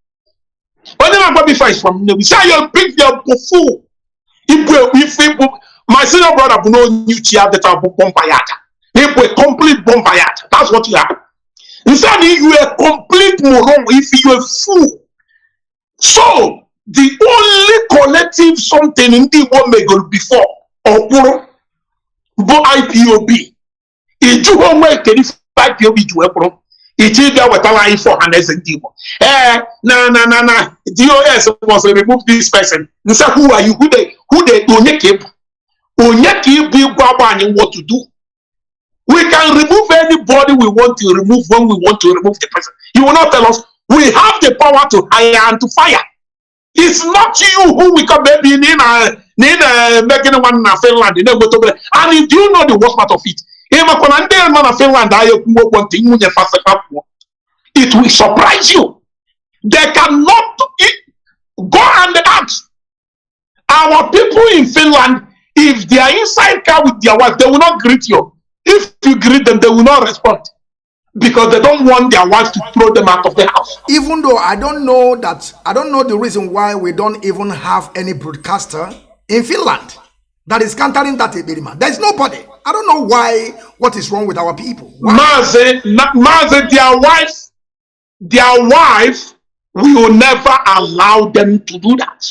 When I'm going to be from me, say you're big, you're fool. If my senior brother will know you have the type of bombayata. If we're complete bombayata, that's what you are. Instead, you are a complete moron if you're a fool. So, the only collective something in the world may go before or IPOB. If you want to make any IPOB to a it is there with a line for an SND. No. DOS was remove this person. You say, who are you? Who they Onyekib? Onyekib be Guabani what to do. We can remove anybody we want to remove when we want to remove the person. You will not tell us we have the power to hire and to fire. It's not you who we can maybe in making one in Finland. And if you know the worst part of it, it will surprise you. They cannot go and ask our people in Finland if they are inside car with their wife, they will not greet you. If you greet them, they will not respond because they don't want their wives to throw them out of the house. Even though I don't know the reason why we don't even have any broadcaster in Finland that is countering that Ebirima. There's nobody. I don't know why. What is wrong with our people? Mazi, their wife will never allow them to do that.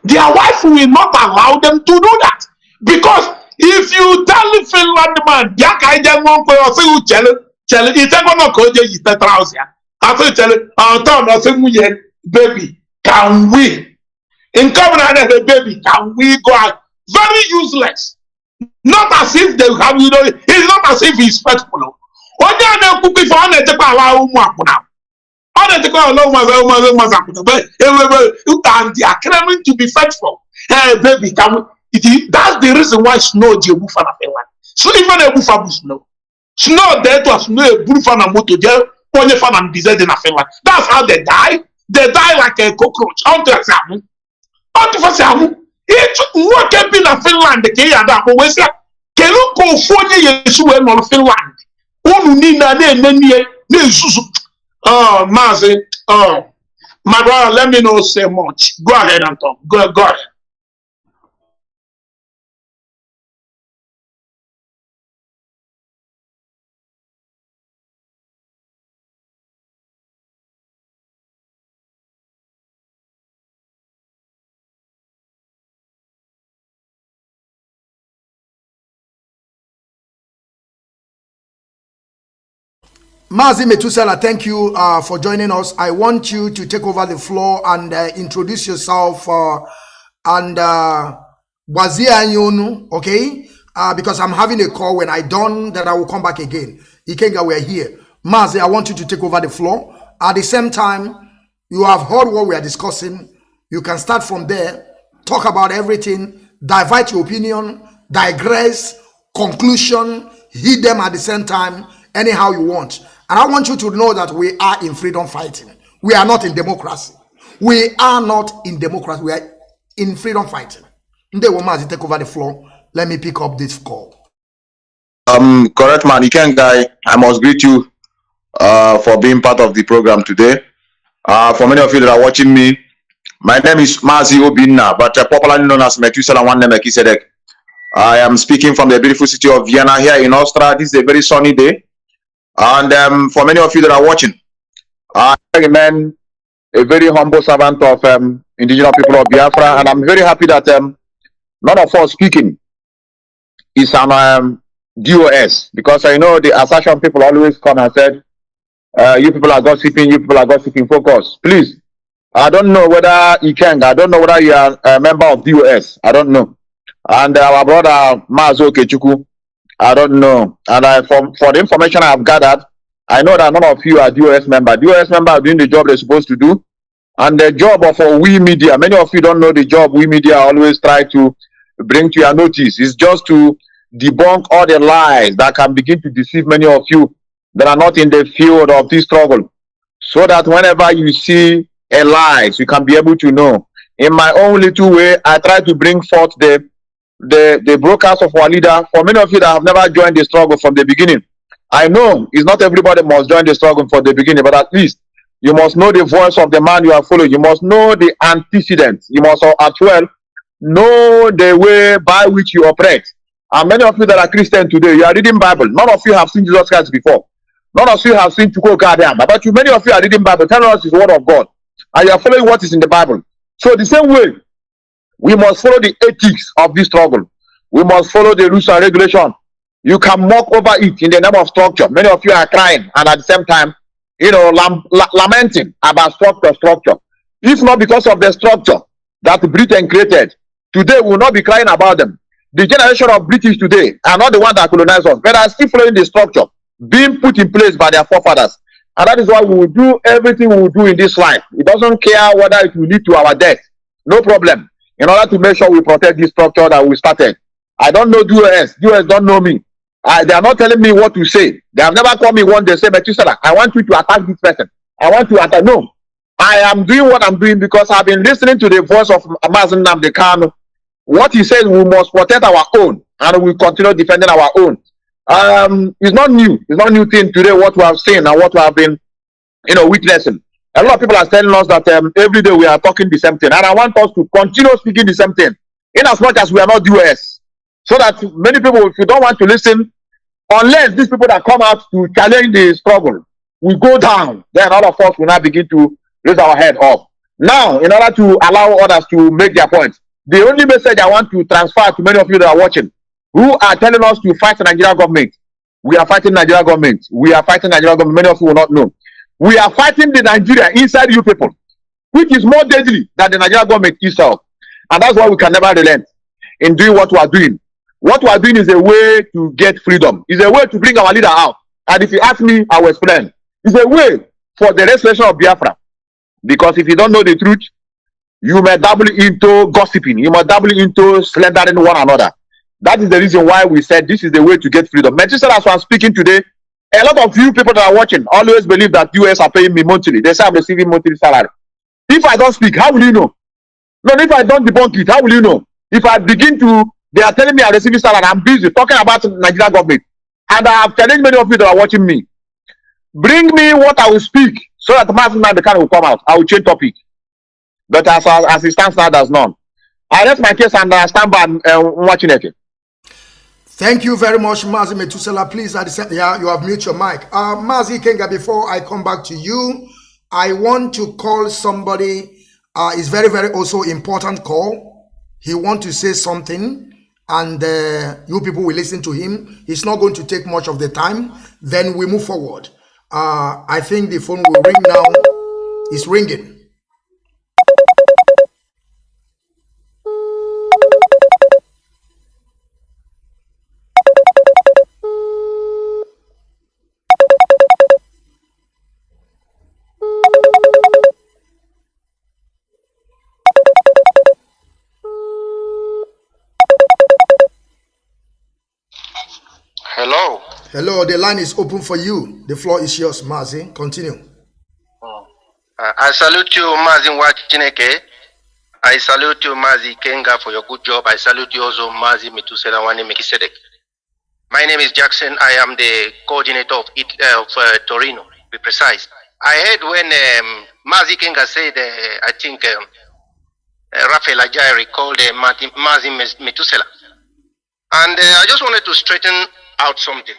Their wife will not allow them to do that. Because if you tell the Finland man, baby, can we? In common, baby, can we go out? Very useless. Not as if they have, it's not as if he's faithful. And they are claiming to be faithful. Hey, baby, that's the reason why snow is a buffalo. So even a buffalo snow. Snow there to snow a buffalo moto there, only fan and desert in a Finland. That's how they die. They die like a cockroach. It's what can be in Finland, the Kaya that always say, can you go for you Finland? Oh, Nina, oh, Mazi, My brother, let me not say much. Go ahead and talk. Go ahead. Mazi Metusela, thank you for joining us. I want you to take over the floor and introduce yourself and Wazia Nyonu, okay? Because I'm having a call. When I done, then I will come back again. Ikenga, we're here. Mazi, I want you to take over the floor. At the same time, you have heard what we are discussing. You can start from there, talk about everything, divide your opinion, digress, conclusion, hit them at the same time, anyhow you want. And I want you to know that we are in freedom fighting. We are not in democracy. We are not in democracy. We are in freedom fighting. Ndewo, take over the floor. Let me pick up this call. Correct, man. Ikenga, I must greet you for being part of the program today. For many of you that are watching me, my name is Mazi Obinna, but popularly known as Metusela One Mekisedek. I am speaking from the beautiful city of Vienna here in Austria. This is a very sunny day. And for many of you that are watching, I remain a very humble servant of indigenous people of Biafra, and I'm very happy that none of us speaking is an DOS, because I know the assertion people always come and said, you people are gossiping, you people are gossiping. Focus, please. I don't know whether Ikenga, I don't know whether you are a member of DOS, I don't know. And our brother Mazi Okechukwu, I don't know. And for the information I have gathered, I know that none of you are DOS members. DOS members are doing the job they're supposed to do. And the job of we media, many of you don't know the job we media always try to bring to your notice. Is just to debunk all the lies that can begin to deceive many of you that are not in the field of this struggle. So that whenever you see a lie, you can be able to know. In my own little way, I try to bring forth the broadcast of our leader. For many of you that have never joined the struggle from the beginning, I know it's not everybody must join the struggle from the beginning, but at least you must know the voice of the man you are following. You must know the antecedents. You must as well know the way by which you operate. And many of you that are Christian today, you are reading Bible. None of you have seen Jesus Christ before. None of you have seen Chukwu Goddamn. But many of you are reading Bible, telling us it's the word of God, and you are following what is in the Bible. So the same way, we must follow the ethics of this struggle. We must follow the rules and regulation. You can mock over it in the name of structure. Many of you are crying and at the same time, you know, lamenting about structure. If not because of the structure that Britain created, today we will not be crying about them. The generation of British today are not the one that colonized us, but are still following the structure being put in place by their forefathers. And that is why we will do everything we will do in this life. It doesn't care whether it will lead to our death. No problem. In order to make sure we protect this structure that we started. I don't know DOS. DOS don't know me. They are not telling me what to say. They have never called me one day, say, Metusela, I want you to attack this person. I want to attack. No. I am doing what I'm doing because I've been listening to the voice of Mazi Nnamdi Kanu. What he says, we must protect our own, and we continue defending our own. It's not new. It's not new thing today, what we have seen and what we have been, you know, witnessing. A lot of people are telling us that every day we are talking the same thing. And I want us to continue speaking the same thing, in as much as we are not US. So that many people, if you don't want to listen, unless these people that come out to challenge the struggle will go down, then all of us will now begin to raise our head up. Now, in order to allow others to make their points, the only message I want to transfer to many of you that are watching, who are telling us to fight the Nigerian government. We are fighting Nigerian government. We are fighting Nigerian government. Many of you will not know. We are fighting the Nigeria inside you people, which is more deadly than the Nigerian government itself. And that's why we can never relent in doing what we are doing. What we are doing is a way to get freedom. It's a way to bring our leader out. And if you ask me, I will explain. It's a way for the restoration of Biafra. Because if you don't know the truth, you may dabble into gossiping. You may dabble into slandering one another. That is the reason why we said this is the way to get freedom. Manchester, as I'm speaking today, a lot of you people that are watching always believe that US are paying me monthly. They say I'm receiving monthly salary. If I don't speak, how will you know? No, if I don't debunk it, how will you know? If I begin to, they are telling me I'm receiving salary, I'm busy talking about the Nigerian government. And I have challenged many of you that are watching me. Bring me what I will speak so that Mazi Nnamdi Kanu will come out. I will change topic. But as it stands now, there's none. I left my case and stand by watching it. Thank you very much, Mazi Methuselah. Please, yeah, you have muted your mic. Mazi Ikenga, before I come back to you, I want to call somebody. It's very, very also important call. He want to say something, and you people will listen to him. It's not going to take much of the time. Then we move forward. I think the phone will ring now. It's ringing. Hello. Hello, the line is open for you. The floor is yours, Mazi. Continue. I salute you, Mazi Chineke. I salute you, Mazi Ikenga, for your good job. I salute you also, Mazi Methuselah Wane Mekisedek. My name is Jackson. I am the coordinator of Torino, to be precise. I heard when Mazi Ikenga said, I think Raphael Ajay called Mazi Methuselah. And I just wanted to straighten out something.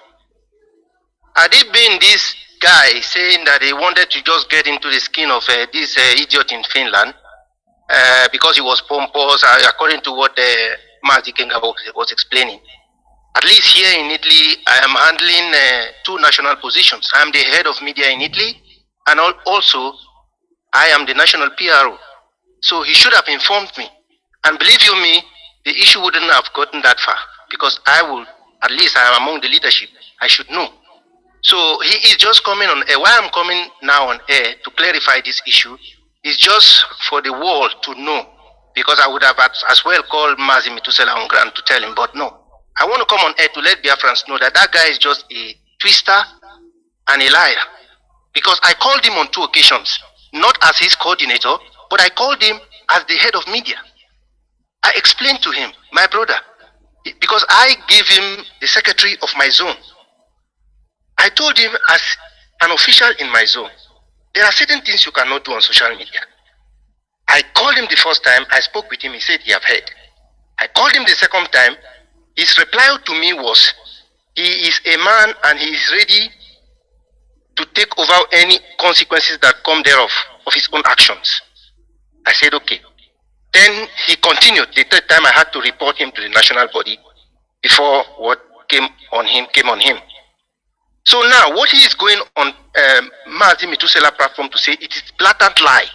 Had it been this guy saying that he wanted to just get into the skin of this idiot in Finland because he was pompous, according to what Mazi Ikenga was explaining. At least here in Italy, I am handling 2 national positions. I am the head of media in Italy, and also I am the national PRO. So he should have informed me. And believe you me, the issue wouldn't have gotten that far, because I will, at least I am among the leadership, I should know. So he is just coming on air. Why I'm coming now on air to clarify this issue is just for the world to know, because I would have as well called Mazi Methuselah on ground to tell him, but no. I want to come on air to let Biafrans know that that guy is just a twister and a liar. Because I called him on 2 occasions, not as his coordinator, but I called him as the head of media. I explained to him, my brother, because I gave him the secretary of my zone. I told him, as an official in my zone, there are certain things you cannot do on social media. I called him the first time, I spoke with him, he said he have heard. I called him the second time, his reply to me was, he is a man and he is ready to take over any consequences that come thereof of his own actions. I said, okay. Then he continued. The third time I had to report him to the national body before what came on him. So now what he is going on Mazi Methuselah platform to say, it is blatant lie.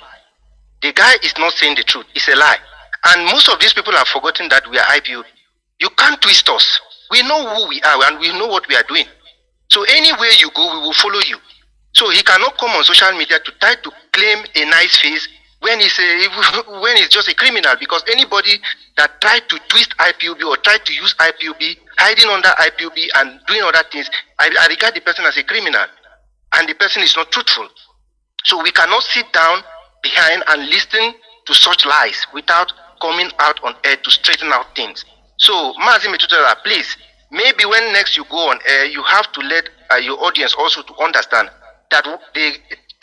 The guy is not saying the truth. It's a lie. And most of these people have forgotten that we are IPO. You can't twist us. We know who we are and we know what we are doing. So anywhere you go, we will follow you. So he cannot come on social media to try to claim a nice face when he's just a criminal, because anybody that tried to twist IPOB or tried to use IPOB, hiding under IPOB and doing other things, I regard the person as a criminal, and the person is not truthful. So we cannot sit down behind and listen to such lies without coming out on air to straighten out things. So Mazi Methuselah, please, maybe when next you go on air, you have to let your audience also to understand that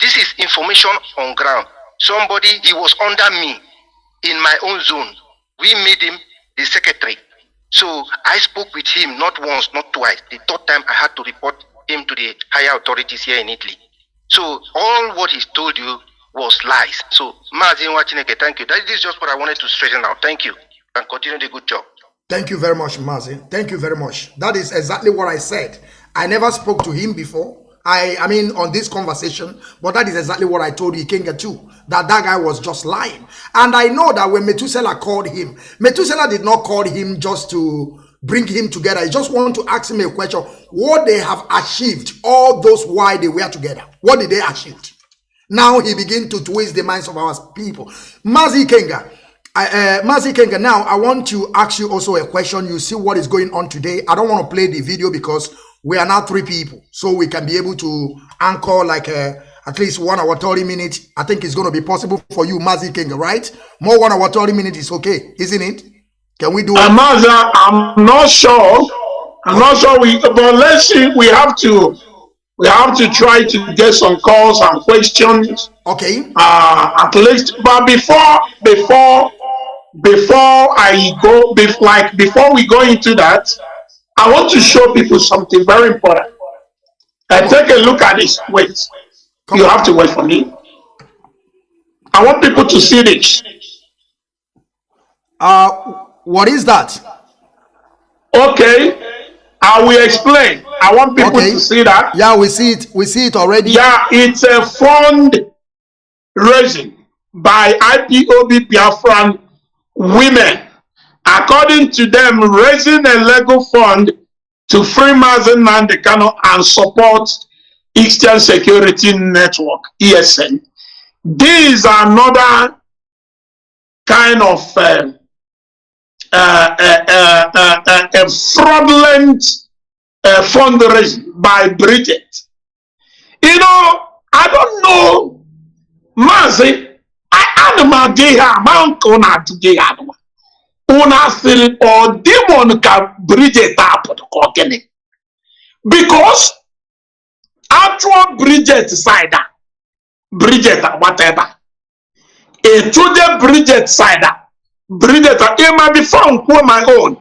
this is information on ground. Somebody, he was under me in my own zone. We made him the secretary. So I spoke with him not once, not twice. The third time I had to report him to the higher authorities here in Italy. So all what he told you was lies. So Mazi Chineke, thank you. That is just what I wanted to straighten out. Thank you. And continue the good job. Thank you very much, Mazi. Thank you very much. That is exactly what I said. I never spoke to him before. I mean, on this conversation, but that is exactly what I told Ikenga too, that guy was just lying. And I know that when Methuselah called him, Methuselah did not call him just to bring him together. I just want to ask him a question. What they have achieved, all those while they were together, what did they achieve? Now he began to twist the minds of our people. Mazi Ikenga, Mazi Ikenga, now I want to ask you also a question. You see what is going on today. I don't want to play the video because we are now 3 people, so we can be able to anchor like at least 1 hour 30 minutes. I think it's going to be possible for you, Mazi Ikenga, right? More 1 hour 30 minutes is okay, isn't it? Can we do it? Maza, I'm not sure. I'm not sure. But let's see. We have to We have to try to get some calls and questions. Okay. At least, but before I go, before we go into that, I want to show people something very important. Take a look at this. Wait, you have to wait for me. I want people to see this. What is that? Okay, I will explain. I want people to see that. Yeah, we see it. We see it already. Yeah, it's a fund raising by IPOB Biafran women. According to them, raising a legal fund to free Mazi Kanu and support Eastern Security Network, ESN. These are another kind of a fraudulent fundraising by Bridget. You know, I don't know, Mazi, I am gay, man, kona gay, una still or demon can Bridget up because actual Bridget side, Bridget whatever, a today Bridget side, Bridget, it might be found for my own.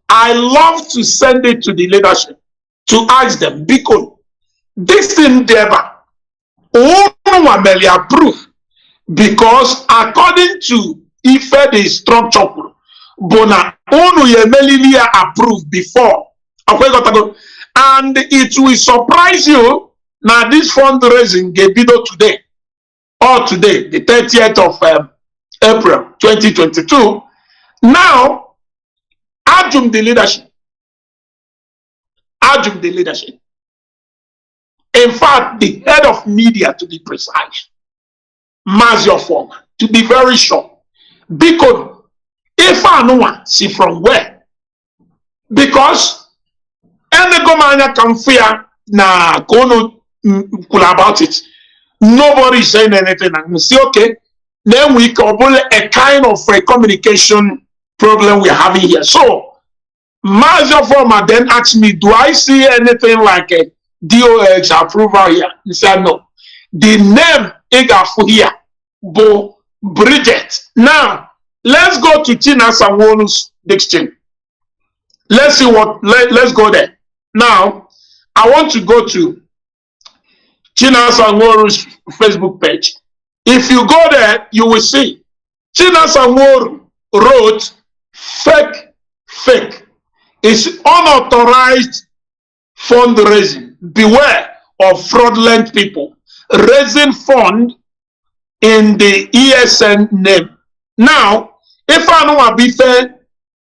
I love to send it to the leadership to ask them because this endeavor, one may approve because according to Ife the structure, Bona Onu Yemelilia approved before, and it will surprise you. Now this fundraising Gebido today, or today, the 30th of April 2022. Now, adjunct the leadership. Adjunct the leadership. In fact, the head of media, to be precise, Mazi Okechukwu, to be very sure. Because if I know see from where, because any gomanya can fear na kono about it. Nobody is saying anything. And we say, okay, then we couple a kind of a communication problem we're having here. So, Mazi Okechukwu then asked me, do I see anything like a DOH approval here? He said, no. The name Igafu here, Bo Bridget. Now, let's go to Tina Sanwonu's dictionary. Let's see what, let's go there. Now, I want to go to Tina Sanwonu's Facebook page. If you go there, you will see Tina Sanworu wrote fake. It's unauthorized fundraising. Beware of fraudulent people raising fund in the ESN name. Now, if I know be fair,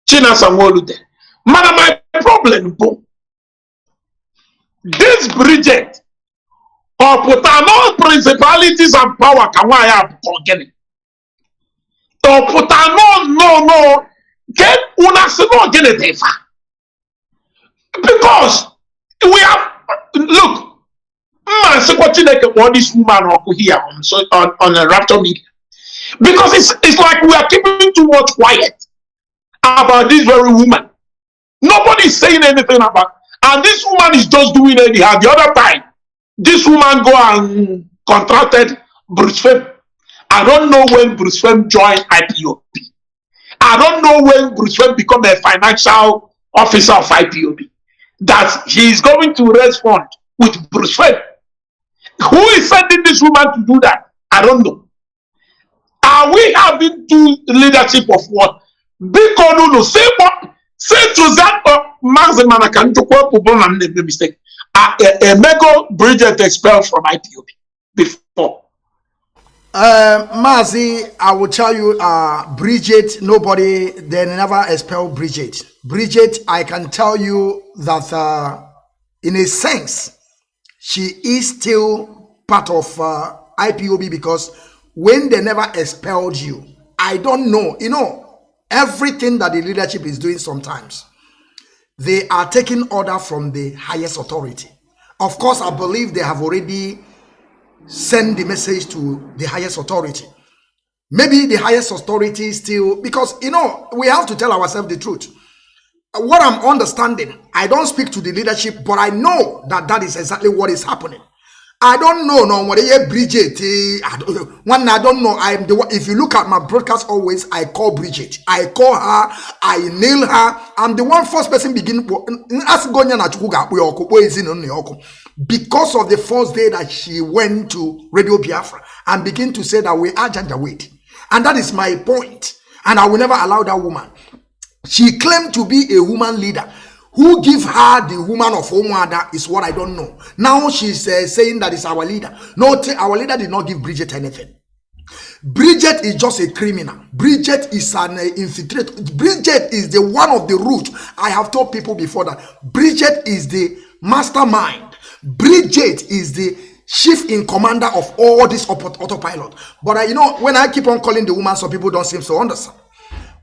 Tina Sanworu there. Man, my problem, this Bridget, or put no principalities and power can I have again. Or put no, get una no get it because we have look, man, so what this woman here on a Raptor media. Because it's like we are keeping too much quiet about this very woman. Nobody is saying anything about, and this woman is just doing anyhow. The other time, this woman go and contracted Bruce Femme. I don't know when Bruce Femme joined IPOB. I don't know when Bruce Femme become a financial officer of IPOB. That he is going to raise fund with Bruce Femme. Who is sending this woman to do that? I don't know. Are we having two leadership of what? Because no, say to that Mazi Okechukwu Apr mistake. A mega Bridget expelled from IPOB before. Mazi, I will tell you, Bridget, nobody, they never expelled Bridget. Bridget, I can tell you that in a sense, she is still part of IPOB because when they never expelled you, I don't know, you know, everything that the leadership is doing sometimes, they are taking order from the highest authority. Of course, I believe they have already sent the message to the highest authority. Maybe the highest authority still, because, you know, we have to tell ourselves the truth. what I'm understanding, I don't speak to the leadership, but I know that that is exactly what is happening. I don't know no what Bridget. I don't know. I'm the one. If you look at my broadcast, always I call Bridget. I call her. I nail her. I'm the one first person begin. Because of the first day that she went to Radio Biafra and begin to say that we are Janjaweed, and that is my point. And I will never allow that woman. She claimed to be a woman leader. Who give her the woman of Omwada is what I don't know. Now she's saying that it's our leader. No, our leader did not give Bridget anything. Bridget is just a criminal. Bridget is an infiltrator. Bridget is the one of the root. I have told people before that Bridget is the mastermind. Bridget is the chief in commander of all this autopilot. But you know, when I keep on calling the woman, some people don't seem to understand.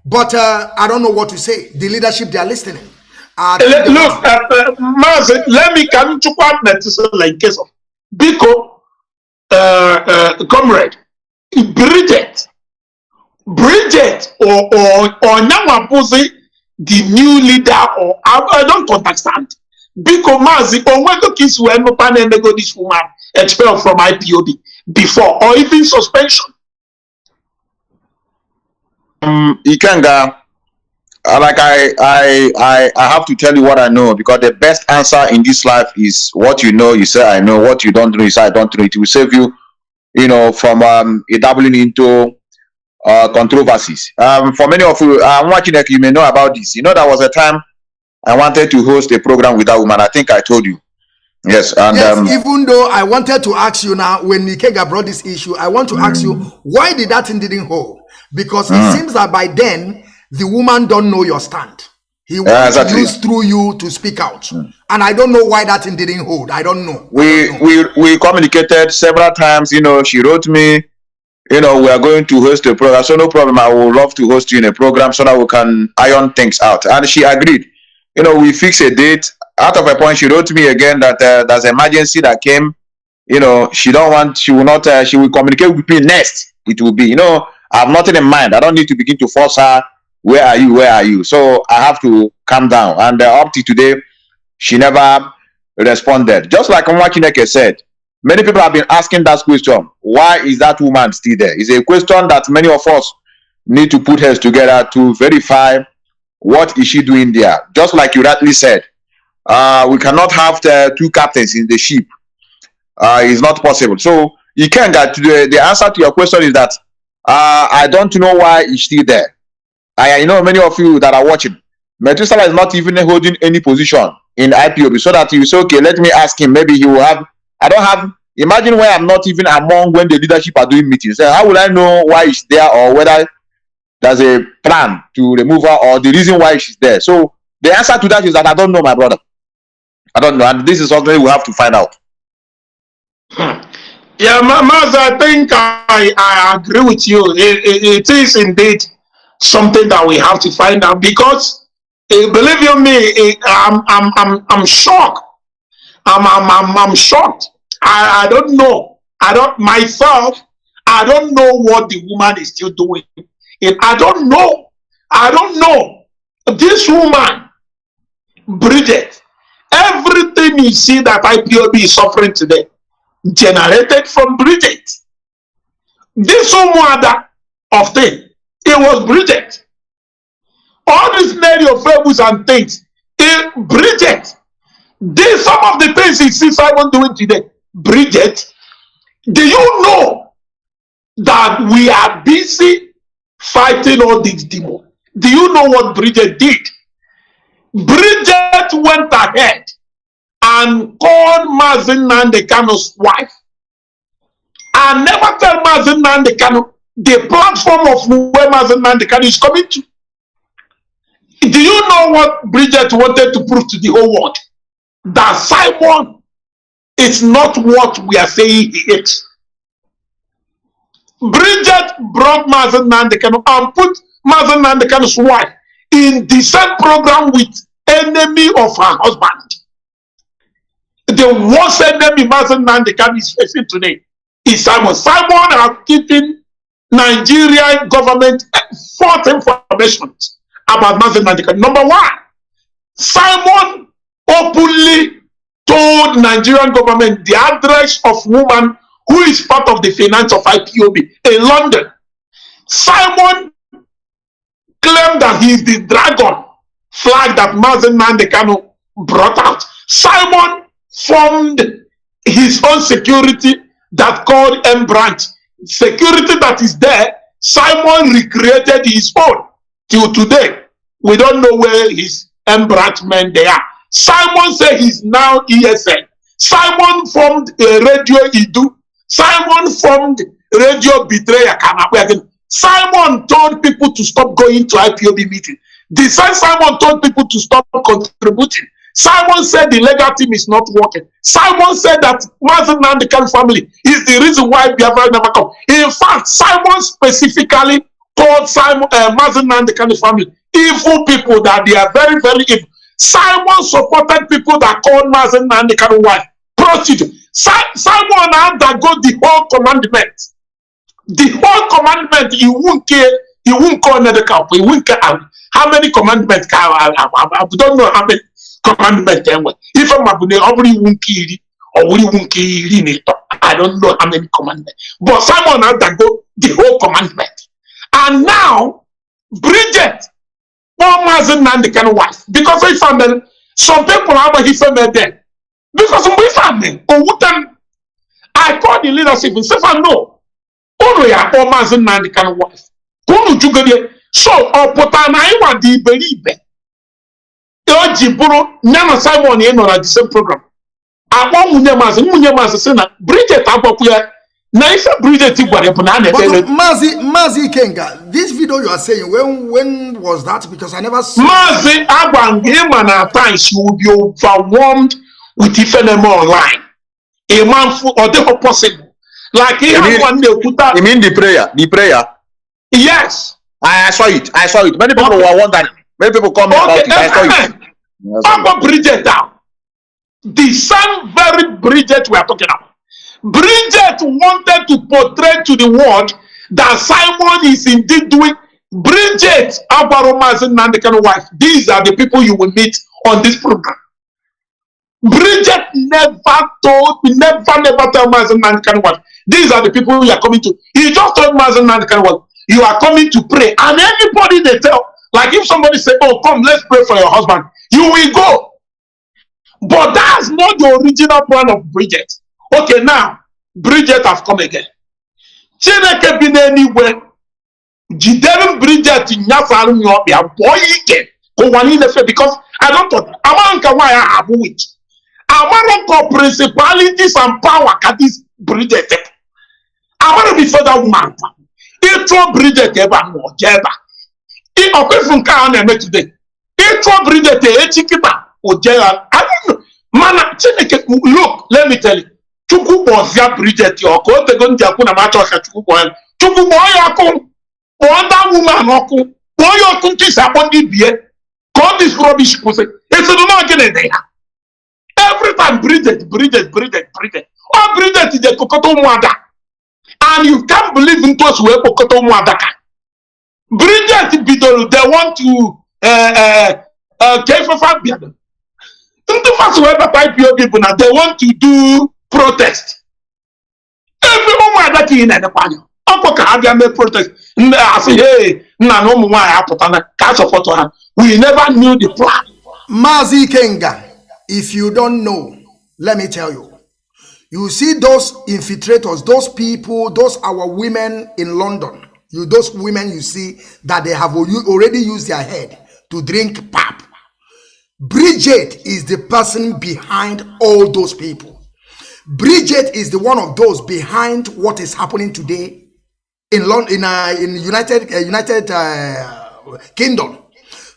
But I don't know what to say. The leadership, they are listening. Look, Mazi, let me come to partner in case of Biko, comrade, Bridget, or Namabuzi, the new leader, or I don't understand. Biko Mazi, or when the kids were no panel nego this woman expelled from IPOB before, or even suspension. Ikenga. Like I have to tell you what I know, because the best answer in this life is what you know. You say I know. What you don't know, you say I don't know. It will save you, you know, from dabbling into controversies. For many of you, I'm watching that you may know about this. You know, there was a time I wanted to host a program with that woman. I think I told you. Yes, and yes, even though I wanted to ask you now, when Ikenga brought this issue, I want to ask you, why did that thing didn't hold? Because it seems that by then the woman don't know your stand. He wants to use through you to speak out. And I don't know why that thing didn't hold. I don't know. We communicated several times. You know, she wrote me, you know, we are going to host a program. So no problem. I would love to host you in a program so that we can iron things out. And she agreed. You know, we fixed a date. Out of a point, she wrote me again that there's an emergency that came. You know, she will communicate with me next. It will be, you know, I have nothing in mind. I don't need to begin to force her. Where are you? Where are you? So I have to calm down. And up to today, she never responded. Just like Nwakineke said, many people have been asking that question. Why is that woman still there? It's a question that many of us need to put heads together to verify what is she doing there. Just like you rightly said, we cannot have two captains in the ship. It's not possible. So you can't get the answer to your question is that I don't know why is still there. I know many of you that are watching, Methuselah is not even holding any position in IPOB, so that you say, okay, let me ask him. Maybe he will have. I don't have. Imagine where I'm not even among when the leadership are doing meetings. So how will I know why he's there, or whether there's a plan to remove her, or the reason why she's there? So the answer to that is that I don't know, my brother. I don't know, and this is something we have to find out. Yeah, Mazi, I think I agree with you. It is indeed something that we have to find out, because believe you me, I'm shocked. I'm shocked. I don't know. I don't know what the woman is still doing. I don't know. This woman, Bridget, everything you see that IPOB is suffering today, generated from Bridget. This woman of thing, it was Bridget. All these narrative fables and things, Bridget. Some of the things you see Simon doing today, Bridget. Do you know that we are busy fighting all these demons? Do you know what Bridget did? Bridget went ahead and called Mazi Nnamdi Kanu's wife and never tell Mazi Nnamdi Kanu the platform of where Mazi Nnamdi Kanu is coming to. Do you know what Bridget wanted to prove to the whole world? That Simon is not what we are saying he is. Bridget brought Mazi Nnamdi Kanu and put Mazi Nnamdi Kanu's wife in the same program with enemy of her husband. The worst enemy Mazi Nnamdi Kanu is facing today is Simon. Simon has given Nigerian government false information about Mazi Nnamdi Kanu. Number one, Simon openly told Nigerian government the address of woman who is part of the finance of IPOB in London. Simon claimed that he is the dragon flag that Mazi Kanu brought out. Simon formed his own security that called M Branch. Security that is there, Simon recreated his own. Till today, we don't know where his M Branch men they are. Simon said he's now ESN. Simon formed a radio Idu. Simon formed radio Betrayer. Simon told people to stop going to IPOB meeting. The same Simon told people to stop contributing. Simon said the legal team is not working. Simon said that Mazi Kanu family is the reason why Biafra never come. In fact, Simon specifically called Mazi Kanu family evil people, that they are very, very evil. Simon supported people that called Mazi Kanu wife prostitute. Simon undergo the whole commandment. The whole commandment, he won't care, he won't call another couple, he won't care how many commandments. I don't know how many commandments. If I'm won't kill or we won't kill, I don't know how many commandments. But Simon undergo the whole commandment. And now, Bridget, Mazi Kanu wife, because I found some people have his family there. Because we family, I called the leadership and said, no. Ya Mazi Kanu wife. So opotana iwa di believe. Oji buru nyana Simon ye no the same program. Akwa munye Mazi say na Bridget apokuya na ife Bridget igware bu na na tele. Mazi Ikenga, this video you are saying, when was that? Because I never saw. Mazi Agwang him and at times you will be overwhelmed with Ifenemo online. A man or the possible. Like he had one day put out. You mean the prayer? Yes. I saw it. Many people were wondering. Many people come about it. I saw it. About Bridget down. The same very Bridget we are talking about. Bridget wanted to portray to the world that Simon is indeed doing. Bridget, Mazi Kanu wife. These are the people you will meet on this program. Bridget never told Mazi Kanu wife. These are the people you are coming to. He just told Mazi Kanu wife, you are coming to pray. And anybody they tell, like if somebody say, oh, come, let's pray for your husband, you will go. But that's not the original plan of Bridget. Okay, now, Bridget have come again. Chineke bin anywhere. Jidere Bridget nyafaru nyobia boy ike. Because I don't thought, I want to why I have witch. I want to principalities and power at this Bridget. I want to be further woman. It Bridget ever more jeba. It occurs from Kanu today. It Bridget chikiba or jeba. I don't know. Man, look, let me tell you. Chukwu bozia Bridget your ko te gon dia kuna macho ka chukwu boy. Chukwu boy yakun. Wonder woman okun. Boy okun ki sabondi bie. God this rubbish pose. It's not getting there. Every time Bridget. Oh, Bridget is the Kokoto Mwada. And you can't believe in those who are Kokoto Mwada. Bridget Bidol, they want to care for Fabian. Into first web people now, they want to do protest. Everyone Mwada ki in the panel. Uncle Kahabia made protest. I say, hey, no more I put on a cast of photo. We never knew the plan. Mazi Ikenga, if you don't know, let me tell you. You see those infiltrators, those people, those our women in London. Those women you see that they have already used their head to drink pap. Bridget is the person behind all those people. Bridget is the one of those behind what is happening today in London, in United Kingdom.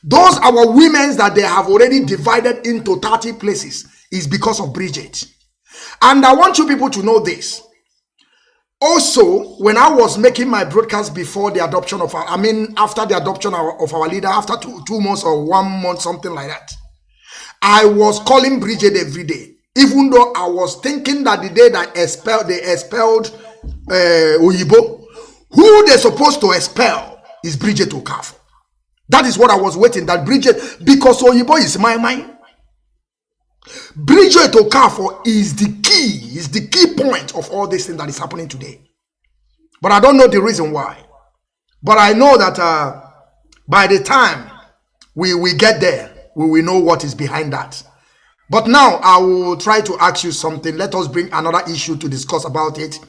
Those our women that they have already divided into 30 places is because of Bridget. And I want you people to know this. Also, when I was making my broadcast before the adoption of after the adoption of our leader, after 2 months or 1 month, something like that, I was calling Bridget every day. Even though I was thinking that the day that they expelled Oyibo, who they're supposed to expel is Bridget Okafor. That is what I was waiting, that Bridget, because Oyibo is my mind. Bridget Okafor is the key point of all this thing that is happening today. But I don't know the reason why. But I know that by the time we get there, we will know what is behind that. But now I will try to ask you something. Let us bring another issue to discuss about it.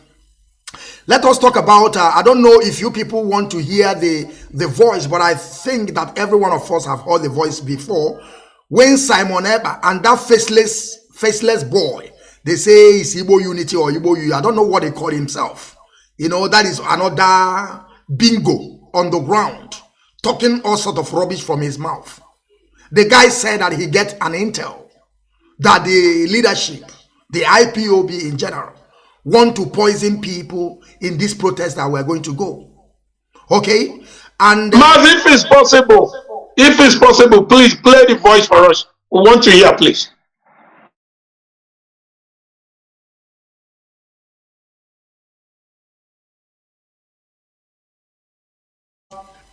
Let us talk about, I don't know if you people want to hear the voice, but I think that every one of us have heard the voice before. When Simon Eber and that faceless boy, they say it's Igbo Unity or Igbo U, I don't know what they call himself. You know, that is another bingo on the ground, talking all sort of rubbish from his mouth. The guy said that he get an intel that the leadership, the IPOB in general, want to poison people in this protest that we're going to go. Okay? And Mazi, if it's possible, please play the voice for us. We want to hear, please.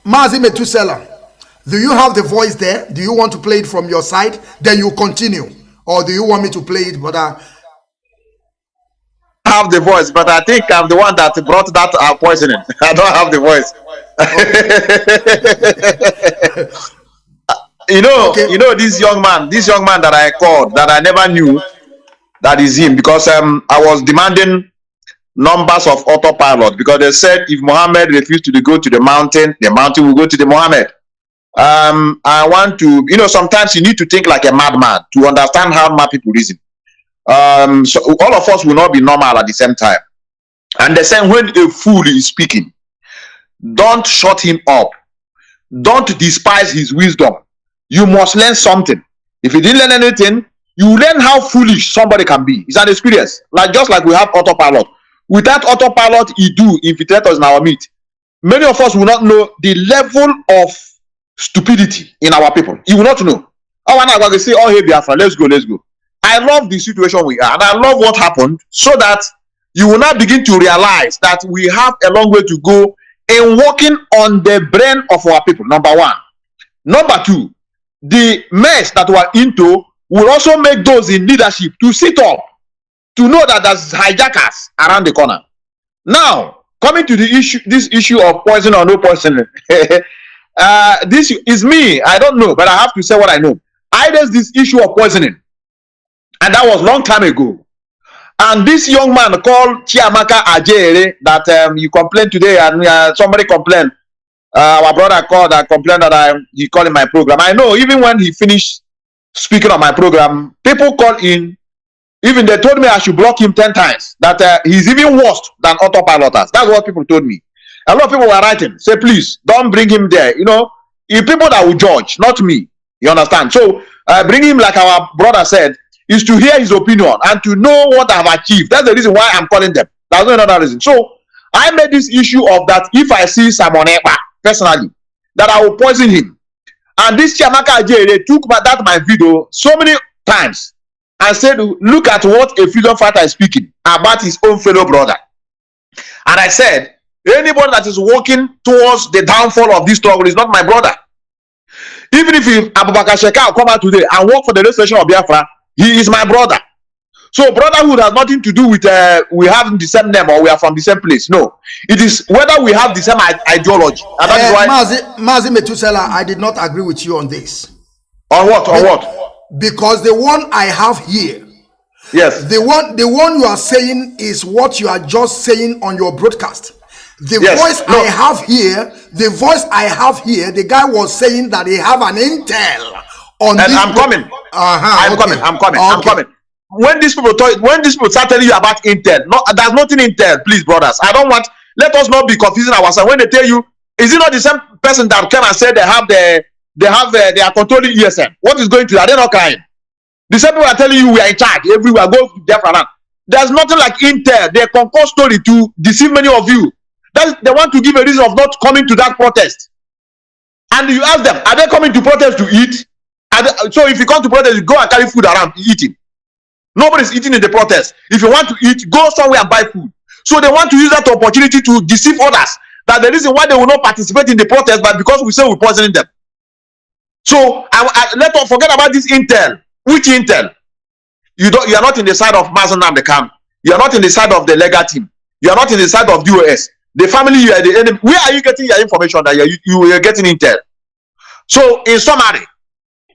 Mazi Metusela, do you have the voice there? Do you want to play it from your side? Then you continue. Or do you want me to play it? But have the voice, but I think I'm the one that brought that poisoning. I don't have the voice. Okay. You know this young man that I called, that I never knew that is him, because I was demanding numbers of autopilot, because they said if Mohammed refused to go to the mountain will go to the Mohammed. I want to, sometimes you need to think like a madman to understand how mad people reason. So all of us will not be normal at the same time. And the same, when a fool is speaking, don't shut him up. Don't despise his wisdom. You must learn something. If you didn't learn anything, you learn how foolish somebody can be. It's an experience. Just like we have autopilot. Without autopilot, infiltrators in our meat. Many of us will not know the level of stupidity in our people. You will not know. Oh, when I going to say, oh, hey, Biafra, let's go. I love the situation we are, and I love what happened, so that you will now begin to realize that we have a long way to go in working on the brain of our people, number one. Number two, the mess that we're into will also make those in leadership to sit up, to know that there's hijackers around the corner. Now, coming to this issue of poison or no poison, this is me. I don't know, but I have to say what I know. There's this issue of poisoning, and that was a long time ago. And this young man called Chiamaka Ajere that you complained today, and somebody complained. Our brother called and complained that he called in my program. I know, even when he finished speaking on my program, people called in. Even they told me I should block him 10 times. That he's even worse than autopiloters. That's what people told me. A lot of people were writing, say, please, don't bring him there. If people that will judge, not me. You understand? So, bring him, like our brother said, is to hear his opinion and to know what I've achieved. That's the reason why I'm calling them. There's no another reason. So, I made this issue of that if I see Simon Eber, personally, that I will poison him. And this Chiamaka Ajere took my video so many times and said, look at what a freedom fighter is speaking about his own fellow brother. And I said, anybody that is working towards the downfall of this struggle is not my brother. Even if Abubakar Sheka will come out today and work for the restoration of Biafra, he is my brother. So brotherhood has nothing to do with we have the same name or we are from the same place. No. It is whether we have the same ideology. And that is why Mazi Metusela, I did not agree with you on this. On what? On what? Because the one I have here, yes, the one you are saying is what you are just saying on your broadcast. The voice I have here, the guy was saying that he have an intel on this. I'm coming. I'm coming. When these people start telling you about intel, there's nothing intel, please, brothers. Let us not be confusing ourselves. When they tell you, is it not the same person that came and said they are controlling ESM? What is going to? Are they not crying? The same people are telling you we are in charge everywhere. Go Biafra. There's nothing like intel. They concoct story to deceive many of you. They want to give a reason of not coming to that protest. And you ask them, are they coming to protest to eat? So if you come to protest, you go and carry food around eating. Nobody's eating in the protest. If you want to eat, go somewhere and buy food. So they want to use that opportunity to deceive others. That the reason why they will not participate in the protest, but because we say we're poisoning them. So let us forget about this intel. Which intel? You are not in the side of Mazi Nnamdi Kanu. You are not in the side of the legal team. You are not in the side of DOS. The family, you are the enemy. Where are you getting your information that you are getting intel? So in summary,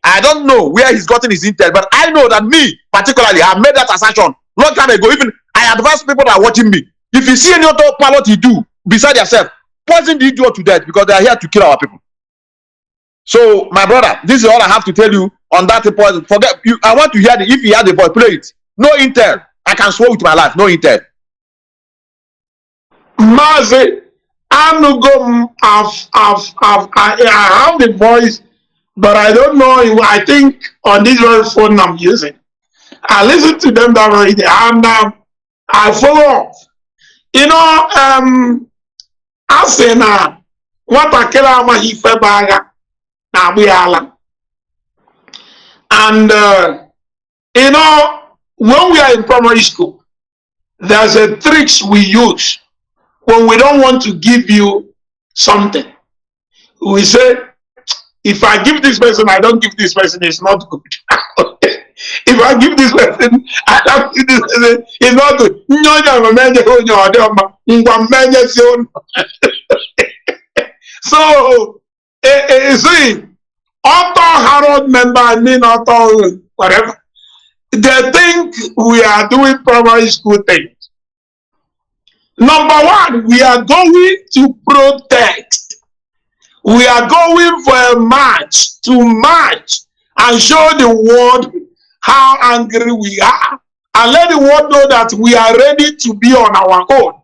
I don't know where he's gotten his intel, but I know that me particularly have made that assertion long time ago. Even I advise people that are watching me. If you see any other pilot you do beside yourself, poison the idiot to death because they are here to kill our people. So, my brother, this is all I have to tell you on that point. Forget you. I want to hear if you hear the voice, play it. No intel. I can swear with my life. No intel. Mazi, I have the voice, but I don't know. I think on this very phone I'm using, I listen to them that way, and I follow up. You know, I say now, what I kill out my baga na buyala, and you know, when we are in primary school, there's a tricks we use when we don't want to give you something. We say, if I give this person, I don't give this person, it's not good. If I give this person, I don't give this person, it's not good. So, see, author Harold member, I mean author whatever, they think we are doing primary school things. Number one, we are going to protest. We are going for a march to march and show the world how angry we are and let the world know that we are ready to be on our own.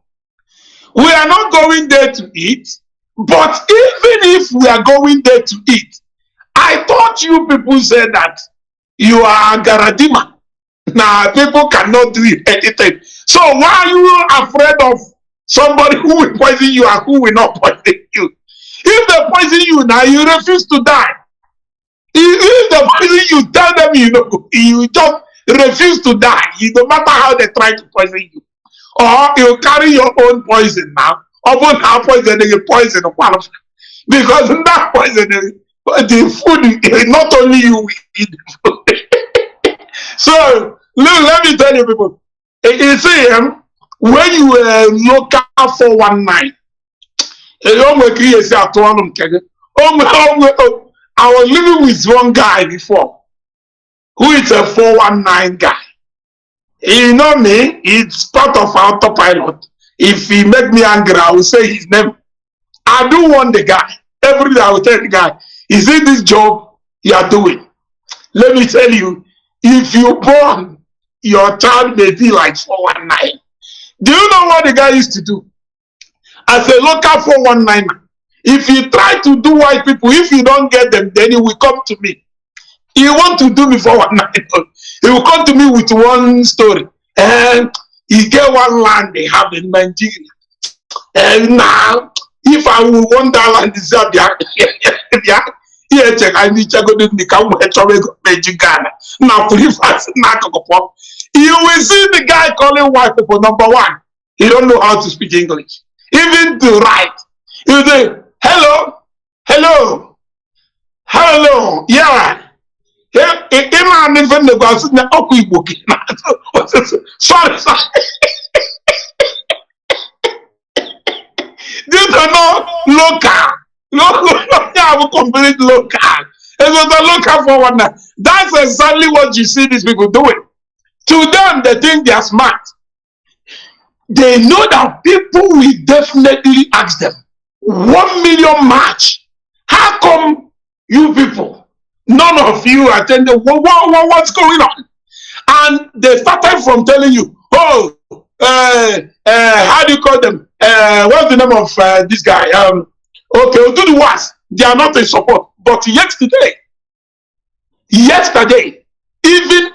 We are not going there to eat, but even if we are going there to eat, I thought you people said that you are Garadima. Now people cannot do anything. So why are you afraid of somebody who will poison you and who will not poison you? If they poison you now, you refuse to die. If they poison you, tell them you just refuse to die. No matter how they try to poison you. Or you carry your own poison now. Or now poisoning you poison of because that poisoning, the food, not only you eat the food. So let me tell you people, you see when you look out for 419, I was living with one guy before who is a 419 guy. You know me, it's part of autopilot. If he make me angry, I will say his name. I do want the guy. Every day I will tell the guy, is it this job you are doing? Let me tell you, if you born, your child may be like 419. Do you know what the guy used to do? As a local 419, if you try to do white people, if you don't get them, then he will come to me. He want to do me 419. He will come to me with one story. And he get one land they have in Nigeria. And now, if I will want that land, this is I need to go to the Ghana. Now, you will see the guy calling white people. Number one, he don't know how to speak English. Even to write. He will say, hello, hello, hello, yeah. Sorry, sorry. This is not local. Local, complete local. It was a local 419. That's exactly what you see these people doing. To them, they think they are smart. They know that people will definitely ask them, 1 million march. How come you people, none of you attended? What's going on? And they started from telling you, oh, how do you call them? What's the name of this guy? Okay, we'll do the worst. They are not in support. But yesterday, even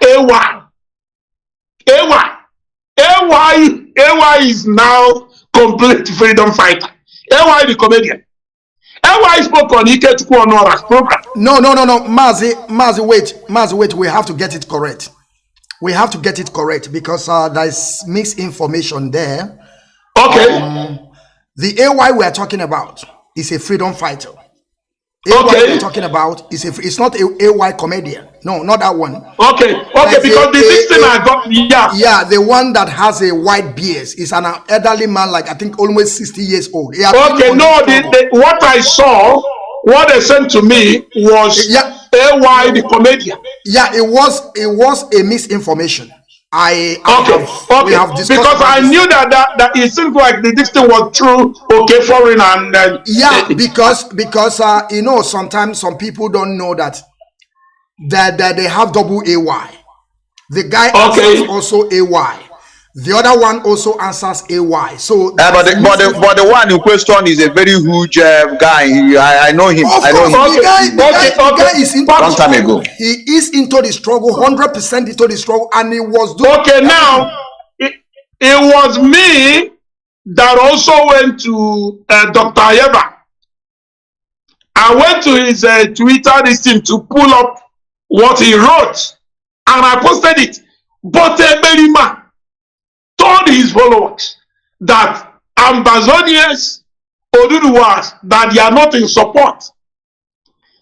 AY is now complete freedom fighter. AY the comedian. AY spoke on Ikechukwu Apr program. No. Mazi, wait. We have to get it correct. We have to get it correct because there's misinformation there. Okay. The AY we are talking about is a freedom fighter. AY we're talking about is it's not a AY comedian. No, not that one. Okay, Like because this thing I got, yeah, the one that has a white beard is an elderly man, like I think almost 60 years old. Okay, no, what I saw, what they sent to me was AY the comedian. Yeah, it was a misinformation. We have discussed because I knew that it seemed like this thing was true. Okay, foreign and yeah, because you know, sometimes some people don't know that they have double AY. The guy answers also AY. The other one also answers AY. So but the one in question is a very huge guy. I know him. Of course, the guy is into long time ago. He is into the struggle, 100% into the struggle, and he was doing now it was me that also went to Dr. Ayeba. I went to his Twitter listing to pull up what he wrote, and I posted it. But Berima told his followers that Ambazonians, Oduduwas, that they are not in support,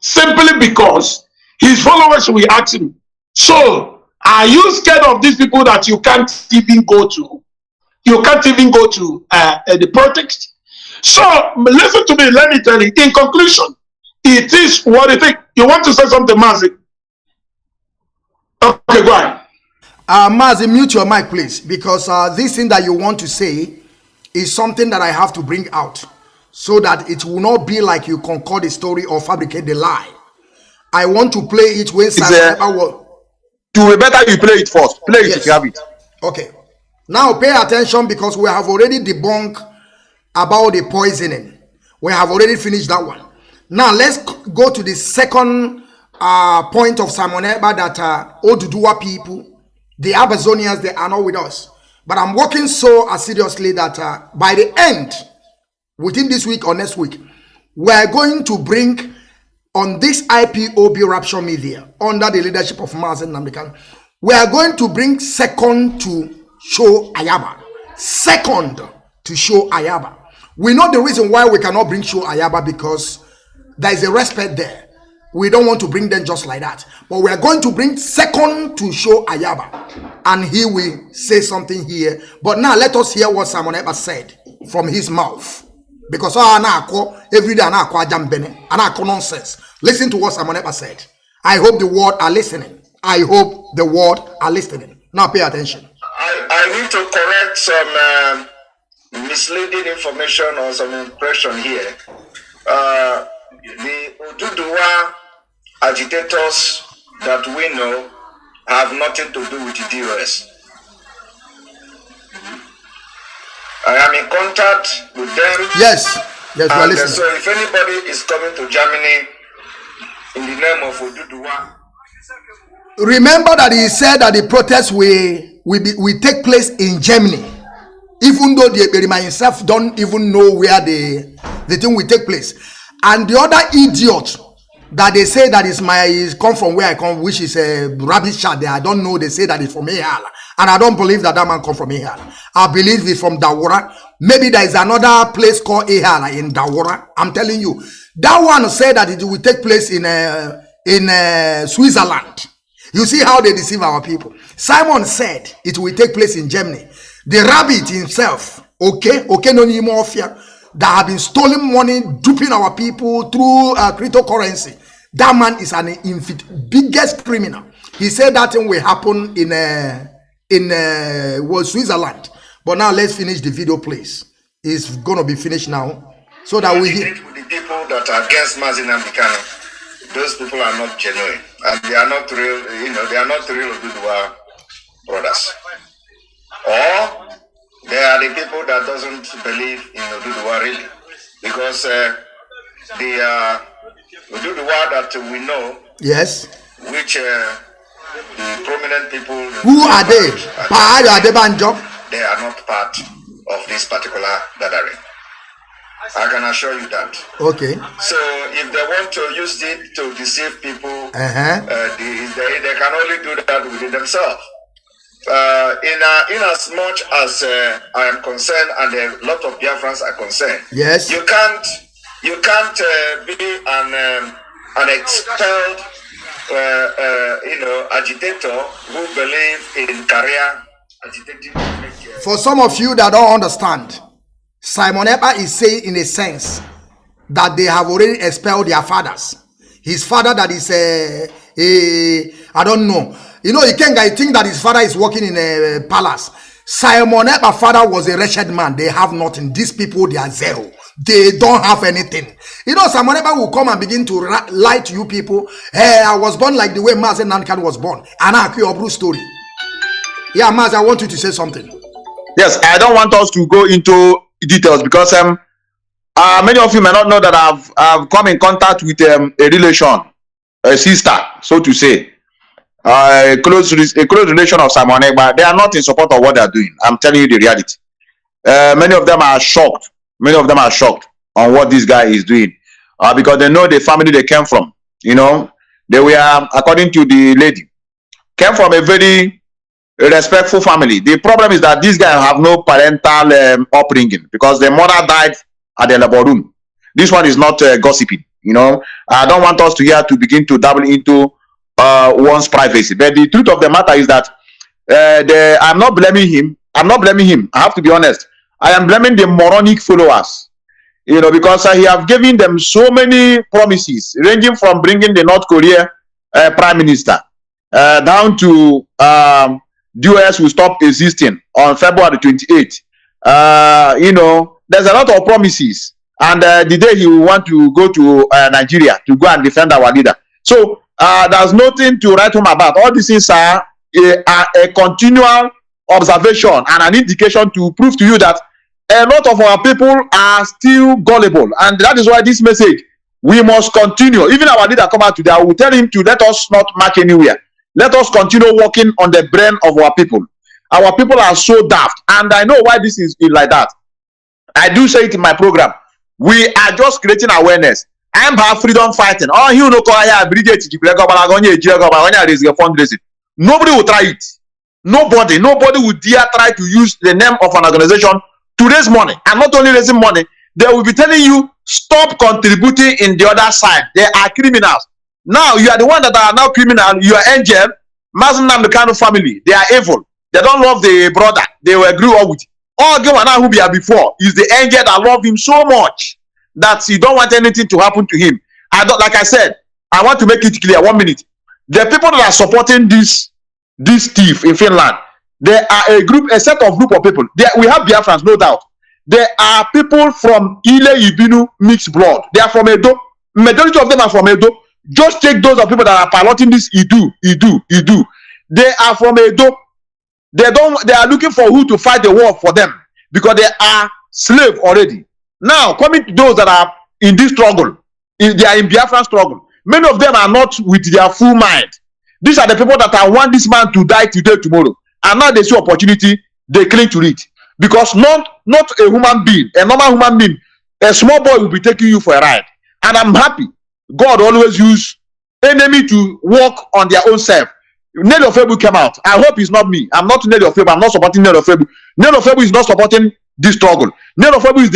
simply because his followers will ask him, so are you scared of these people that you can't even go to? You can't even go to the protest? So listen to me, let me tell you, in conclusion, it is what you think. You want to say something, Mazi? Okay, go ahead. Mazi, mute your mic, please, because this thing that you want to say is something that I have to bring out so that it will not be like you concord the story or fabricate the lie. I want to play it when to be better you play it first. Play it if you have it. Okay. Now pay attention because we have already debunked about the poisoning. We have already finished that one. Now let's go to the second point of Simon Ekpa that Oduduwa people, the Amazonians, they are not with us. But I'm working so assiduously that by the end, within this week or next week, we're going to bring on this IPOB Rapture Media under the leadership of Mazi Nnamdi, we are going to bring second to show Ayaba. Second to show Ayaba. We know the reason why we cannot bring show Ayaba because there is a respect there. We don't want to bring them just like that. But we are going to bring second to show Ayaba. And he will say something here. But now let us hear what Simon Ekpa said from his mouth. Because every day nonsense. Listen to what Simon Ekpa said. I hope the world are listening. I hope the world are listening. Now pay attention. I need to correct some misleading information or some impression here. The Oduduwa agitators that we know have nothing to do with the DOS. I am in contact with them. Yes, we are listening. So if anybody is coming to Germany in the name of Oduduwa, remember that he said that the protest will take place in Germany, even though the Berima himself don't even know where the thing will take place. And the other idiot that they say that is come from where I come, which is a rubbish chat there. I don't know. They say that it's from Ehal, and I don't believe that man come from Ehal. I believe it's from Dawara. Maybe there is another place called Ehal in Dawara. I'm telling you, that one said that it will take place in Switzerland. You see how they deceive our people. Simon said it will take place in Germany. The rabbit himself, no more fear, that have been stealing money, duping our people through cryptocurrency. That man is an biggest criminal. He said that thing will happen in Switzerland. But now let's finish the video, please. It's gonna be finished now, so that we hear. The people that are against Mazi Nnamdi, those people are not genuine, and they are not real. They are not real Oduduwa brothers. Or they are the people that doesn't believe in Oduduwa really, because the Oduduwa that we know, yes, which the prominent people, who are they? They are not part of this particular gathering. I can assure you that. Okay. So if they want to use it to deceive people, they can only do that within themselves. In as much as I am concerned, and a lot of Biafrans are concerned, yes, you can't You can't be an expelled, agitator who believe in career agitating. For some of you that don't understand, Simon Ekpa is saying in a sense that they have already expelled their fathers. His father that is I don't know. You know, Ikenga, think that his father is working in a palace. Simon Ekpa's father was a wretched man. They have nothing. These people, they are zero. They don't have anything. You know, Simon Ekpa will come and begin to lie to you people. Hey, I was born like the way Mazi Nankan was born. And I your blue story. Yeah, Mazi, I want you to say something. Yes, I don't want us to go into details because many of you may not know that I've come in contact with a relation, a sister, so to say, a close relation of Simon Ekpa. They are not in support of what they are doing. I'm telling you the reality. Many of them are shocked. Many of them are shocked on what this guy is doing because they know the family they came from. You know, they were, according to the lady, came from a very respectful family. The problem is that these guys have no parental upbringing because their mother died at the labor room. This one is not gossiping. You know, I don't want us to here to begin to dabble into one's privacy. But the truth of the matter is that I'm not blaming him. I'm not blaming him. I have to be honest. I am blaming the moronic followers. You know, because he have given them so many promises, ranging from bringing the North Korea prime minister down to the US will stop existing on February 28th. You know, there's a lot of promises. And the day he will want to go to Nigeria to go and defend our leader. So there's nothing to write home about. All these things are a continual observation and an indication to prove to you that a lot of our people are still gullible. And that is why this message, we must continue. Even our leader come out today, I will tell him to let us not march anywhere. Let us continue working on the brain of our people. Our people are so daft. And I know why this is like that. I do say it in my program. We are just creating awareness. I am about freedom fighting. Oh, you know, fundraising. Nobody will try it. Nobody will dare try to use the name of an organization to raise money. And not only raising money, they will be telling you, stop contributing in the other side. They are criminals. Now, you are the one that are now criminal. You are angel. Mazi Nnamdi Kanu family. They are evil. They don't love the brother they were grew up with. All Gimana who be here before is the angel that love him so much that you don't want anything to happen to him. I don't, like I said, I want to make it clear. 1 minute. The people that are supporting this thief in Finland, they are a set of group of people. We have Biafrans, no doubt. There are people from Ile Ibinu mixed blood. They are from Edo. Majority of them are from Edo. Just take those of people that are piloting this Idu. They are from Edo. They are looking for who to fight the war for them because they are slaves already. Now, coming to those that are in this struggle, they are in Biafra struggle. Many of them are not with their full mind. These are the people that I want this man to die today, tomorrow. And now they see opportunity, they cling to it. Because not a human being, a normal human being, a small boy will be taking you for a ride. And I'm happy. God always use enemy to work on their own self. Nelly Ofebu came out. I hope it's not me. I'm not Nelly Ofebu. I'm not supporting Nelly Ofebu. Nelly Ofebu is not supporting this struggle. Nelly Ofebu is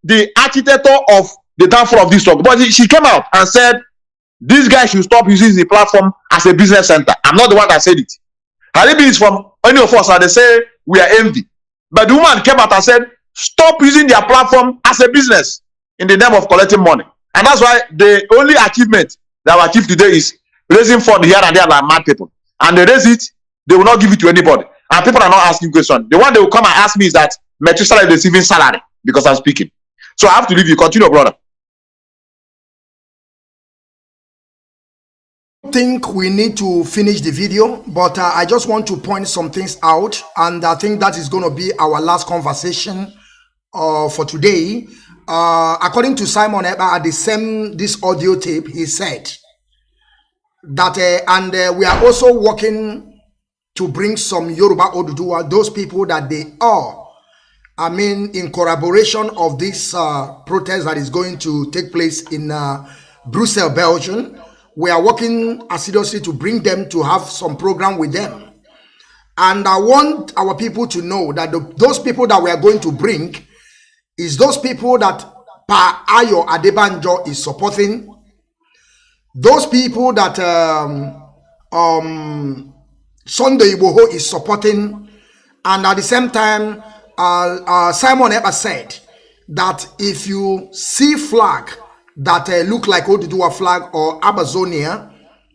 the architect of the downfall of this struggle. But she came out and said, this guy should stop using the platform as a business center. I'm not the one that said it. Halibi is from any of us, and they say we are envy. But the woman came out and said, stop using their platform as a business in the name of collecting money. And that's why the only achievement that we achieved today is raising funds here and there like mad people. And they raise it, they will not give it to anybody. And people are not asking questions. The one they will come and ask me is that Methuselah is receiving salary because I'm speaking. So I have to leave you. Continue, brother. I think we need to finish the video, but I just want to point some things out, and I think that is going to be our last conversation for today. According to Simon Ekpa, at this audio tape, he said that we are also working to bring some Yoruba Oduduwa, those people that they are, I mean, in corroboration of this protest that is going to take place in Brussels, Belgium. We are working assiduously to bring them to have some program with them. And I want our people to know that those people that we are going to bring is those people that Pa Ayo Adebanjo is supporting. Those people that Sunday Igboho is supporting, and at the same time, Simon Ekpa said that if you see flag that look like Oduduwa flag or Amazonia,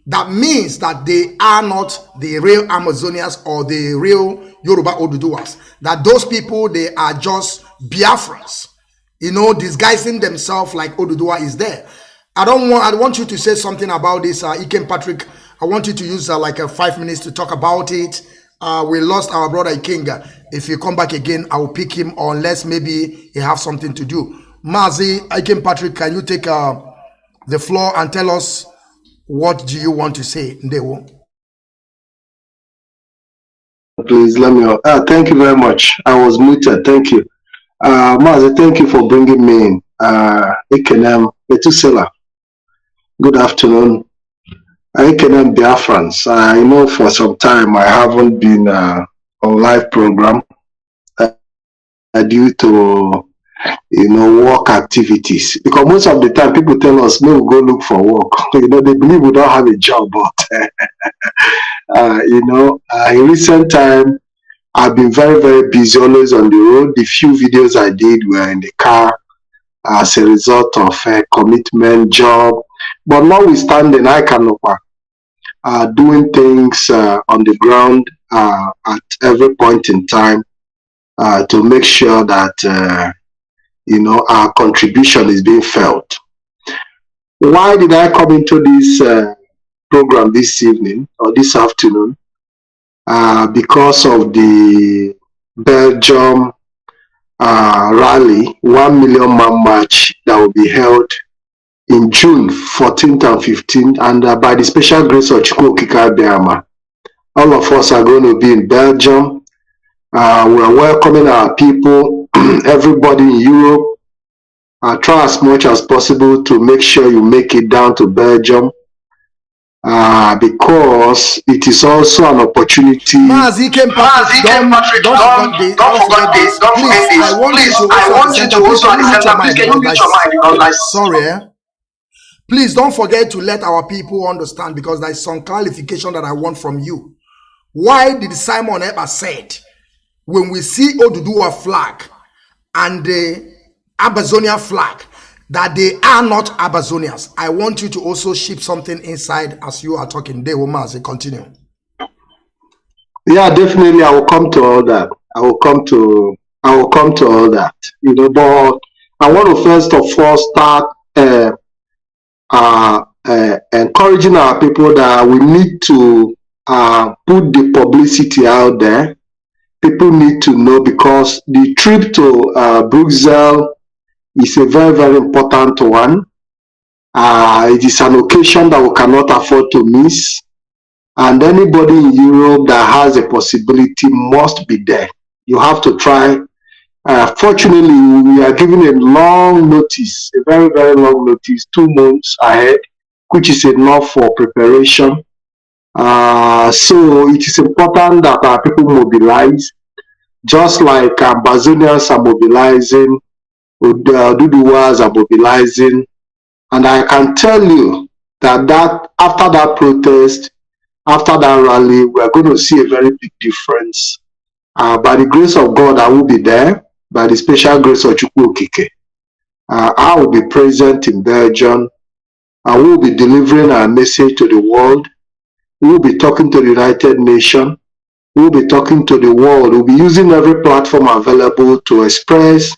that means that they are not the real Amazonians or the real Yoruba Oduduwas. That those people, they are just Biafrans, you know, disguising themselves like Oduduwa is there. I want you to say something about this, Ikem Patrick. I want you to use like 5 minutes to talk about it. We lost our brother Ikenga. If you come back again, I will pick him, unless maybe he have something to do. Mazi Ikem Patrick, can you take the floor and tell us what do you want to say, Ndewo? Please let me. Thank you very much. I was muted. Thank you, Mazi. Thank you for bringing me in. Ikenem Metusela. Good afternoon. Ikenem Biafrans. I know for some time I haven't been on live program due to work activities, because most of the time people tell us no, we go look for work. They believe we don't have a job, but in recent time I've been very, very busy, always on the road. The few videos I did were in the car as a result of a commitment job, but notwithstanding, I can doing things on the ground at every point in time to make sure that our contribution is being felt. Why did I come into this program this evening or this afternoon? Because of the Belgium rally, 1 million man march that will be held in June 14th and 15th, and by the special grace of Chukwu Apr, all of us are going to be in Belgium. We are welcoming our people, everybody in Europe. Try as much as possible to make sure you make it down to Belgium, because it is also an opportunity. Mazi Patrick, don't forget this. Please, I want you to also at the center. Please, can you mute your mic? Sorry. Please don't forget to let our people understand, because there is some clarification that I want from you. Why did Simon Ekpa said, when we see Oduduwa flag and the Amazonia flag, that they are not Amazonians? I want you to also ship something inside as you are talking. Mazi, continue. Yeah, definitely. I will come to all that. I will come to all that. But I want to first of all start encouraging our people that we need to put the publicity out there. People need to know, because the trip to Brussels is a very, very important one. It is an occasion that we cannot afford to miss. And anybody in Europe that has a possibility must be there. You have to try. Fortunately, we are given a long notice, a very, very long notice, 2 months ahead, which is enough for preparation. So it is important that our people mobilize, just like Amazonians are mobilizing, Oduduwas are mobilizing. And I can tell you that after that protest, after that rally, we are going to see a very big difference. By the grace of God, I will be there. By the special grace of Chukwu Okike, I will be present in Belgium. I will be delivering our message to the world. We will be talking to the United Nations. We will be talking to the world. We will be using every platform available to express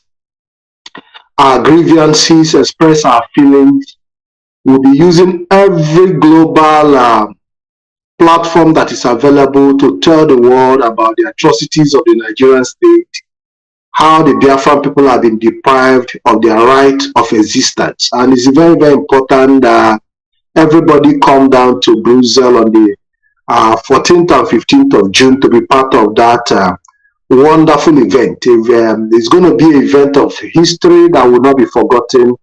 our grievances, express our feelings. We will be using every global platform that is available to tell the world about the atrocities of the Nigerian state, how the Biafran people have been deprived of their right of existence. And it's very, very important that everybody come down to Brussels on the 14th and 15th of June to be part of that wonderful event. It's going to be an event of history that will not be forgotten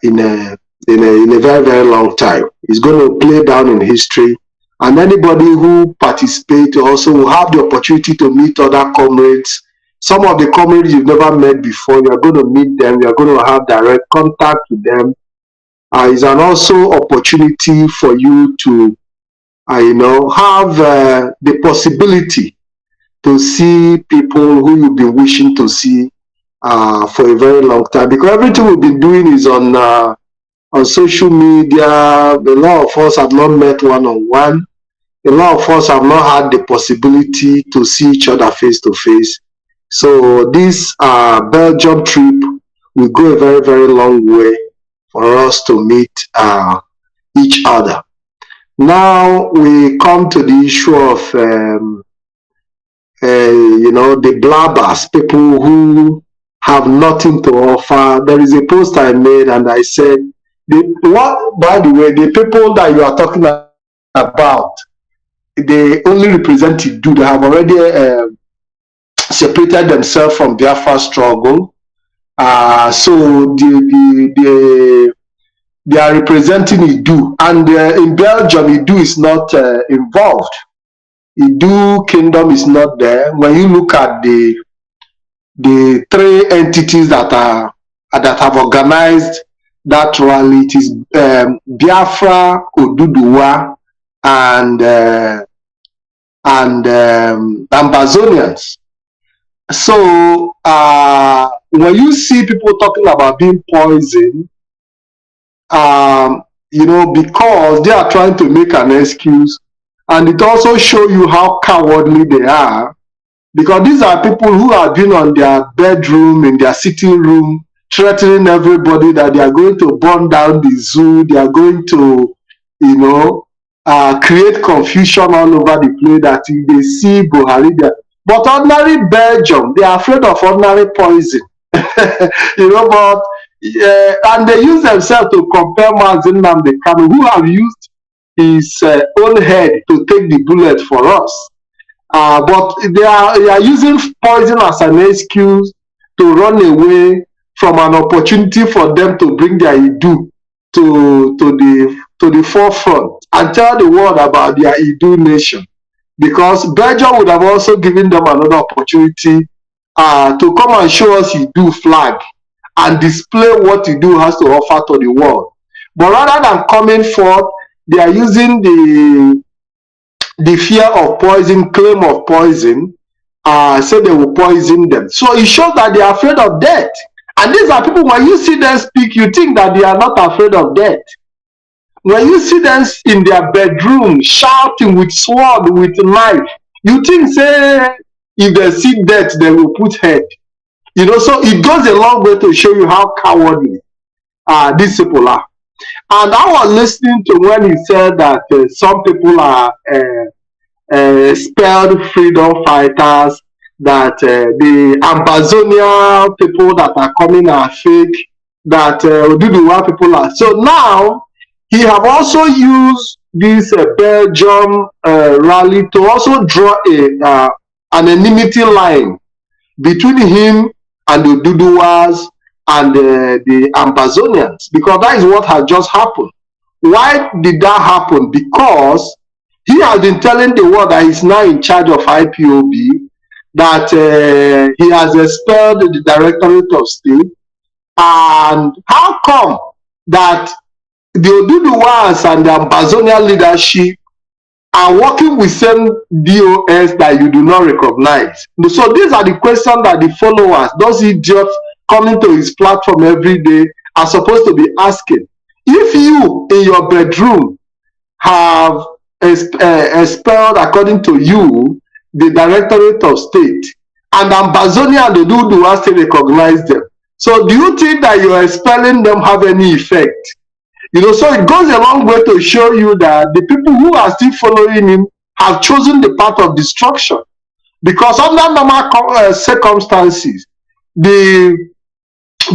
in a very, very long time. It's going to play down in history. And anybody who participates also will have the opportunity to meet other comrades Some of the comrades you've never met before, you're going to meet them, you're going to have direct contact with them. It's an also opportunity for you to, have the possibility to see people who you've been wishing to see for a very long time. Because everything we've been doing is on social media. A lot of us have not met one-on-one. A lot of us have not had the possibility to see each other face to face. So this Belgium trip will go a very, very long way for us to meet each other. Now we come to the issue of, the blabbers, people who have nothing to offer. There is a post I made and I said, by the way, the people that you are talking about, they only represent Idu. They have already separated themselves from Biafra struggle. So they are representing Idu. And in Belgium, Idu is not involved. Idu Kingdom is not there. When you look at the three entities that have organized that rally, it is Biafra, Oduduwa, and Ambazonians. So when you see people talking about being poisoned, because they are trying to make an excuse, and it also shows you how cowardly they are, because these are people who have been on their bedroom, in their sitting room, threatening everybody that they are going to burn down the zoo, they are going to, create confusion all over the place, that if they see Buhari there. But ordinary Belgium, they are afraid of ordinary poison. And they use themselves to compare Mazi Nnamdi Kanu, who have used his own head to take the bullet for us. But they are using poison as an excuse to run away from an opportunity for them to bring their Idu to the forefront and tell the world about their Idu nation. Because Belgium would have also given them another opportunity to come and show us Idu flag and display what Idu has to offer to the world. But rather than coming forth, they are using the fear of poison, claim of poison, say they will poison them. So it shows that they are afraid of death. And these are people, when you see them speak, you think that they are not afraid of death. When you see them in their bedroom shouting with sword, with knife, you think, say, if they see death, they will put head. So it goes a long way to show you how cowardly these people are. And I was listening to when he said that some people are spelled freedom fighters, that the Ambazonia people that are coming are fake, that Oduduwa people are. So now, he have also used this Belgium rally to also draw an enmity line between him and the Oduduwas and the Ambazonians, because that is what has just happened. Why did that happen? Because he has been telling the world that he's now in charge of IPOB, that he has expelled the Directorate of State. And how come that the Oduduwas and the Ambazonian leadership are working with same DOS that you do not recognize? So these are the questions that the followers, those idiots coming to his platform every day, are supposed to be asking. If you, in your bedroom, have expelled, according to you, the Directorate of State, and Ambazonia and the Oduduwa still recognize them, so do you think that your expelling them have any effect? So it goes a long way to show you that the people who are still following him have chosen the path of destruction. Because under normal circumstances, the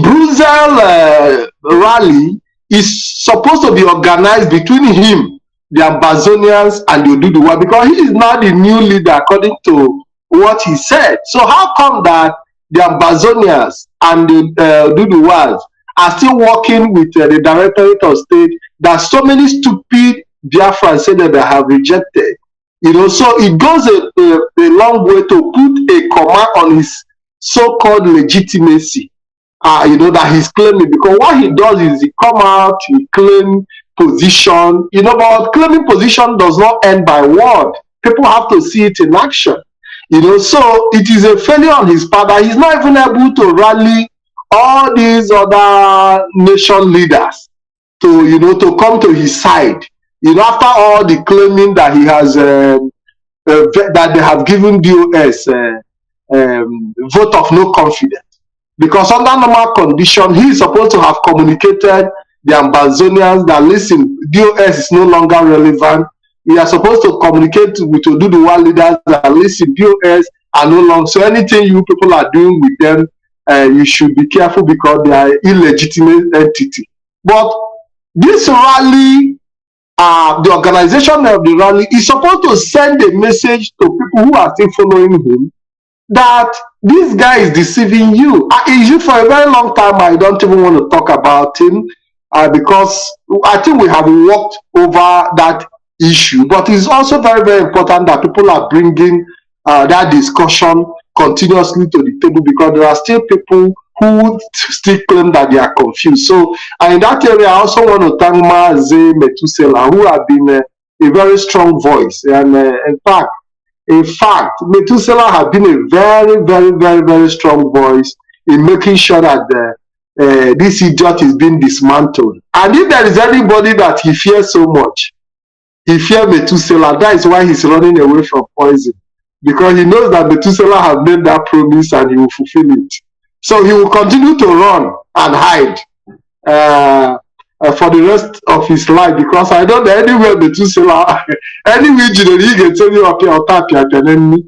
Brussels rally is supposed to be organized between him, the Ambazonians, and the Oduduwa, because he is now the new leader according to what he said. So how come that the Ambazonians and the Oduduwas are still working with the Directorate of State that so many stupid Biafrans say that they have rejected? So it goes a long way to put a comma on his so-called legitimacy, that he's claiming. Because what he does is he come out, he claim position, but claiming position does not end by word. People have to see it in action. So it is a failure on his part that he's not even able to rally all these other nation leaders to come to his side. After all the claiming that he has, that they have given DOS vote of no confidence. Because under normal condition, he is supposed to have communicated the Ambazonians that, listen, DOS is no longer relevant. We are supposed to communicate with Oduduwa leaders that, listen, DOS are no longer. So anything you people are doing with them, you should be careful because they are illegitimate entity. But this rally, the organization of the rally is supposed to send a message to people who are still following him that this guy is deceiving you. For a very long time, I don't even want to talk about him because I think we have walked over that issue. But it's also very, very important that people are bringing that discussion continuously to the table because there are still people who still claim that they are confused. So in that area, I also want to thank Mazi Metusela, who have been a very strong voice. And in fact, Metusela has been a very, very, very, very strong voice in making sure that this idiot is being dismantled. And if there is anybody that he fears so much, he fears Metusela. That is why he's running away from poison. Because he knows that Metusela has made that promise and he will fulfill it. So he will continue to run and hide for the rest of his life, because I don't know anywhere Metusela, any region he can tell you up here or tap your enemy.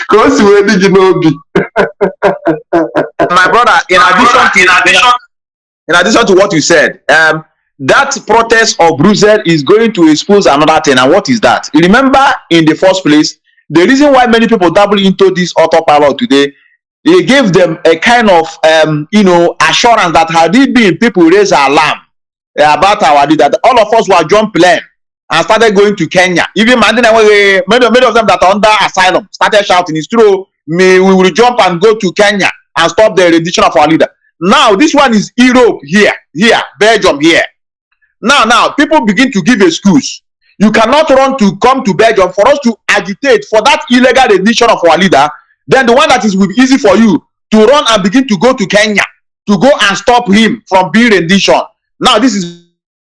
Because you already know. My brother, in addition to what you said, that protest of Brussels is going to expose another thing. And what is that? You remember, in the first place, the reason why many people dabble into this autopilot today, they gave them a kind of assurance that had it been people raise alarm about our leader, that all of us were jump plane and started going to Kenya. Even many of them that are under asylum started shouting, it's true, we will jump and go to Kenya and stop the rendition of our leader. Now this one is Europe here, Belgium here. Now people begin to give excuse. You cannot run to come to Belgium for us to agitate for that illegal rendition of our leader. Then the one that will be easy for you to run and begin to go to Kenya to go and stop him from being rendition. Now this is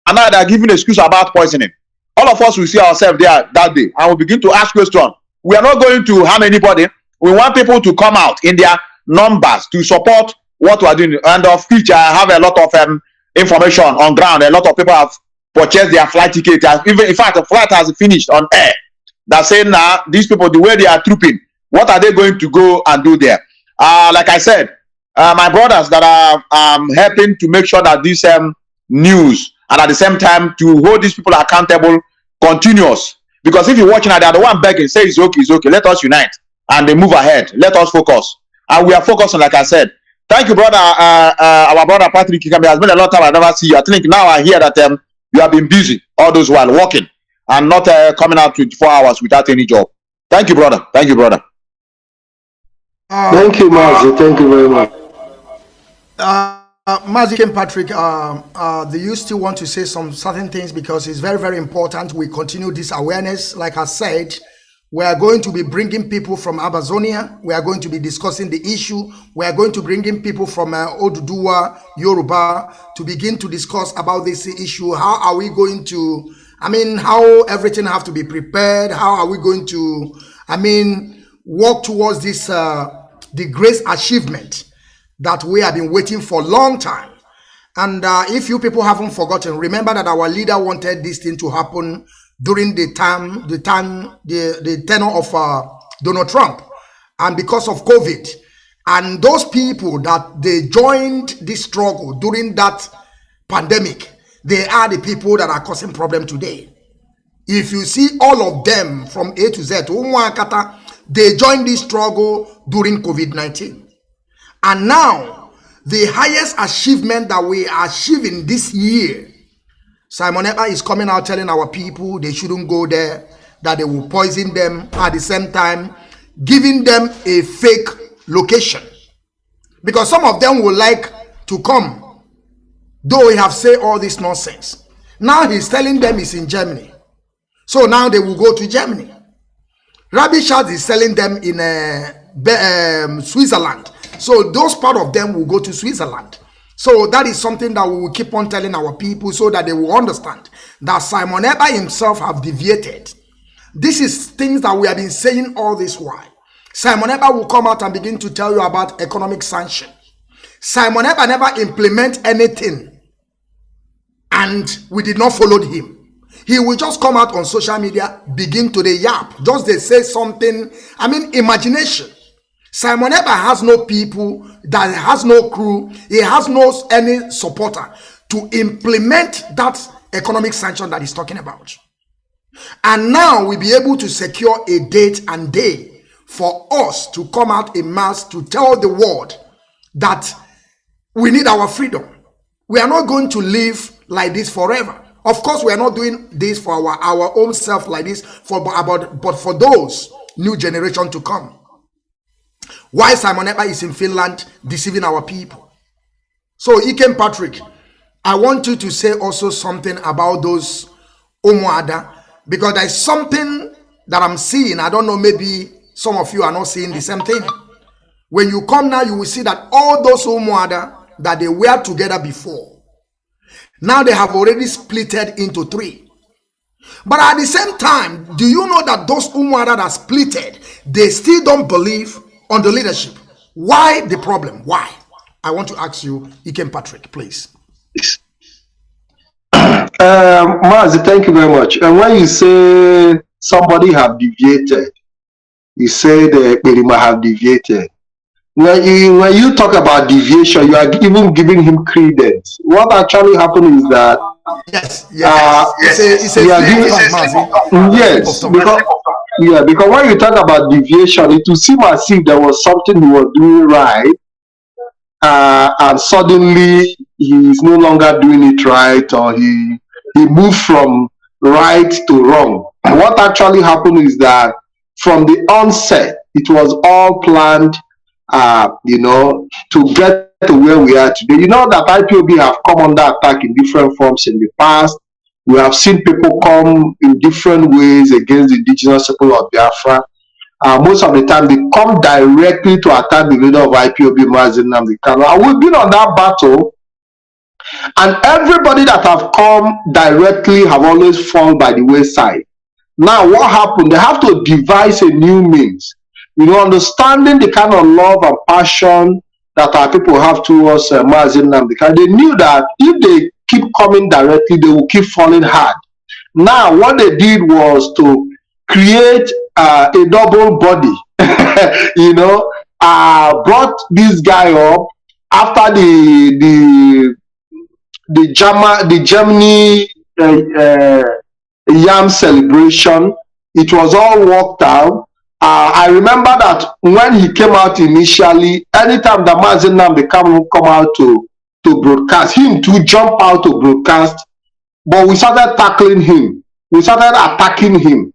another, they're giving excuse about poisoning. All of us will see ourselves there that day and we'll begin to ask questions. We are not going to harm anybody. We want people to come out in their numbers to support what we are doing. And of which I have a lot of information on ground. A lot of people have purchased their flight ticket. Even in fact, the flight has finished on air. They're saying now, these people, the way they are trooping, what are they going to go and do there? Like I said, my brothers that are helping to make sure that this news and at the same time to hold these people accountable continuous. Because if you're watching that, they're the one begging, say it's okay, let us unite and they move ahead. Let us focus. And we are focusing, like I said. Thank you, brother. Our brother Patrick Ikambi has been a long time I never see you. I think now I hear that you have been busy all those while working and not coming out 24 hours without any job. Thank you, brother. Thank you, brother. Thank you, Mazi. Thank you very much. Mazi and Patrick, do you still want to say some certain things, because it's very, very important we continue this awareness? Like I said, we are going to be bringing people from Amazonia. We are going to be discussing the issue. We are going to bring in people from Oduduwa, Yoruba, to begin to discuss about this issue. How are we going to, how everything have to be prepared? How are we going to, work towards this, the great achievement that we have been waiting for a long time? And if you people haven't forgotten, remember that our leader wanted this thing to happen during the tenure of Donald Trump, and because of COVID, and those people that they joined this struggle during that pandemic, they are the people that are causing problem today. If you see all of them from A to Z, they joined this struggle during COVID-19, and now the highest achievement that we are achieving this year, Simon Ekpa is coming out telling our people they shouldn't go there, that they will poison them. At the same time, giving them a fake location. Because some of them would like to come, though he have said all this nonsense. Now he's telling them he's in Germany. So now they will go to Germany. Rabbi Shad is selling them in Switzerland. So those part of them will go to Switzerland. So that is something that we will keep on telling our people so that they will understand that Simon Ekpa himself have deviated. This is things that we have been saying all this while. Simon Ekpa will come out and begin to tell you about economic sanction. Simon Ekpa never implement anything and we did not follow him. He will just come out on social media, begin to the yap. Just they say something, I mean imagination. Simon Ekpa has no people, that has no crew, he has no any supporter to implement that economic sanction that he's talking about. And now we'll be able to secure a date and day for us to come out in mass to tell the world that we need our freedom. We are not going to live like this forever. Of course, we are not doing this for our own self like this, but for those new generation to come. Why Simon Ekpa is in Finland deceiving our people? So Ikem Patrick, I want you to say also something about those Umuada, because there's something that I'm seeing. I don't know, maybe some of you are not seeing the same thing. When you come now, you will see that all those Umuada that they were together before, now they have already splitted into 3. But at the same time, do you know that those Umuada that splitted, they still don't believe on the leadership? Why the problem? Why? I want to ask you, Ikem Patrick, please. Mazi, thank you very much. And when you say somebody have deviated, you say the Perima have deviated. When you talk about deviation, you are even giving him credence. What actually happened is that because when you talk about deviation, it will seem as if there was something he was doing right, and suddenly he is no longer doing it right, or he moved from right to wrong. And what actually happened is that from the onset, it was all planned, to get to where we are today. You know that IPOB have come under attack in different forms in the past. We have seen people come in different ways against the indigenous people of Biafra. Most of the time, they come directly to attack the leader of IPOB, Mazi Nnamdi Kanu. And we've been on that battle, and everybody that have come directly have always fallen by the wayside. Now, what happened? They have to devise a new means. Understanding the kind of love and passion that our people have towards Mazi Nnamdi Kanu. They knew that if they keep coming directly, they will keep falling hard. Now, what they did was to create a double body. Brought this guy up after the Germany Yam celebration. It was all worked out. I remember that when he came out initially, anytime the Mazi Nnamdi Kanu come out to broadcast, him to jump out to broadcast, but we started tackling him. We started attacking him.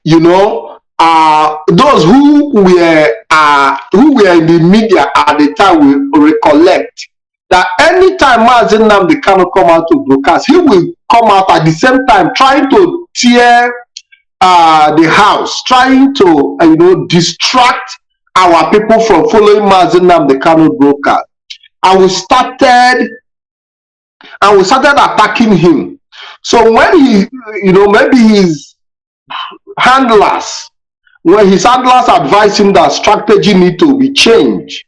Those who were in the media at the time will recollect that anytime Mazi Nnamdi Kanu come out to broadcast, he will come out at the same time trying to tear the house, trying to distract our people from following Mazi Nnamdi Kanu broadcast. And we started attacking him. So when he, maybe his handlers advised him that strategy need to be changed.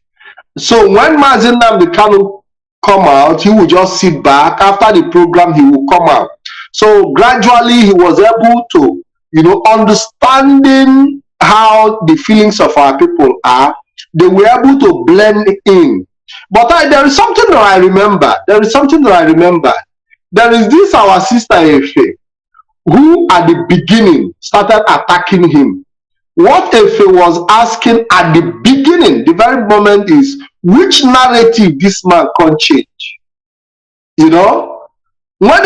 So when Mazi Nnamdi Kanu come out, he would just sit back. After the program, he will come out. So gradually, he was able to, understanding how the feelings of our people are, they were able to blend in. But there is something that I remember. There is this our sister Efe, who at the beginning started attacking him. What Efe was asking at the beginning, the very moment, is which narrative this man can change. When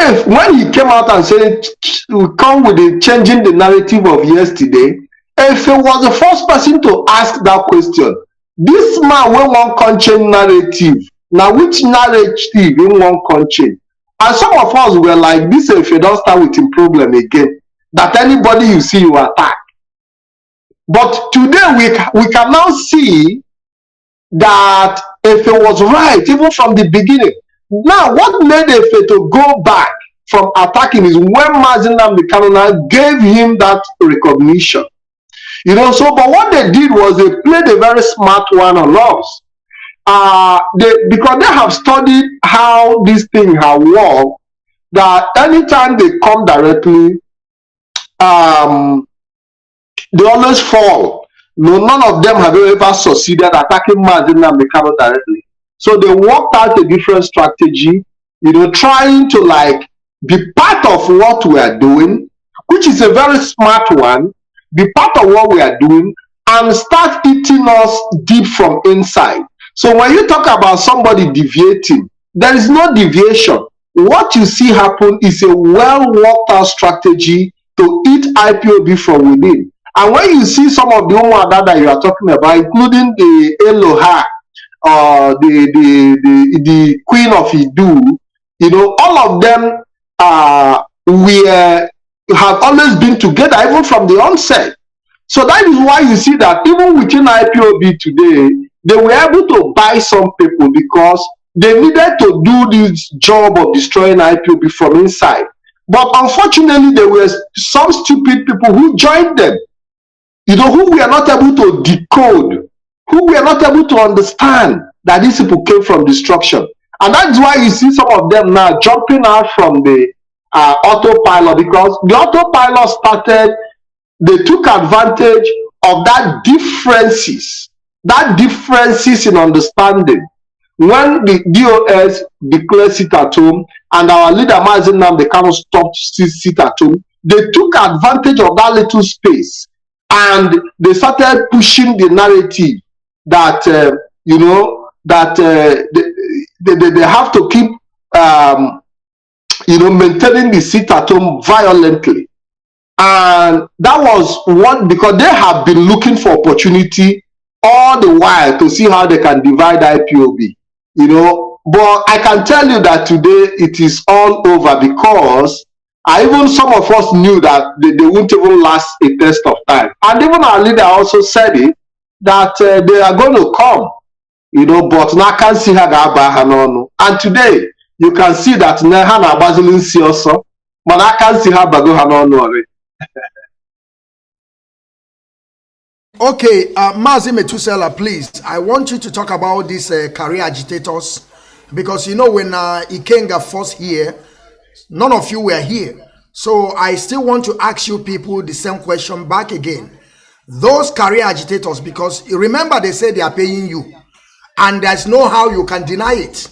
he came out and said we come with the changing the narrative of yesterday, If it was the first person to ask that question, this man will want to narrative. Now, which narrative in one country? And some of us were like, this if you don't start with a problem again, that anybody you see you attack. But today we can now see that if it was right, even from the beginning. Now, what made Efe to go back from attacking is when Mazi Nnamdi gave him that recognition. You know, so, but what they did was they played a very smart one on us. Because they have studied how this thing have worked, that anytime they come directly, they always fall. No, none of them have ever succeeded attacking Mazi Nnamdi directly. So they worked out a different strategy, you know, trying to like be part of what we are doing, which is a very smart one, be part of what we are doing, and start eating us deep from inside. So when you talk about somebody deviating, there is no deviation. What you see happen is a well worked out strategy to eat IPOB from within. And when you see some of the Umuada that you are talking about, including the Eloha, the Queen of Idu, you know, all of them we have always been together, even from the onset. So that is why you see that even within IPOB today, they were able to buy some people because they needed to do this job of destroying IPOB from inside. But unfortunately, there were some stupid people who joined them, you know, who were not able to decode, who were not able to understand that these people came from destruction. And that's why you see some of them now jumping out from the autopilot, because the autopilot started, they took advantage of that differences in understanding. When the DOS declared sit at home and our leader Mazi Nnamdi stopped sit at home, they took advantage of that little space and they started pushing the narrative that you know, that they have to keep you know, maintaining the sit at home violently. And that was one, because they have been looking for opportunity all the while to see how they can divide IPOB, you know. But I can tell you that today it is all over, because even some of us knew that they wouldn't even last a test of time. And even our leader also said it, that they are going to come, you know, but now I can't see her. And today you can see that Nehana Bazilin see also, but I can't see her Bago Hanon. Okay, Mazi Metusela, please, I want you to talk about these career agitators, because you know when Ikenga first here, none of you were here. So I still want to ask you people the same question back again. Those career agitators, because remember they say they are paying you, and there's no how you can deny it.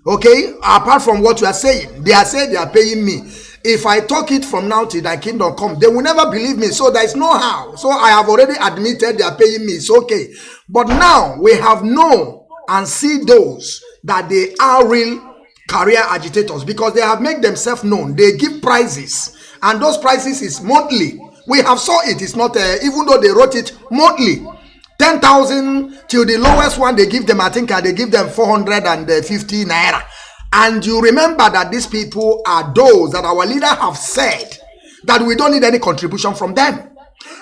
Okay, apart from what you are saying, they are saying they are paying me. If I talk it from now till thy kingdom come, they will never believe me. So there is no how. So I have already admitted they are paying me. It's okay. But now we have known and see those that they are real career agitators, because they have made themselves known. They give prizes, and those prizes is monthly. We have saw it. It's not even though they wrote it monthly. 10,000 till the lowest one they give them, I think they give them 450 naira. And you remember that these people are those that our leader have said that we don't need any contribution from them.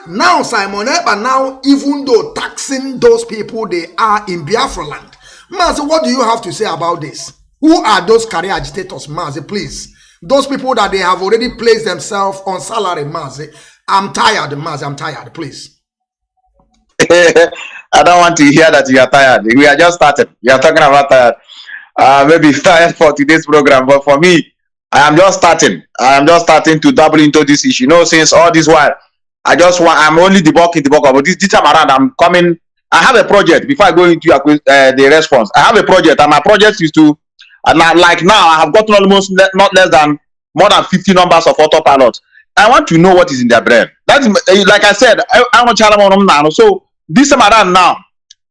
Now Simon Ekpa, now even though taxing those people, they are in Biafra land. Mazi, what do you have to say about this? Who are those career agitators, Mazi, please? Those people that they have already placed themselves on salary, Mazi. I'm tired, Mazi, I'm tired, please. I don't want to hear that you are tired. We are just started. You are talking about tired. Maybe tired for today's program, but for me, I am just starting. I am just starting to double into this issue. You know, since all this while, I'm only debunking, but this time around, I'm coming. I have a project. Before I go into the response, I have a project, and my project is to, like now, I have gotten almost not less than more than 50 numbers of autopilot. I want to know what is in their brain. That is, like I said, I want to challenge them now. So this time around now,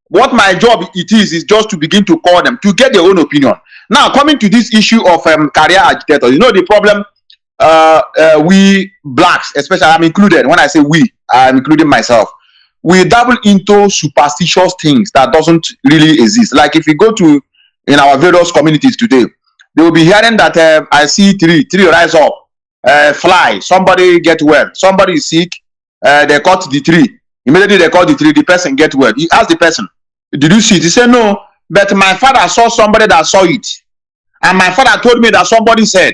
what my job it is just to begin to call them to get their own opinion. Now, coming to this issue of career agitators, you know the problem. We blacks, especially I'm included when I say we, including myself, we dabble into superstitious things that doesn't really exist. Like if you go to in our various communities today, they will be hearing that I see tree rise up, fly, somebody get well, somebody is sick, they cut the tree. Immediately they cut the tree, the person get well. He asked the person, did you see it? He said, no, but my father saw somebody that saw it. And my father told me that somebody said,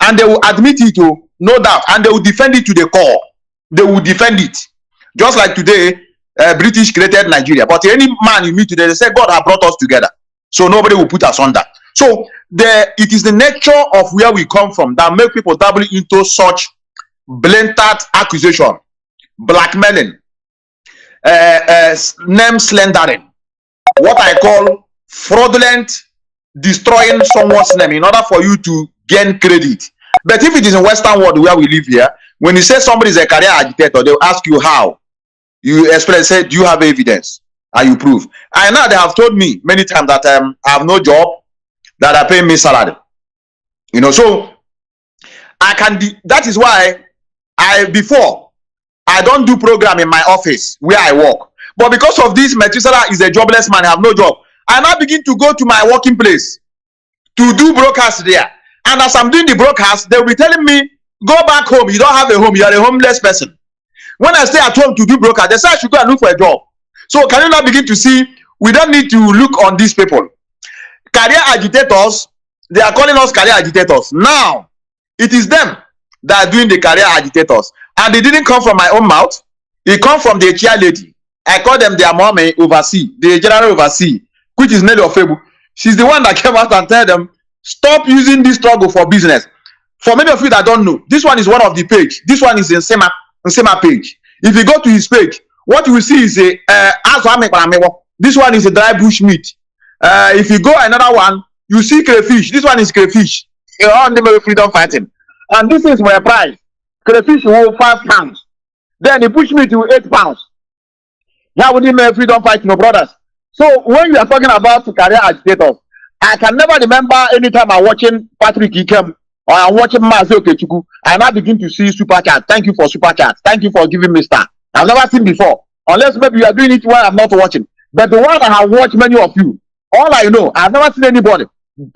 and they will admit it, oh, no doubt, and they will defend it to the core. They will defend it. Just like today, British created Nigeria. But any man you meet today, they say God has brought us together. So nobody will put us under. So it is the nature of where we come from that make people dabble into such blatant accusation, blackmailing, name slandering, what I call fraudulent destroying someone's name in order for you to gain credit. But if it is in Western world where we live here, when you say somebody is a career agitator, they'll ask you how. You explain, say, do you have evidence? And you prove. And now they have told me many times that I have no job, that are paying me salary. You know, so I can that is why before I don't do program in my office where I work. But because of this, Methuselah is a jobless man, I have no job. I now begin to go to my working place to do broadcast there. And as I'm doing the broadcast, they'll be telling me, go back home. You don't have a home. You are a homeless person. When I stay at home to do broadcast, they say I should go and look for a job. So can you now begin to see, we don't need to look on these people. Career agitators, they are calling us career agitators. Now, it is them that are doing the career agitators. And it didn't come from my own mouth. It comes from the chair lady. I call them their mommy oversee, the general oversee, which is Nelly Ofebu. She's the one that came out and tell them, stop using this struggle for business. For many of you that don't know, this one is one of the page. This one is in Sema page. If you go to his page, what you will see is a this one is a dry bush meat. If you go another one, you see crayfish. This one is crayfish. All the freedom fighting. And this is my price. Crayfish will 5 pounds. Then the bush meat will 8 pounds. Now we need freedom fighting, no brothers. So when you are talking about career agitators, I can never remember any time I'm watching Patrick Ikem or I'm watching Mazi Okechukwu, I now begin to see super chat. Thank you for super chat. Thank you for giving me star. I've never seen before. Unless maybe you are doing it when I'm not watching. But the one I have watched many of you, all I know, I've never seen anybody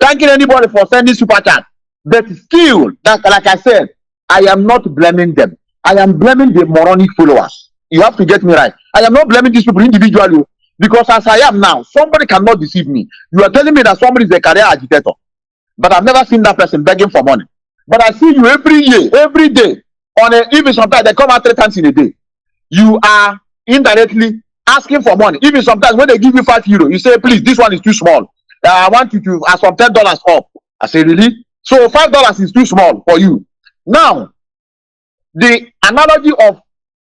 thanking anybody for sending super chat. But still, that, like I said, I am not blaming them. I am blaming the moronic followers. You have to get me right. I am not blaming these people individually. Because as I am now, somebody cannot deceive me. You are telling me that somebody is a career agitator. But I've never seen that person begging for money. But I see you every year, every day. Even sometimes they come out 3 times in a day. You are indirectly asking for money. Even sometimes when they give you €5, you say, please, this one is too small. I want you to ask from $10 up. I say, really? So $5 is too small for you. Now, the analogy of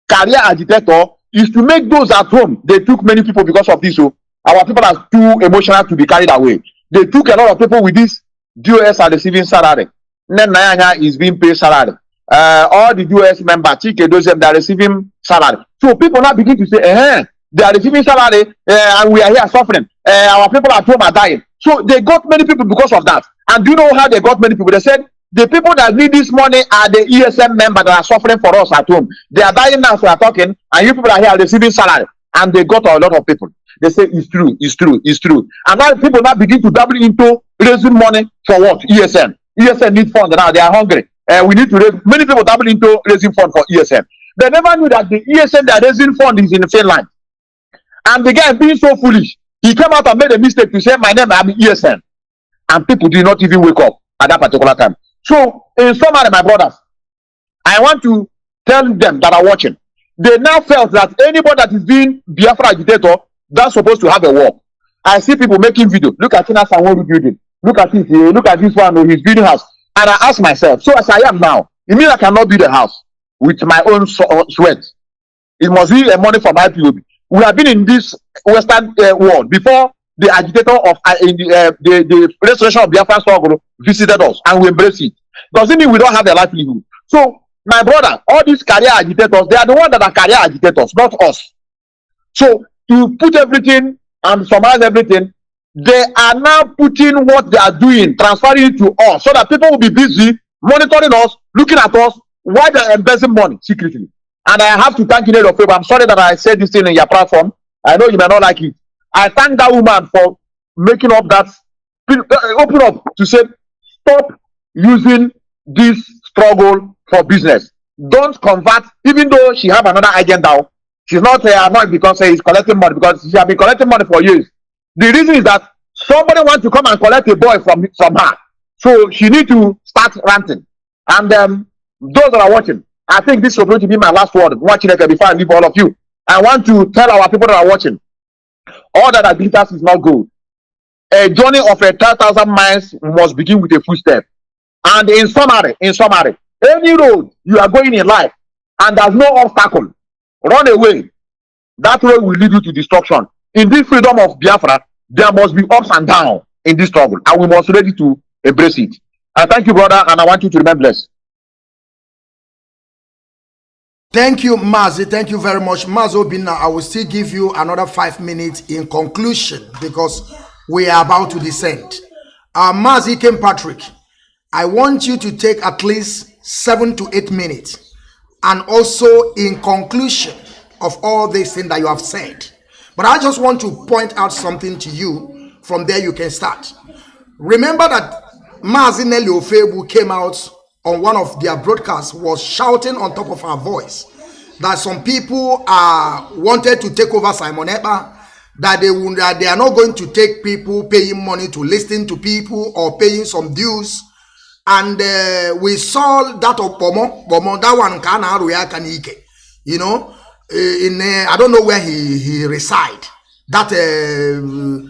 career agitator is to make those at home. They took many people because of this. So our people are too emotional to be carried away. They took a lot of people with this. DOS are receiving salary. Nanyanya is being paid salary. All the DOS members, they are receiving salary. So people now begin to say, they are receiving salary and we are here suffering. Our people at home are dying. So they got many people because of that. And do you know how they got many people? They said, the people that need this money are the ESM members that are suffering for us at home. They are dying now, so we are talking, and you people are here receiving salary. And they got a lot of people. They say, it's true, it's true, it's true. And now people now begin to double into raising money for what? ESM. ESM need funds now, they are hungry. We need to raise, many people double into raising funds for ESM. They never knew that the ESM that raising fund is in Finland. And the guy being so foolish, he came out and made a mistake to say, my name is ESM. And people did not even wake up at that particular time. So, in summary, my brothers, I want to tell them that are watching. They now felt that anybody that is being Biafra agitator, that's supposed to have a war. I see people making video. Look at Tina Sanwo building. Look at this. Look at this one. He's building house. And I ask myself, so as I am now, it means I cannot build a house with my own sweat. It must be a money from IPOB. We have been in this Western world before the agitator of the restoration of Biafra struggle visited us and we embrace it. Doesn't mean we don't have a livelihood. So, my brother, all these career agitators, they are the ones that are career agitators, not us. So, to put everything and summarize everything, they are now putting what they are doing, transferring it to us, so that people will be busy monitoring us, looking at us, while they are embezzling money secretly. And I have to thank Nnamdi Okechukwu. I'm sorry that I said this thing in your platform. I know you may not like it. I thank that woman for making up that, open up to say, stop using this struggle for business. Don't convert, even though she have another agenda. She's not annoyed because he's collecting money, because she has been collecting money for years. The reason is that somebody wants to come and collect a boy from her. So she need to start ranting. And those that are watching, I think this is going to be my last word. Watching it before I leave all of you. I want to tell our people that are watching, all that glitters is not good. A journey of 10,000 miles must begin with a footstep. And in summary, any road you are going in life and there's no obstacle, run away. That road will lead you to destruction. In this freedom of Biafra, there must be ups and downs in this struggle, and we must be ready to embrace it. I thank you, brother, and I want you to remain blessed. Thank you, Mazi. Thank you very much. Mazi Obinna, I will still give you another 5 minutes in conclusion because we are about to descend. Mazi Patrick, I want you to take at least 7 to 8 minutes, and also in conclusion of all these things that you have said. But I just want to point out something to you. From there you can start. Remember that Mazi Okechukwu came out on one of their broadcasts, was shouting on top of her voice that some people wanted to take over Simon Ekpa, that they are not going to take people paying money to listen to people or paying some dues. And we saw that of Bomo, that one Kana Kanike, you know, I don't know where he reside. That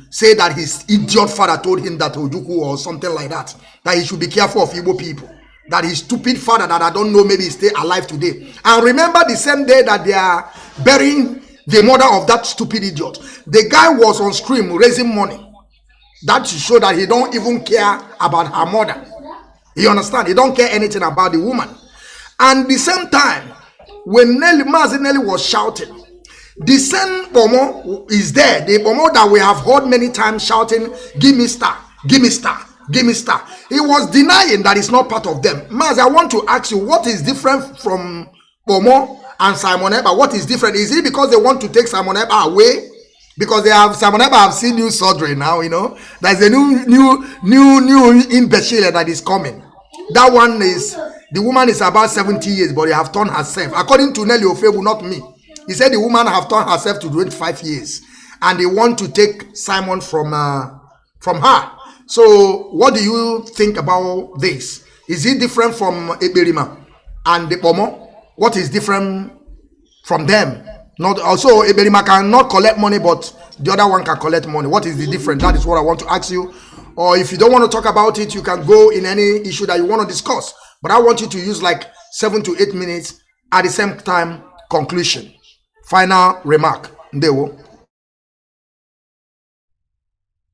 say that his idiot father told him that Ojukwu or something like that he should be careful of Igbo people. That his stupid father that I don't know, maybe he's still alive today. And remember the same day that they are burying the mother of that stupid idiot, the guy was on stream raising money. That to show that he don't even care about her mother. You understand? He don't care anything about the woman. And the same time, when Mazi was shouting, the same Bomo is there. The Bomo that we have heard many times shouting, give me star, give me star, give me star. He was denying that it's not part of them. Mazi, I want to ask you, what is different from Bomo and Simon Ekpa? What is different? Is it because they want to take Simon Ekpa away? Because they have Simon Ekpa have seen new surgery now, you know. There's a new imbecile that is coming. That one is, the woman is about 70 years, but they have turned herself. According to Nnamdi Okechukwu, not me. He said the woman have turned herself to 25 years. And they want to take Simon from her. So what do you think about this? Is it different from Eberima and the Bomo? What is different from them? Not also Eberima cannot collect money, but the other one can collect money. What is the difference? That is what I want to ask you. Or if you don't want to talk about it, you can go in any issue that you want to discuss. But I want you to use like 7 to 8 minutes at the same time. Conclusion, final remark. Ndewo.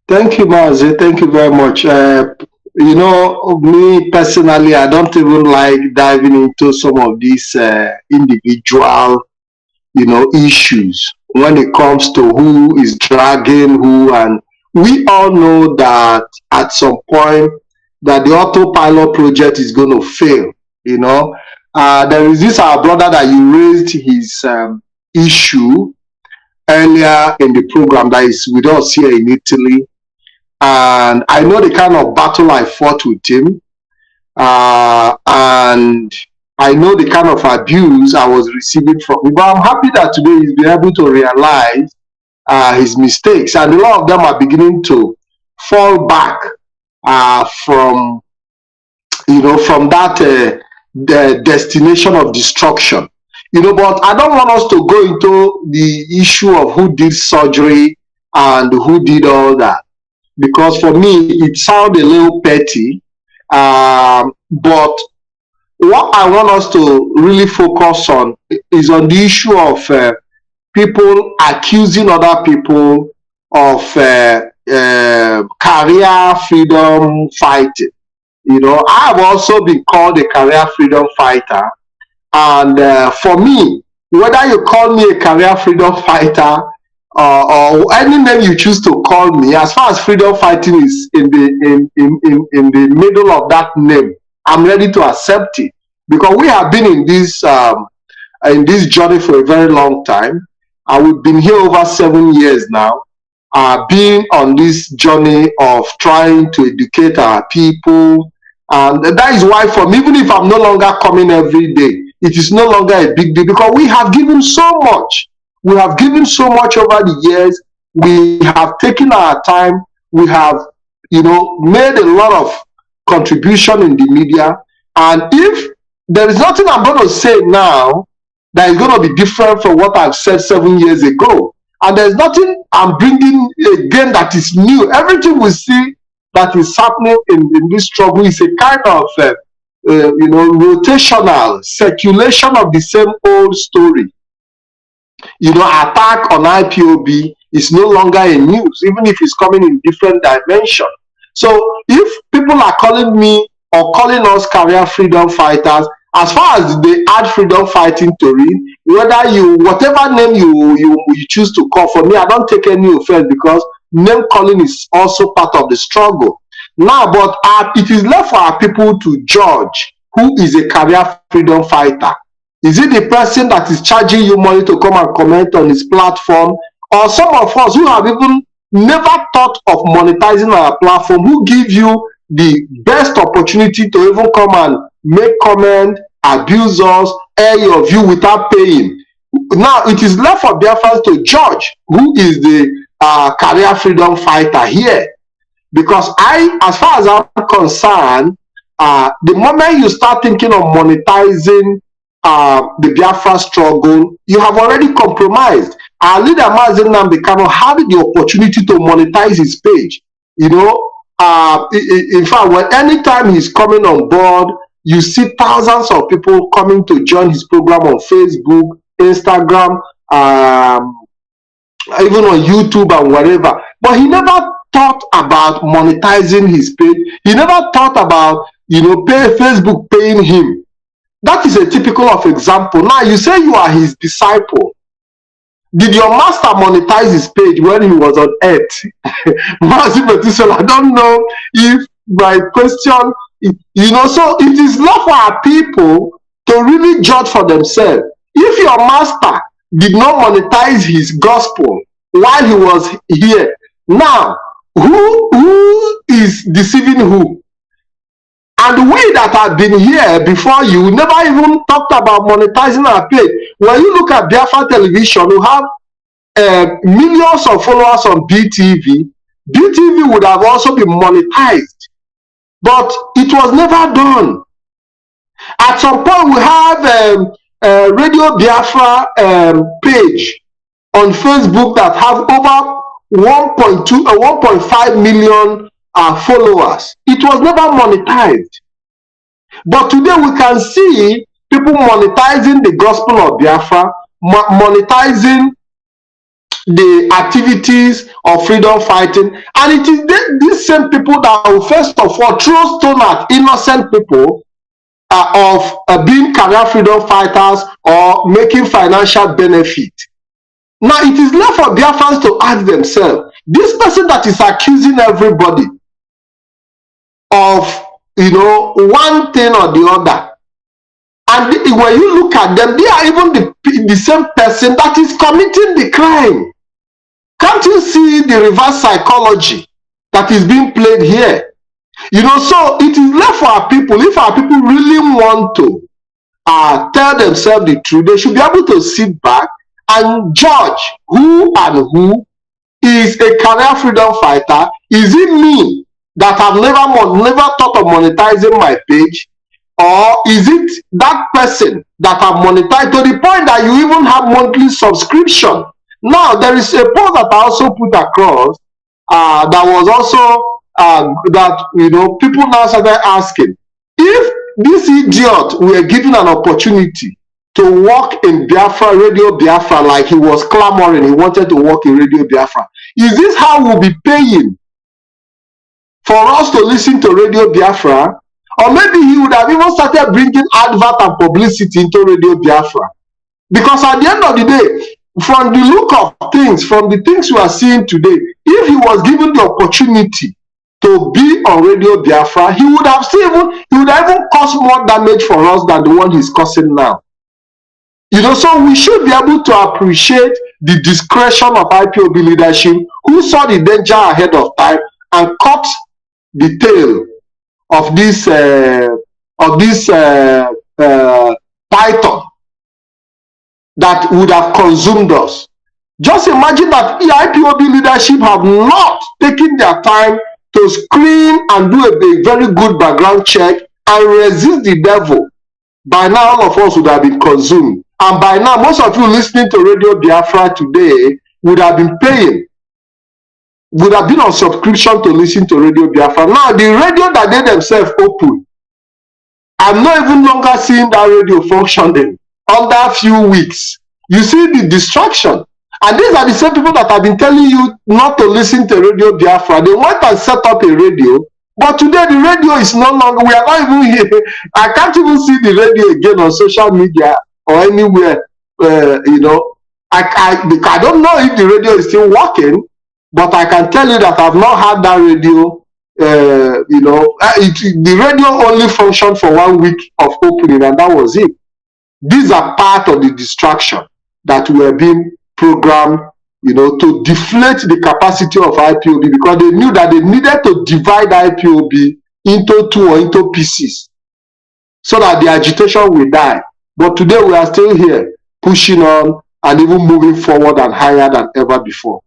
Thank you, Mazi. Thank you very much. You know, me personally, I don't even like diving into some of these individual, you know, issues when it comes to who is dragging who. And we all know that at some point that the autopilot project is going to fail. You know, there is this our brother that you raised his issue earlier in the program that is with us here in Italy. And I know the kind of battle I fought with him, and I know the kind of abuse I was receiving from him. But I'm happy that today he's been able to realize his mistakes, and a lot of them are beginning to fall back from, you know, from that the destination of destruction. You know, but I don't want us to go into the issue of who did surgery and who did all that, because for me it sounds a little petty, but what I want us to really focus on is on the issue of people accusing other people of career freedom fighting. You know, I have also been called a career freedom fighter, and for me, whether you call me a career freedom fighter or any name you choose to call me, as far as freedom fighting is in the middle of that name, I'm ready to accept it, because we have been in this in this journey for a very long time. We've been here over 7 years now, being on this journey of trying to educate our people. And that is why, for me, even if I'm no longer coming every day, it is no longer a big deal, because we have given so much. We have given so much over the years. We have taken our time. We have, made a lot of contribution in the media. And if there is nothing I'm going to say now that is going to be different from what I've said 7 years ago, and there's nothing I'm bringing again that is new. Everything we see that is happening in this struggle is a kind of rotational circulation of the same old story. Attack on IPOB is no longer a news, even if it's coming in different dimension. So if people are calling me or calling us career freedom fighters, as far as they add freedom fighting to it, whatever name you choose to call, for me, I don't take any offense, because name calling is also part of the struggle. Now, but it is left for our people to judge who is a career freedom fighter. Is it the person that is charging you money to come and comment on his platform, or some of us who have even never thought of monetizing our platform, who give you the best opportunity to even come and make comment, abuse us, air your view without paying? Now, it is left for Biafrans to judge who is the career freedom fighter here. Because as far as I'm concerned, the moment you start thinking of monetizing the Biafra struggle, you have already compromised. Our leader, Mazi Nnamdi, had the opportunity to monetize his page. In fact, anytime he's coming on board, you see thousands of people coming to join his program on Facebook, Instagram, even on YouTube and whatever. But he never thought about monetizing his page. He never thought about, Facebook paying him. That is a typical of example. Now, you say you are his disciple. Did your master monetize his page when he was on earth? I don't know if my question, so it is not for our people to really judge for themselves. If your master did not monetize his gospel while he was here, now, who is deceiving who? And we that have been here before you never even talked about monetizing our page. When you look at Biafra television, we have millions of followers on BTV. BTV would have also been monetized, but it was never done. At some point, we have Radio Biafra page on Facebook that have over 1.5 million followers. It was never monetized. But today we can see people monetizing the gospel of Biafra, monetizing the activities of freedom fighting, and it is these same people that will first of all throw stone at innocent people of being career freedom fighters or making financial benefit. Now it is left for Biafrans to ask themselves, this person that is accusing everybody of one thing or the other, and when you look at them, they are even the same person that is committing the crime. Can't you see the reverse psychology that is being played here? So it is left for our people. If our people really want to tell themselves the truth, they should be able to sit back and judge who is a career freedom fighter. Is it me that have never thought of monetizing my page, or is it that person that have monetized to the point that you even have monthly subscription? Now, there is a post that I also put across that was also that people now started asking, if this idiot were given an opportunity to work in Biafra, Radio Biafra, like he was clamoring, he wanted to work in Radio Biafra, is this how we'll be paying for us to listen to Radio Biafra? Or maybe he would have even started bringing advert and publicity into Radio Biafra. Because at the end of the day, from the look of things, from the things we are seeing today, if he was given the opportunity to be on Radio Biafra, he would have even cause more damage for us than the one he's causing now. You know, so we should be able to appreciate the discretion of IPOB leadership who saw the danger ahead of time and cut the tail of this python that would have consumed us. Just imagine that the IPOB leadership have not taken their time to screen and do a very good background check and resist the devil. By now, all of us would have been consumed. And by now, most of you listening to Radio Biafra today would have been paying, would have been on subscription to listen to Radio Biafra. Now, the radio that they themselves open, I'm not even longer seeing that radio functioning under a few weeks. You see the distraction. And these are the same people that have been telling you not to listen to Radio Biafra. They went and set up a radio, but today the radio is no longer, we are not even here. I can't even see the radio again on social media or anywhere. You know, I don't know if the radio is still working, but I can tell you that I've not had that radio. You know, the radio only functioned for 1 week of opening, and that was it. These are part of the distraction that were being programmed, you know, to deflate the capacity of IPOB, because they knew that they needed to divide IPOB into two or into pieces so that the agitation will die. But today we are still here, pushing on and even moving forward and higher than ever before.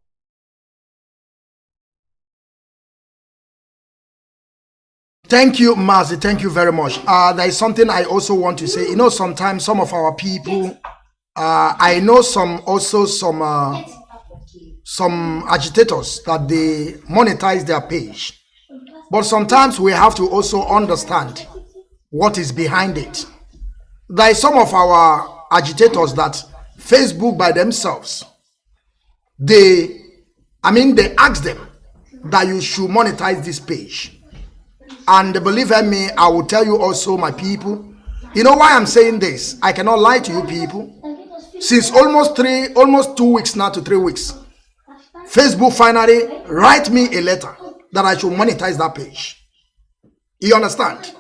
Thank you, Mazi. Thank you very much. There is something I also want to say. You know, sometimes some of our people, I know some agitators that they monetize their page. But sometimes we have to also understand what is behind it. There is some of our agitators that Facebook by themselves, they ask them that you should monetize this page. And believe me, I will tell you also, my people, you know why I'm saying this? I cannot lie to you people. Since almost 2 weeks now to 3 weeks, Facebook finally write me a letter that I should monetize that page. You understand?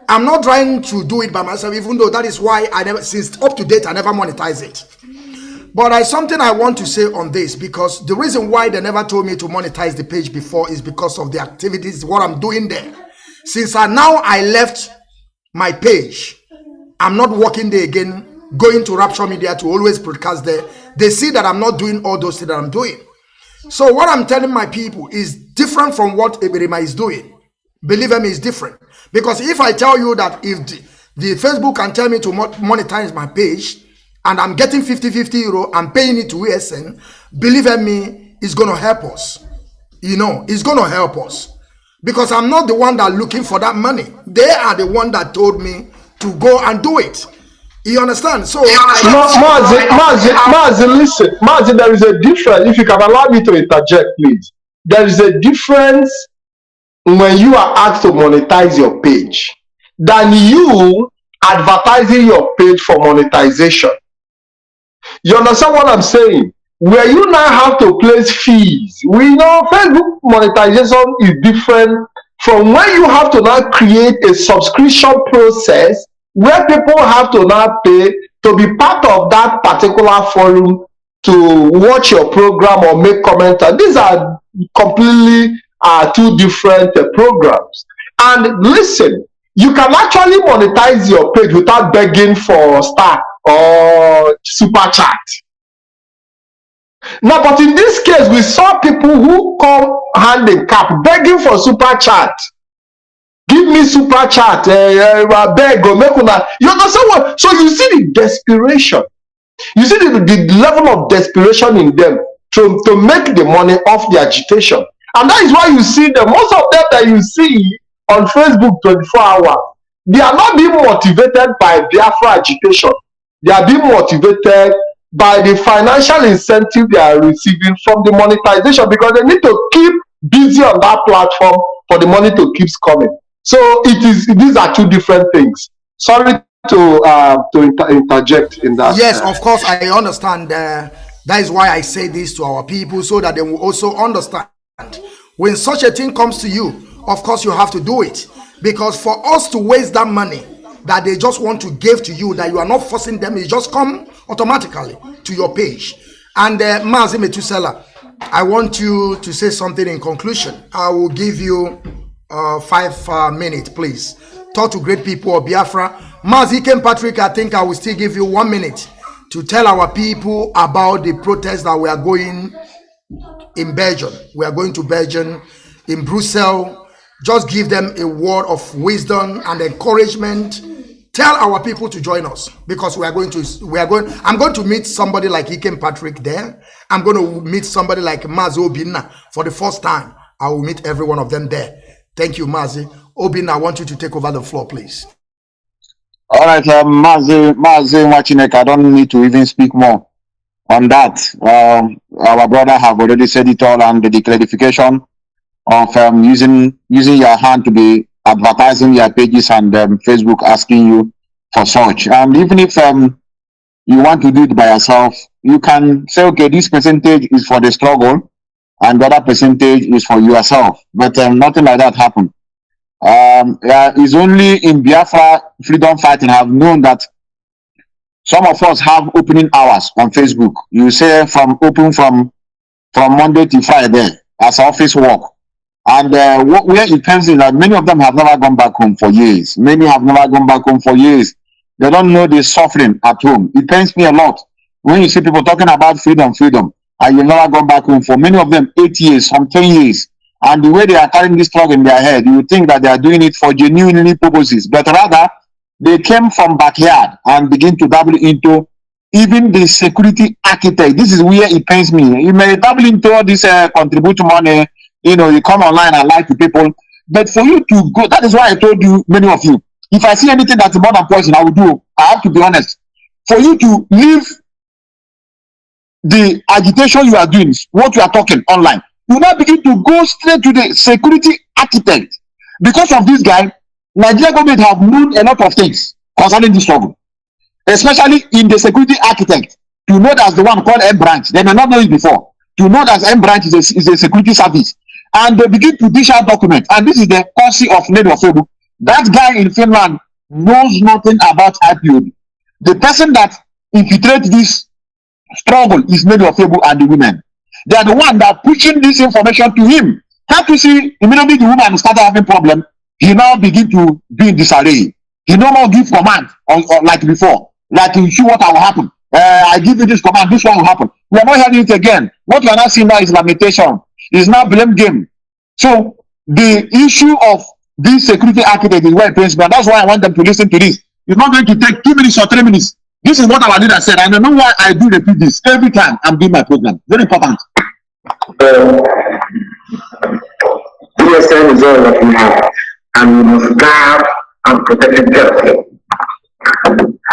I'm not trying to do it by myself, even though that is why I never, since up to date, I never monetize it. But there's something I want to say on this, because the reason why they never told me to monetize the page before is because of the activities, what I'm doing there. Since I left my page, I'm not working there again, going to Rapture Media to always broadcast there. They see that I'm not doing all those things that I'm doing. So what I'm telling my people is different from what Eberima is doing. Believe me, it's different. Because if I tell you that if the Facebook can tell me to monetize my page, and I'm getting 50 euro, I'm paying it to ESN, believe me, it's going to help us. You know, it's going to help us. Because I'm not the one that looking for that money. They are the one that told me to go and do it. You understand? So, Mazi, listen. Mazi, there is a difference. If you can allow me to interject, please. There is a difference when you are asked to monetize your page than you advertising your page for monetization. You understand what I'm saying? Where you now have to place fees. We know Facebook monetization is different from when you have to now create a subscription process where people have to now pay to be part of that particular forum to watch your program or make comments. And these are completely two different programs. And listen, you can actually monetize your page without begging for star or super chat. Now, but in this case, we saw people who come hand in cap begging for super chat. Give me super chat, beg or make una. You understand what? So you see the desperation. You see the level of desperation in them to make the money off the agitation. And that is why you see them, most of them that you see on Facebook 24 hours, they are not being motivated by Biafra agitation. They are being motivated by the financial incentive they are receiving from the monetization, because they need to keep busy on that platform for the money to keep coming. So these are two different things. Sorry to interject in that. Yes, of course, I understand. That is why I say this to our people, so that they will also understand. When such a thing comes to you, of course you have to do it. Because for us to waste that money, that they just want to give to you, that you are not forcing them, it just come automatically to your page. And Mazi Metusela, I want you to say something in conclusion. I will give you 5 minutes, please. Talk to great people of Biafra. Mazi Patrick, I think I will still give you 1 minute to tell our people about the protest that we are going in Belgium. We are going to Belgium, in Brussels. Just give them a word of wisdom and encouragement. Tell our people to join us, because I'm going to meet somebody like Iken Patrick there. I'm going to meet somebody like Mazi Obinna for the first time. I will meet every one of them there. Thank you, Mazi. Obinna, I want you to take over the floor, please. All right, Mazi Wachinek, I don't need to even speak more on that. Our brother have already said it all, and the clarification of using your hand to be advertising your pages and Facebook asking you for such. And even if you want to do it by yourself, you can say, okay, this percentage is for the struggle and the other percentage is for yourself. But nothing like that happened. It's only in Biafra freedom fighting have known that some of us have opening hours on Facebook. You say open from Monday to Friday as office work. And where it comes in that many of them have never gone back home for years. Many have never gone back home for years. They don't know the suffering at home. It pains me a lot when you see people talking about freedom, and you've never gone back home. For many of them, 8 years, some 10 years. And the way they are carrying this struggle in their head, you would think that they are doing it for genuinely purposes. But rather, they came from backyard and begin to dabble into even the security architect. This is where it pains me. You may dabble into all this contribute money. You know, you come online and lie to people. But for you to go, that is why I told you, many of you, if I see anything that's more than poison, I will do. I have to be honest. For you to leave the agitation you are doing, what you are talking online, you now begin to go straight to the security architect. Because of this guy, Nigeria government have known a lot of things concerning this struggle, especially in the security architect. To know that's the one called M branch. They may not know it before. To know that M branch is a security service. And they begin to dish out documents. And this is the policy of Nnamdi Ofebu. That guy in Finland knows nothing about IPOB. The person that infiltrates this struggle is Nnamdi Ofebu and the women. They are the one that are pushing this information to him. Can't you see, immediately the woman started having problem, he now begin to be in disarray. He no more give command or like before. Like you see what will happen. I give you this command, this one will happen. We are not hearing it again. What we are not seeing now is lamentation. It's now blame game. So the issue of this security architect is where it pains me. And that's why I want them to listen to this. It's not going to take 2 minutes or 3 minutes. This is what our leader said. I don't know why I do repeat this every time I'm doing my program. Very important. DSM is all that we have, and we must guard and protect it carefully.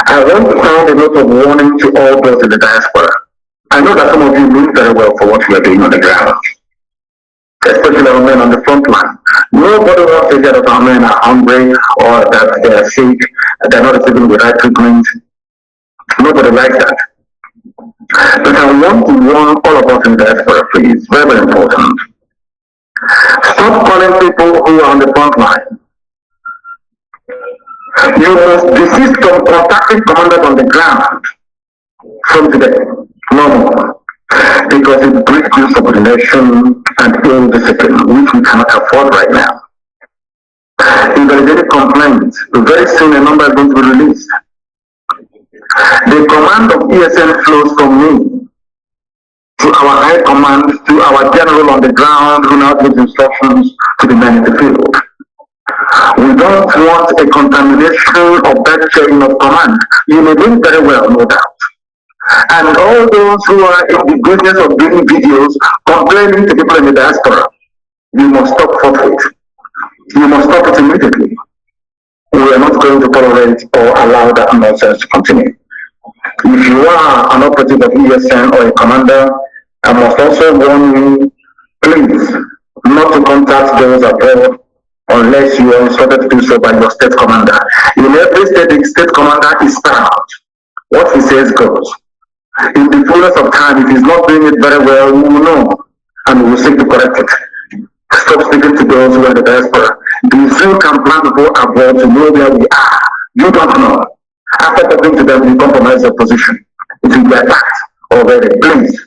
I want to sound a note of warning to all those in the diaspora. I know that some of you mean very well for what we are doing on the ground, especially our men on the front line. Nobody wants to hear that our men are hungry or that they are sick, they're not receiving the right treatment. Nobody likes that. But I want to warn all of us in the diaspora, please, very, very important. Stop calling people who are on the front line. You must desist from contacting commanders on the ground from today. No more. Because it breeds insubordination and ill discipline, which we cannot afford right now. If there is any complaint, very soon a number is going to be released. The command of ESN flows from me to our high command, to our general on the ground who now gives instructions to the men in the field. We don't want a contamination of that chain of command. You may do very well, no doubt. And all those who are in the business of doing videos complaining to people in the diaspora, you must stop forthwith. You must stop it immediately. We are not going to tolerate or allow that nonsense to continue. If you are an operative of ESN or a commander, I must also warn you, please, not to contact those abroad unless you are instructed to do so by your state commander. In every state, the state commander is paramount. What he says goes. In the fullness of time, if he's not doing it very well, we will know, and we will seek to correct it. Stop speaking to those who are in the diaspora. The few can plan to go abroad to know where we are. You don't know. After talking to them, you compromise your position. It will be attacked already. Please,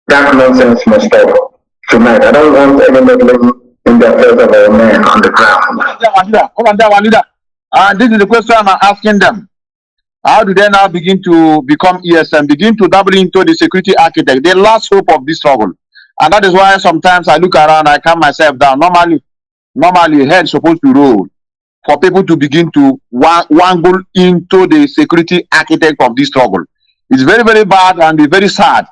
that nonsense must stop tonight. I don't want any meddling in the affairs of our men on the ground. Hold on there, one leader. This is the question I'm asking them. How do they now begin to become ESM, begin to double into the security architect, the last hope of this struggle? And that is why sometimes I look around, I calm myself down. Normally, head's supposed to roll for people to begin to wangle into the security architect of this struggle. It's very, very bad and it's very sad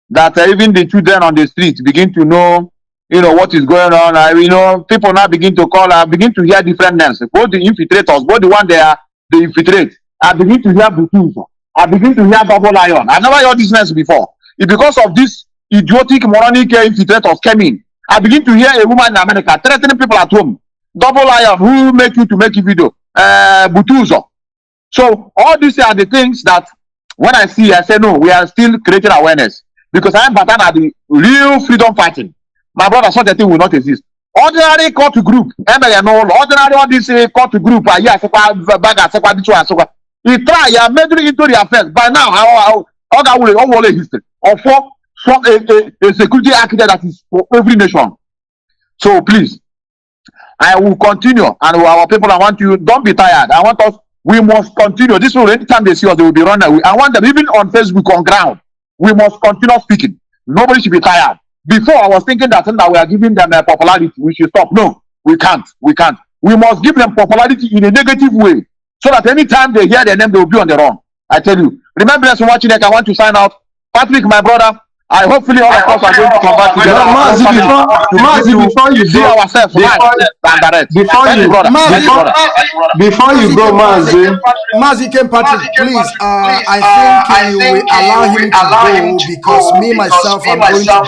that even the children on the street begin to know, what is going on. People now begin to call, begin to hear different names. Both the infiltrators, both the one they infiltrate. I begin to hear Bluetooth. I begin to hear double iron. I've never heard this names before. It's because of this idiotic, moronic infiltrators came in. I begin to hear a woman in America threatening people at home. Double iron, who make you to make a video? Butuzo. So all these are the things that when I see, I say, no, we are still creating awareness. Because I am Batan at the real freedom fighting. My brother, such a thing will not exist. Ordinary court group, ordinary all this court group, he try, meddling into the affairs. By now, how will a history of a security architect that is for every nation. So please, I will continue, and our people, I want you, don't be tired. I want us, we must continue. This will, anytime they see us, they will be running away. I want them, even on Facebook, on ground, we must continue speaking. Nobody should be tired. Before, I was thinking that we are giving them popularity. We should stop. No, we can't. We can't. We must give them popularity in a negative way, so that anytime they hear their name, they will be on the run. I tell you. Remember, as watching, I want to sign out. Patrick, my brother, I hopefully all of us are going to come back together. Mazi, before you see ourselves before you go, Mazi Patrick, please. I think you will allow him to go because me myself, I'm going to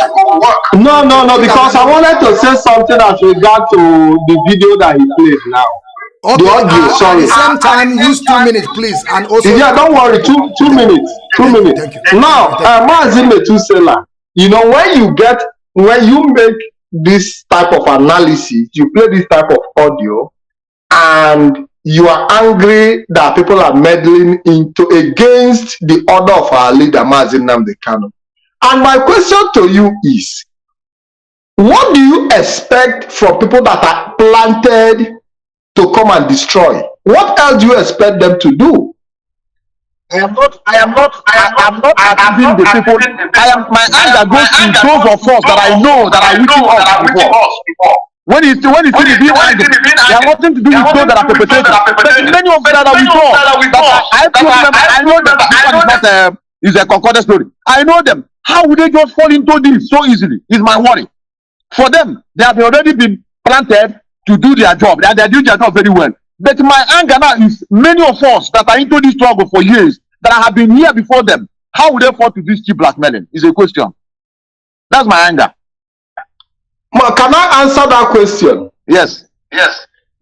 go work. No, because I wanted to say something as regard to the video that he played now. Okay, the audio, sorry. At the same time, use 2 minutes, please, and also. Yeah, don't worry. 2 minutes. 2 minutes. Thank you. Now, Mazi Metusela, when you make this type of analysis, you play this type of audio, and you are angry that people are meddling against the order of our leader, Mazi Nnamdi Kanu. And my question to you is, what do you expect from people that are planted to come and destroy? What else do you expect them to do? I am not accusing the people. My anger goes to those of us that I know that are wishing us before. When you see me being angry, they have nothing to do with those that are perpetrating. But many of them that are with us, I know that is a concordant story. I know them. How would they just fall into this so easily? Is my worry. For them, they have already been planted to do their job. They are doing their job very well. But my anger now is many of us that are into this struggle for years, that have been here before them. How would they fall to this cheap blackmailing? Is a question. That's my anger. Can I answer that question? Yes.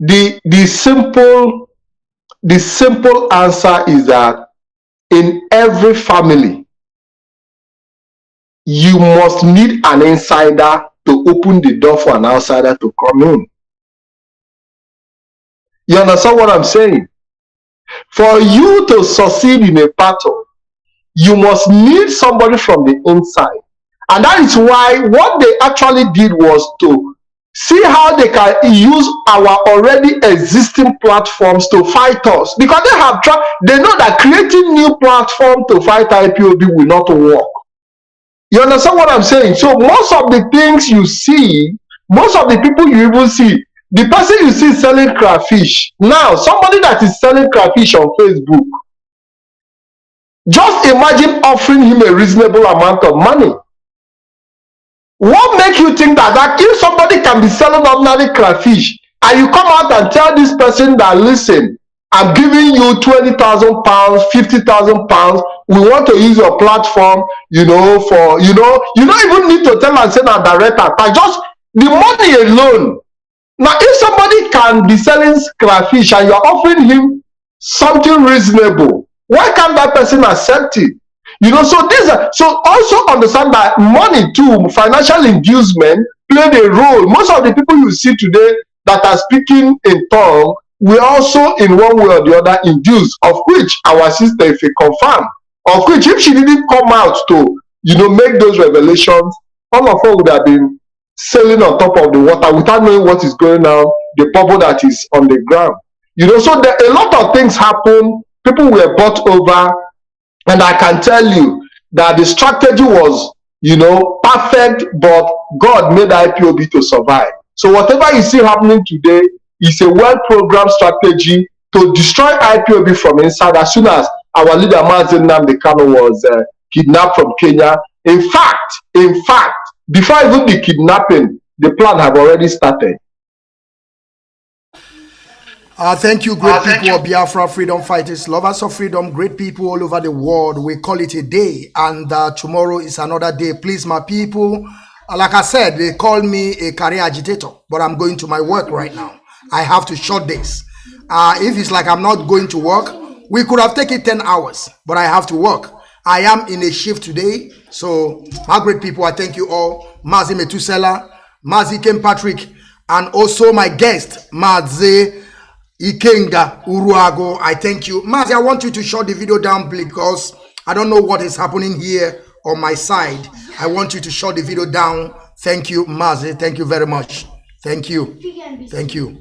The simple answer is that in every family, you must need an insider to open the door for an outsider to come in. You understand what I'm saying? For you to succeed in a battle, you must need somebody from the inside. And that is why what they actually did was to see how they can use our already existing platforms to fight us. Because they know that creating new platform to fight IPOB will not work. You understand what I'm saying? So most of the things you see, most of the people you even see, the person you see selling crayfish, now somebody that is selling crayfish on Facebook, just imagine offering him a reasonable amount of money. What makes you think that if somebody can be selling ordinary crayfish and you come out and tell this person that, listen, I'm giving you 20,000 pounds, 50,000 pounds, we want to use your platform, you don't even need to tell and send a direct attack, just the money alone. Now, if somebody can be selling crayfish and you're offering him something reasonable, why can't that person accept it? So also understand that money too, financial inducement played a role. Most of the people you see today that are speaking in tongue, we also in one way or the other induced, of which our sister if it confirmed, of which if she didn't come out to, you know, make those revelations, all of us would have been sailing on top of the water without knowing what is going on, the bubble that is on the ground. You know, so there, a lot of things happen, people were bought over, and I can tell you that the strategy was, you know, perfect, but God made IPOB to survive. So whatever you see happening today is a well-programmed strategy to destroy IPOB from inside as soon as our leader Mazi Kanu was kidnapped from Kenya. In fact, before even the kidnapping, the plan have already started. Thank you, great people of Biafra, freedom fighters, lovers of freedom, great people all over the world. We call it a day, and tomorrow is another day. Please, my people, like I said, they call me a career agitator, but I'm going to my work right now. I have to short this. If it's like I'm not going to work, we could have taken 10 hours, but I have to work. I am in a shift today. So, my great people, I thank you all. Mazi Metusela, Mazi Patrick, and also my guest, Mazi Ikenga Uruagu. I thank you. Mazi, I want you to shut the video down because I don't know what is happening here on my side. I want you to shut the video down. Thank you, Mazi. Thank you very much. Thank you. Thank you.